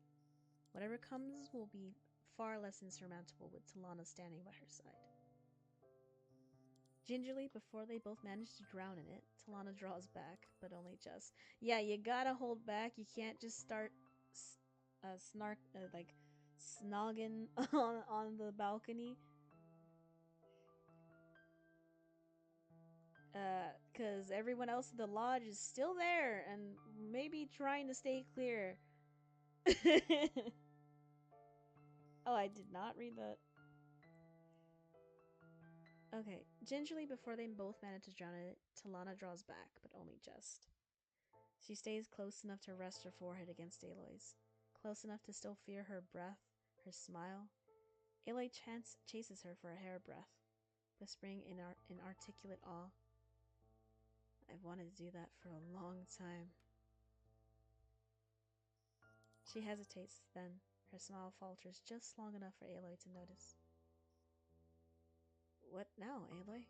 Whatever comes will be far less insurmountable with Talanah standing by her side. Gingerly, before they both manage to drown in it, Talanah draws back, but only just. Yeah, you gotta hold back. You can't just start like snogging on the balcony. Because everyone else in the lodge is still there and maybe trying to stay clear. Oh, I did not read that. Okay, gingerly before they both manage to drown in it, Talanah draws back, but only just. She stays close enough to rest her forehead against Aloy's, close enough to still feel her breath, her smile. Aloy chases her for a hairbreath, whispering in inarticulate awe. I've wanted to do that for a long time. She hesitates, then her smile falters just long enough for Aloy to notice. What now, Aloy?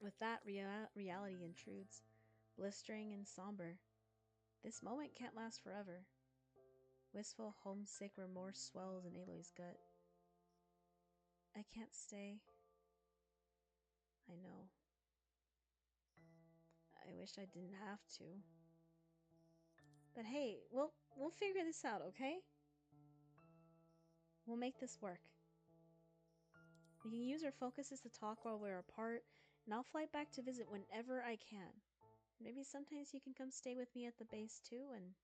With that, reality intrudes, blistering and somber. This moment can't last forever. Wistful, homesick remorse swells in Aloy's gut. I can't stay. I know. I wish I didn't have to. But hey, we'll figure this out, okay? We'll make this work. We can use our focuses to talk while we're apart, and I'll fly back to visit whenever I can. Maybe sometimes you can come stay with me at the base too, and...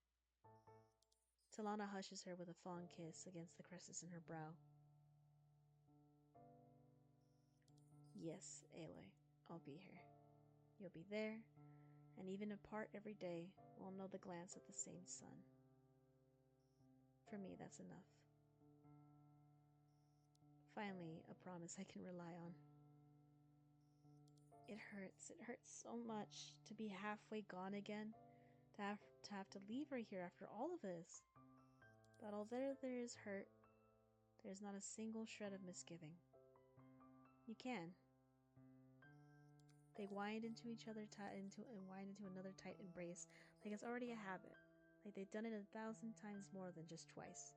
Talanah hushes her with a fond kiss against the creases in her brow. Yes, Aloy, I'll be here. You'll be there, and even apart every day, we'll know the glance of the same sun. For me, that's enough. Finally, a promise I can rely on. It hurts so much to be halfway gone again, to have to leave her here after all of this. But although there is hurt, there's not a single shred of misgiving. You can. They wind into each other and wind into another tight embrace, like it's already a habit, like they've done it 1,000 times more than just twice.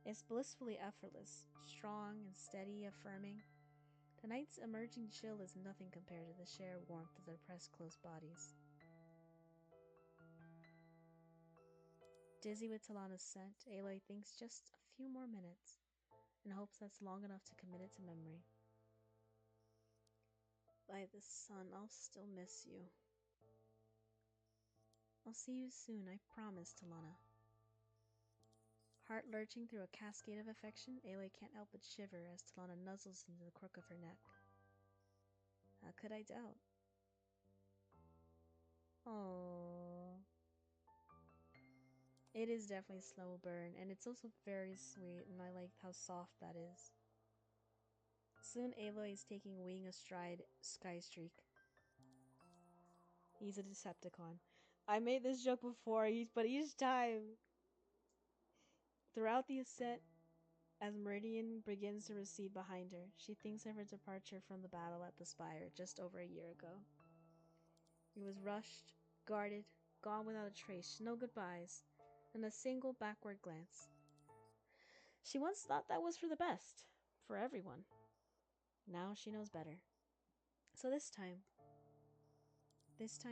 It's blissfully effortless, strong and steady, affirming. Tonight's emerging chill is nothing compared to the shared warmth of their pressed close bodies. Dizzy with Talanah's scent, Aloy thinks just a few more minutes, and hopes that's long enough to commit it to memory. By the sun, I'll still miss you. I'll see you soon, I promise, Talanah. Heart lurching through a cascade of affection, Aloy can't help but shiver as Talanah nuzzles into the crook of her neck. How could I doubt? Oh, it is definitely a slow burn, and it's also very sweet, and I like how soft that is. Soon Aloy is taking wing astride Skystreak. He's a Decepticon. I made this joke before, but each time, throughout the ascent, as Meridian begins to recede behind her, she thinks of her departure from the battle at the Spire just over a year ago. It was rushed, guarded, gone without a trace, no goodbyes, and a single backward glance. She once thought that was for the best, for everyone. Now she knows better. So this time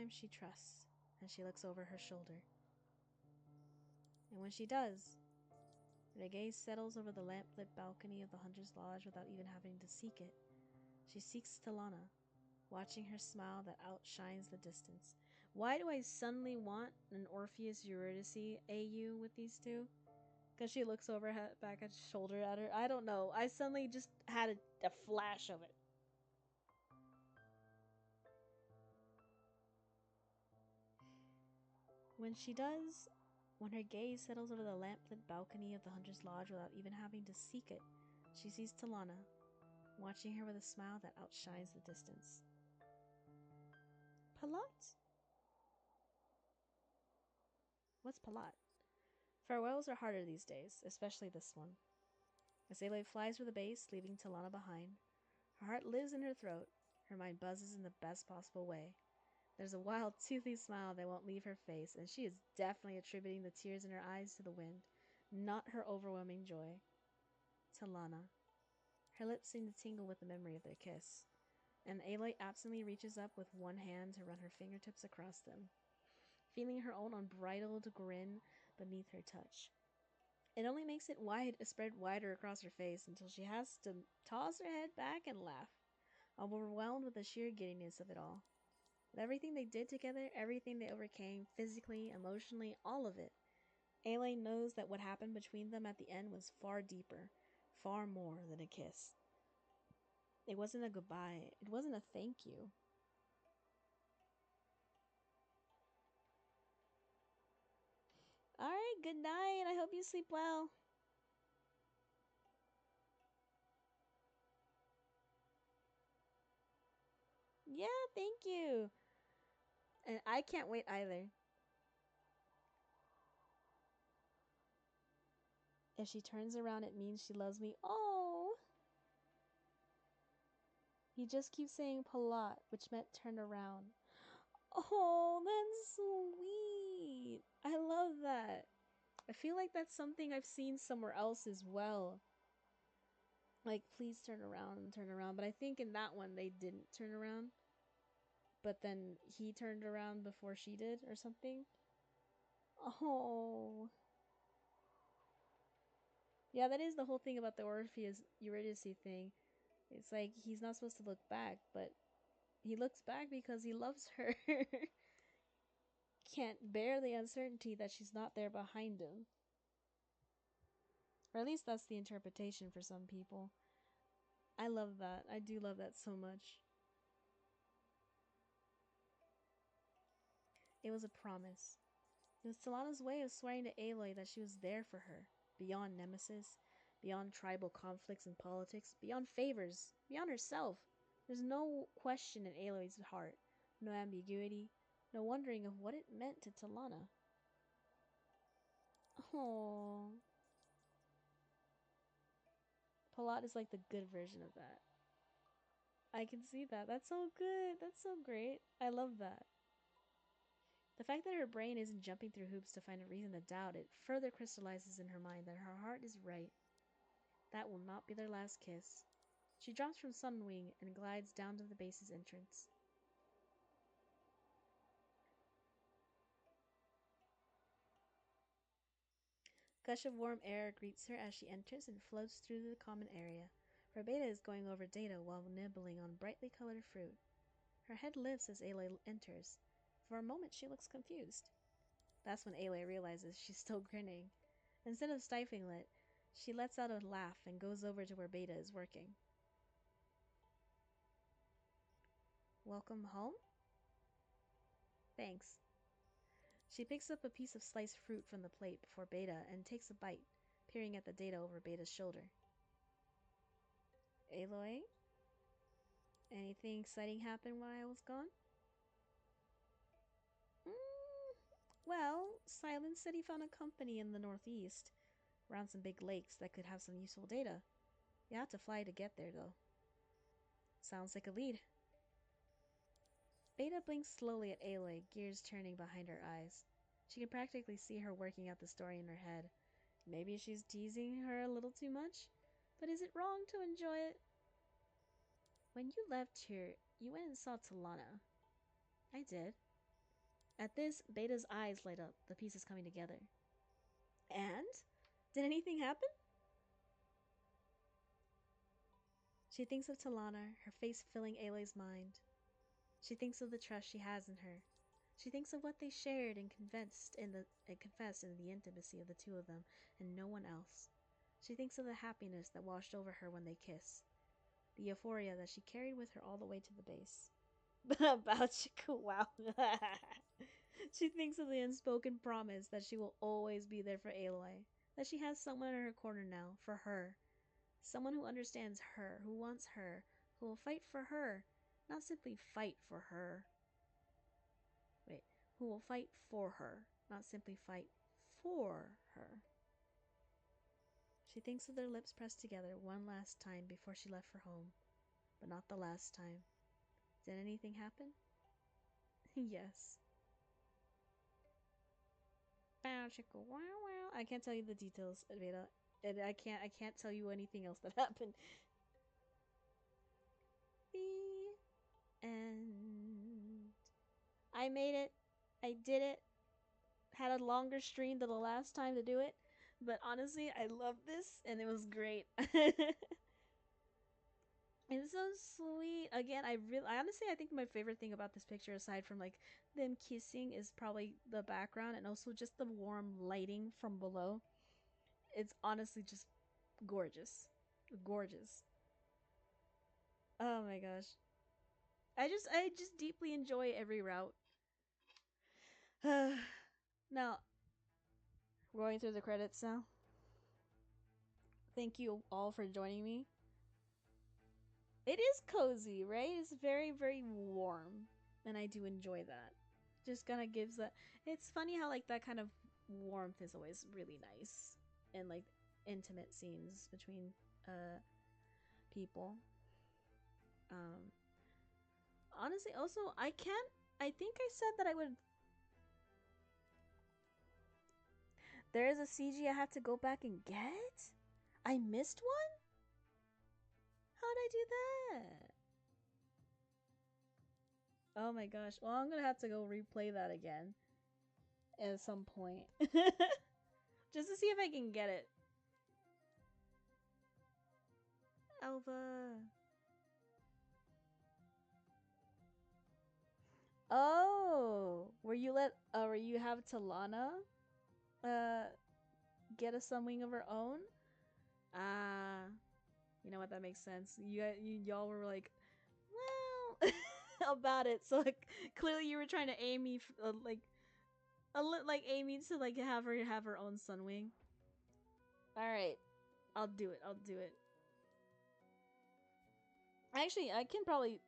she trusts, and she looks over her shoulder. And when she does, her gaze settles over the lamp-lit balcony of the Hunter's Lodge without even having to seek it. She seeks Talanah, watching her smile that outshines the distance. Why do I suddenly want an Orpheus Eurydice AU with these two? Because she looks over back at shoulder at her. I don't know. I suddenly just had a flash of it. When she does, when her gaze settles over the lamp-lit balcony of the Hunter's Lodge without even having to seek it, she sees Talanah, watching her with a smile that outshines the distance. Palat? What's Palat? Farewells are harder these days, especially this one. As Aloy flies for the base, leaving Talanah behind, her heart lives in her throat, her mind buzzes in the best possible way. There's a wild, toothy smile that won't leave her face, and she is definitely attributing the tears in her eyes to the wind, not her overwhelming joy. Talanah. Her lips seem to tingle with the memory of their kiss, and Aloy absently reaches up with one hand to run her fingertips across them, feeling her own unbridled grin beneath her touch. It only makes it spread wider across her face until she has to toss her head back and laugh, overwhelmed with the sheer giddiness of it all. With everything they did together, everything they overcame, physically, emotionally, all of it, Aloy knows that what happened between them at the end was far deeper, far more than a kiss. It wasn't a goodbye. It wasn't a thank you. Alright, good night. I hope you sleep well. Yeah, thank you. And I can't wait either. If she turns around, it means she loves me. Oh! He just keeps saying Palat, which meant turn around. Oh, that's sweet. I love that. I feel like that's something I've seen somewhere else as well. Like, please turn around and turn around. But I think in that one they didn't turn around. But then he turned around before she did or something. Oh. Yeah, that is the whole thing about the Orpheus Eurydice thing. It's like he's not supposed to look back, but he looks back because he loves her. Can't bear the uncertainty that she's not there behind him. Or at least that's the interpretation for some people. I love that. I do love that so much. It was a promise. It was Talanah's way of swearing to Aloy that she was there for her, beyond nemesis, beyond tribal conflicts and politics, beyond favors, beyond herself. There's no question in Aloy's heart, no ambiguity, no wondering of what it meant to Talanah. Oh, Palat is like the good version of that. I can see that. That's so good. That's so great. I love that. The fact that her brain isn't jumping through hoops to find a reason to doubt it further crystallizes in her mind that her heart is right. That will not be their last kiss. She drops from Sunwing and glides down to the base's entrance. Gush of warm air greets her as she enters and floats through the common area, where Beta is going over data while nibbling on brightly colored fruit. Her head lifts as Aloy enters. For a moment she looks confused. That's when Aloy realizes she's still grinning. Instead of stifling it, she lets out a laugh and goes over to where Beta is working. Welcome home? Thanks. She picks up a piece of sliced fruit from the plate before Beta and takes a bite, peering at the data over Beta's shoulder. Aloy? Anything exciting happened while I was gone? Well, Silence said he found a company in the northeast, around some big lakes that could have some useful data. You have to fly to get there, though. Sounds like a lead. Beta blinks slowly at Aloy, gears turning behind her eyes. She can practically see her working out the story in her head. Maybe she's teasing her a little too much, but is it wrong to enjoy it? When you left here, you went and saw Talanah. I did. At this, Beta's eyes light up, the pieces coming together. And? Did anything happen? She thinks of Talanah, her face filling Aloy's mind. She thinks of the trust she has in her. She thinks of what they shared and confessed in the intimacy of the two of them and no one else. She thinks of the happiness that washed over her when they kissed, the euphoria that she carried with her all the way to the base. About Chiku, wow. She thinks of the unspoken promise that she will always be there for Aloy, that she has someone in her corner now, for her. Someone who understands her, who wants her, who will fight for her, not simply fight for her. Wait, who will fight for her, not simply fight for her. She thinks of their lips pressed together one last time before she left for home, but not the last time. Did anything happen? Yes. Bow chicka wow wow. I can't tell you the details, Veda. And I can't tell you anything else that happened. The end. I made it. I did it. Had a longer stream than the last time to do it. But honestly, I love this and it was great. It's so sweet. Again, I honestly, I think my favorite thing about this picture, aside from like them kissing, is probably the background and also just the warm lighting from below. It's honestly just gorgeous. Gorgeous. Oh my gosh. I just deeply enjoy every route. Now, we're going through the credits now. Thank you all for joining me. It is cozy, right? It's very, very warm. And I do enjoy that. Just kind of gives that. It's funny how, like, that kind of warmth is always really nice. And, like, intimate scenes between people. Honestly, also, I can't. I think I said that I would. There is a CG I have to go back and get? I missed one? How'd I do that? Oh my gosh. Well, I'm gonna have to go replay that again at some point. Just to see if I can get it. Alva. Oh, where you have Talanah uh get a Sunwing of her own? Ah, you know what, that makes sense. Y'all were like, well, about it. So like, clearly you were trying to aim me like Amy to like have her own Sunwing. All right, I'll do it. I'll do it. Actually, I can probably.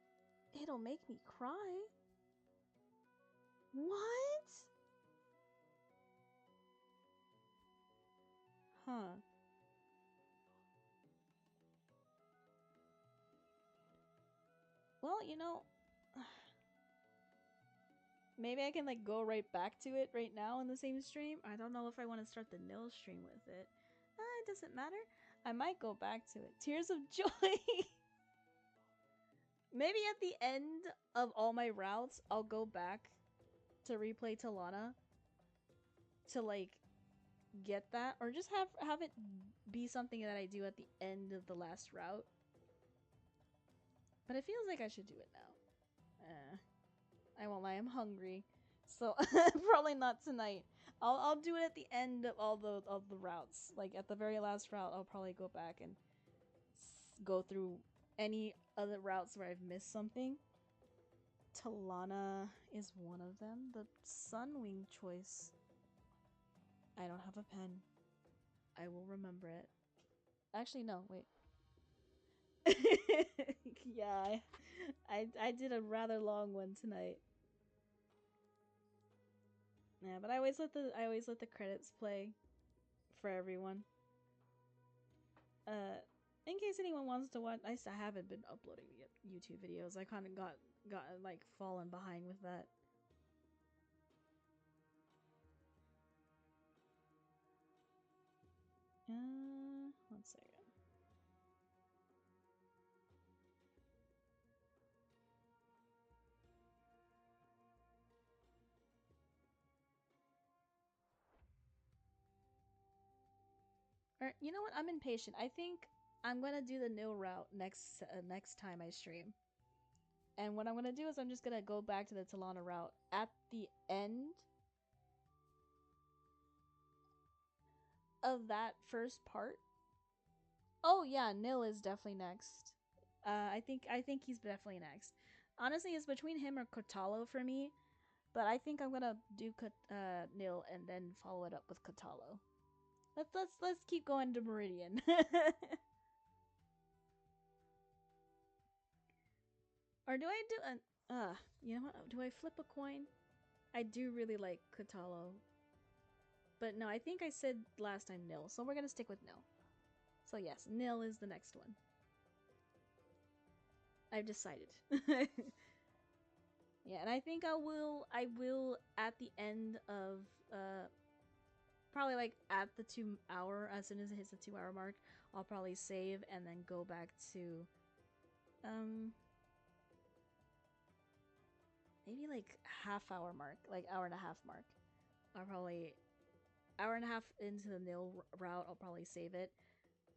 It'll make me cry. What? Huh. Well, you know, maybe I can like go right back to it right now in the same stream. I don't know if I want to start the nil stream with it. It doesn't matter. I might go back to it. Tears of joy. Maybe at the end of all my routes, I'll go back to replay Talanah to like get that, or just have it be something that I do at the end of the last route. But it feels like I should do it now. I won't lie, I'm hungry, so probably not tonight. I'll do it at the end of all the routes. Like at the very last route, I'll probably go back and go through any other routes where I've missed something. Talanah is one of them. The Sunwing choice. I don't have a pen. I will remember it. Actually, no, wait. Yeah, I did a rather long one tonight. Yeah, but I always let the credits play for everyone. In case anyone wants to watch, I haven't been uploading the YouTube videos. I kind of got like fallen behind with that. One second. Or you know what? I'm impatient. I think I'm gonna do the nil route next time I stream. And what I'm gonna do is I'm just gonna go back to the Talanah route at the end of that first part. Oh yeah, Nil is definitely next. I think he's definitely next. Honestly, it's between him or Kotalo for me, but I think I'm gonna do Nil and then follow it up with Kotalo. Let's keep going to Meridian. Or do I do an you know what? Do I flip a coin? I do really like Kotalo. But no, I think I said last time Nil, so we're gonna stick with Nil. So yes, Nil is the next one. I've decided. Yeah, and I think I will at the end of probably like at the 2 hour, as soon as it hits the 2 hour mark, I'll probably save and then go back to maybe like half hour mark, like hour and a half mark. I'll probably hour and a half into the nil route, I'll probably save it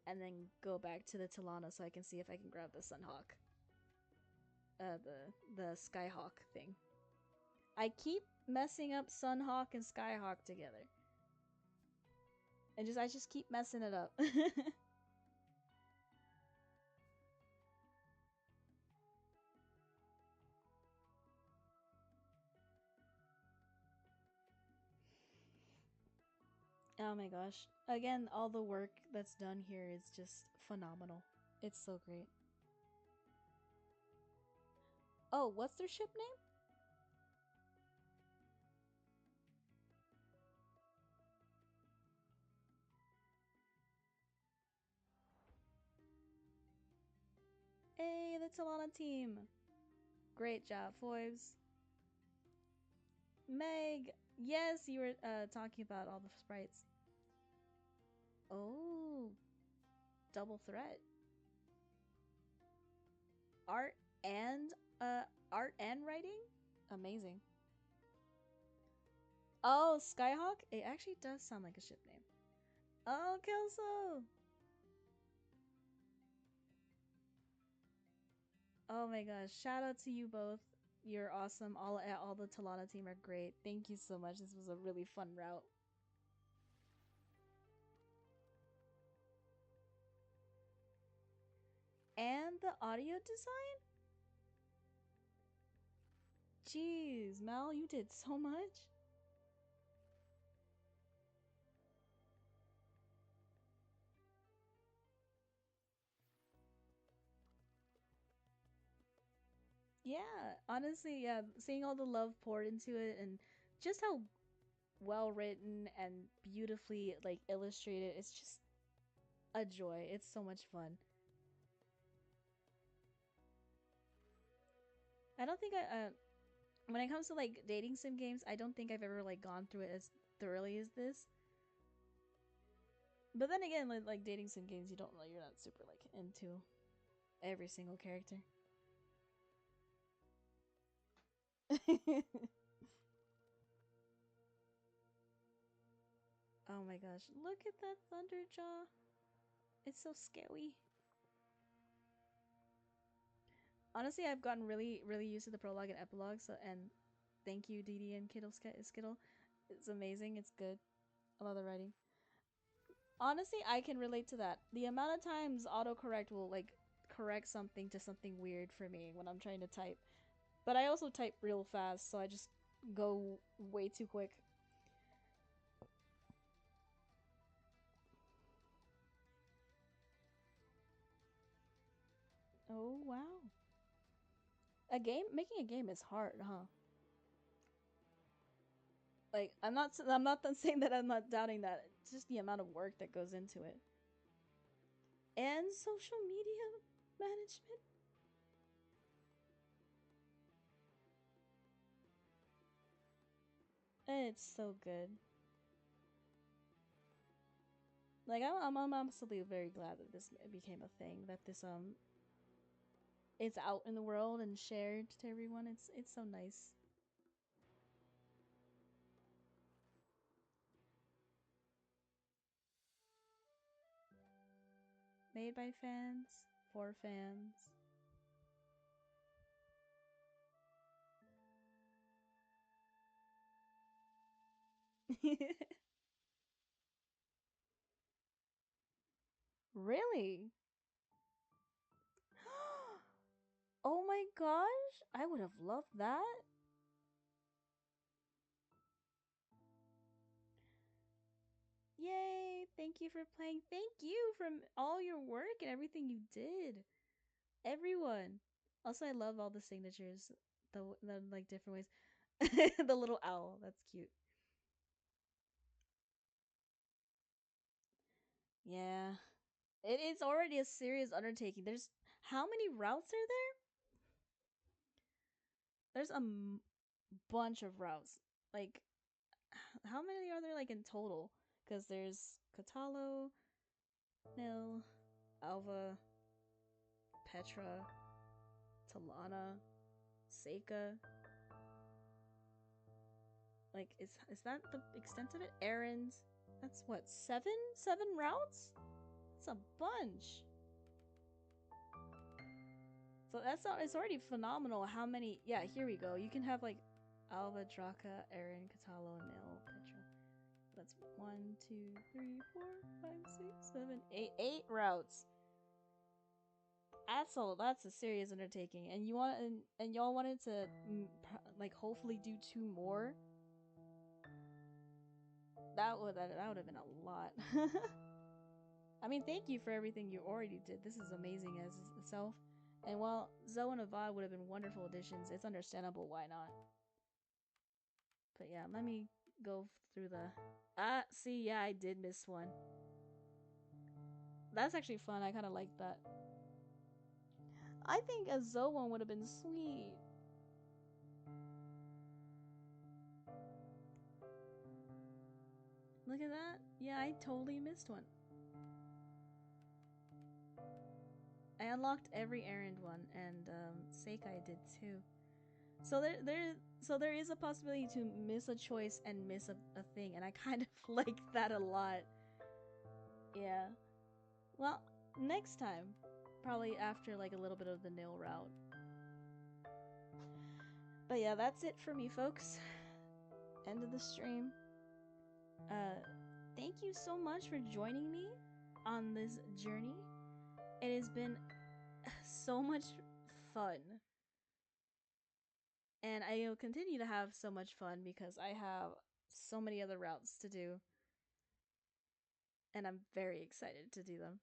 and then go back to the Talanah so I can see if I can grab the Sunhawk. The Skyhawk thing. I keep messing up Sunhawk and Skyhawk together. I just keep messing it up. Oh my gosh. Again, all the work that's done here is just phenomenal. It's so great. Oh, what's their ship name? Hey, the Talanah team. Great job, Foibs. Meg, yes, you were talking about all the sprites. Oh, double threat. Art and art and writing? Amazing. Oh, Skyhawk? It actually does sound like a ship name. Oh, Kelso! Oh my gosh, shout out to you both. You're awesome. All the Talanah team are great. Thank you so much. This was a really fun route. And the audio design? Jeez, Mel, you did so much. Yeah, honestly, yeah, seeing all the love poured into it and just how well written and beautifully like illustrated, it's just a joy. It's so much fun. I don't think when it comes to like dating sim games, I don't think I've ever like gone through it as thoroughly as this. But then again, like dating sim games, you're not super like into every single character. Oh my gosh, look at that Thunderjaw. It's so scary. Honestly, I've gotten really used to the prologue and epilogue. So, and thank you, DD and Skittle. It's amazing. It's good. I love the writing. Honestly, I can relate to that. The amount of times autocorrect will like correct something to something weird for me when I'm trying to type. But I also type real fast, so I just go way too quick. Oh wow. Making a game is hard, huh? Like I'm not saying that I'm not doubting that. It's just the amount of work that goes into it. And social media management. It's so good. Like I'm absolutely very glad that this became a thing. That this it's out in the world and shared to everyone. It's so nice. Made by fans for fans. Really? Oh my gosh! I would have loved that. Yay! Thank you for playing. Thank you for all your work and everything you did. Everyone. Also, I love all the signatures. The like different ways. The little owl. That's cute. Yeah. It's already a serious undertaking. There's how many routes are there? There's bunch of routes. Like, how many are there like in total? Because there's Katalo, Nil, Alva, Petra, Talanah, Seika. Like, is that the extent of it? Errands. That's what, seven? 7 routes? It's a bunch. So it's already phenomenal how many. Yeah, here we go. You can have like Alva, Draka, Aaron, Katalo, Nil, Petra. That's 1, 2, 3, 4, 5, 6, 7, 8. 8 routes. That's a serious undertaking. And y'all wanted to like hopefully do 2 more. That would have been a lot. I mean, thank you for everything you already did. This is amazing as itself. And while Zoe and Avad would have been wonderful additions, it's understandable why not. But yeah, let me go through the. See, yeah, I did miss one. That's actually fun. I kind of like that. I think a Zoe one would have been sweet. Look at that. Yeah, I totally missed one. I unlocked every errand one, and Seikai did too. So there is a possibility to miss a choice and miss a thing, and I kind of like that a lot. Yeah. Well, next time, probably after like a little bit of the nil route. But yeah, that's it for me, folks. End of the stream. Uh, thank you so much for joining me on this journey. It has been so much fun. And I will continue to have so much fun because I have so many other routes to do. And I'm very excited to do them.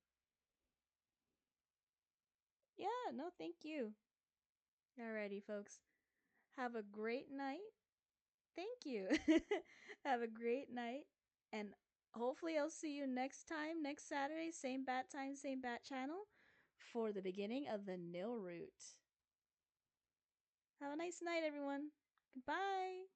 Yeah, no, thank you. Alrighty, folks. Have a great night. Thank you. Have a great night. And hopefully, I'll see you next time, next Saturday, same bat time, same bat channel, for the beginning of the nil route. Have a nice night, everyone. Goodbye.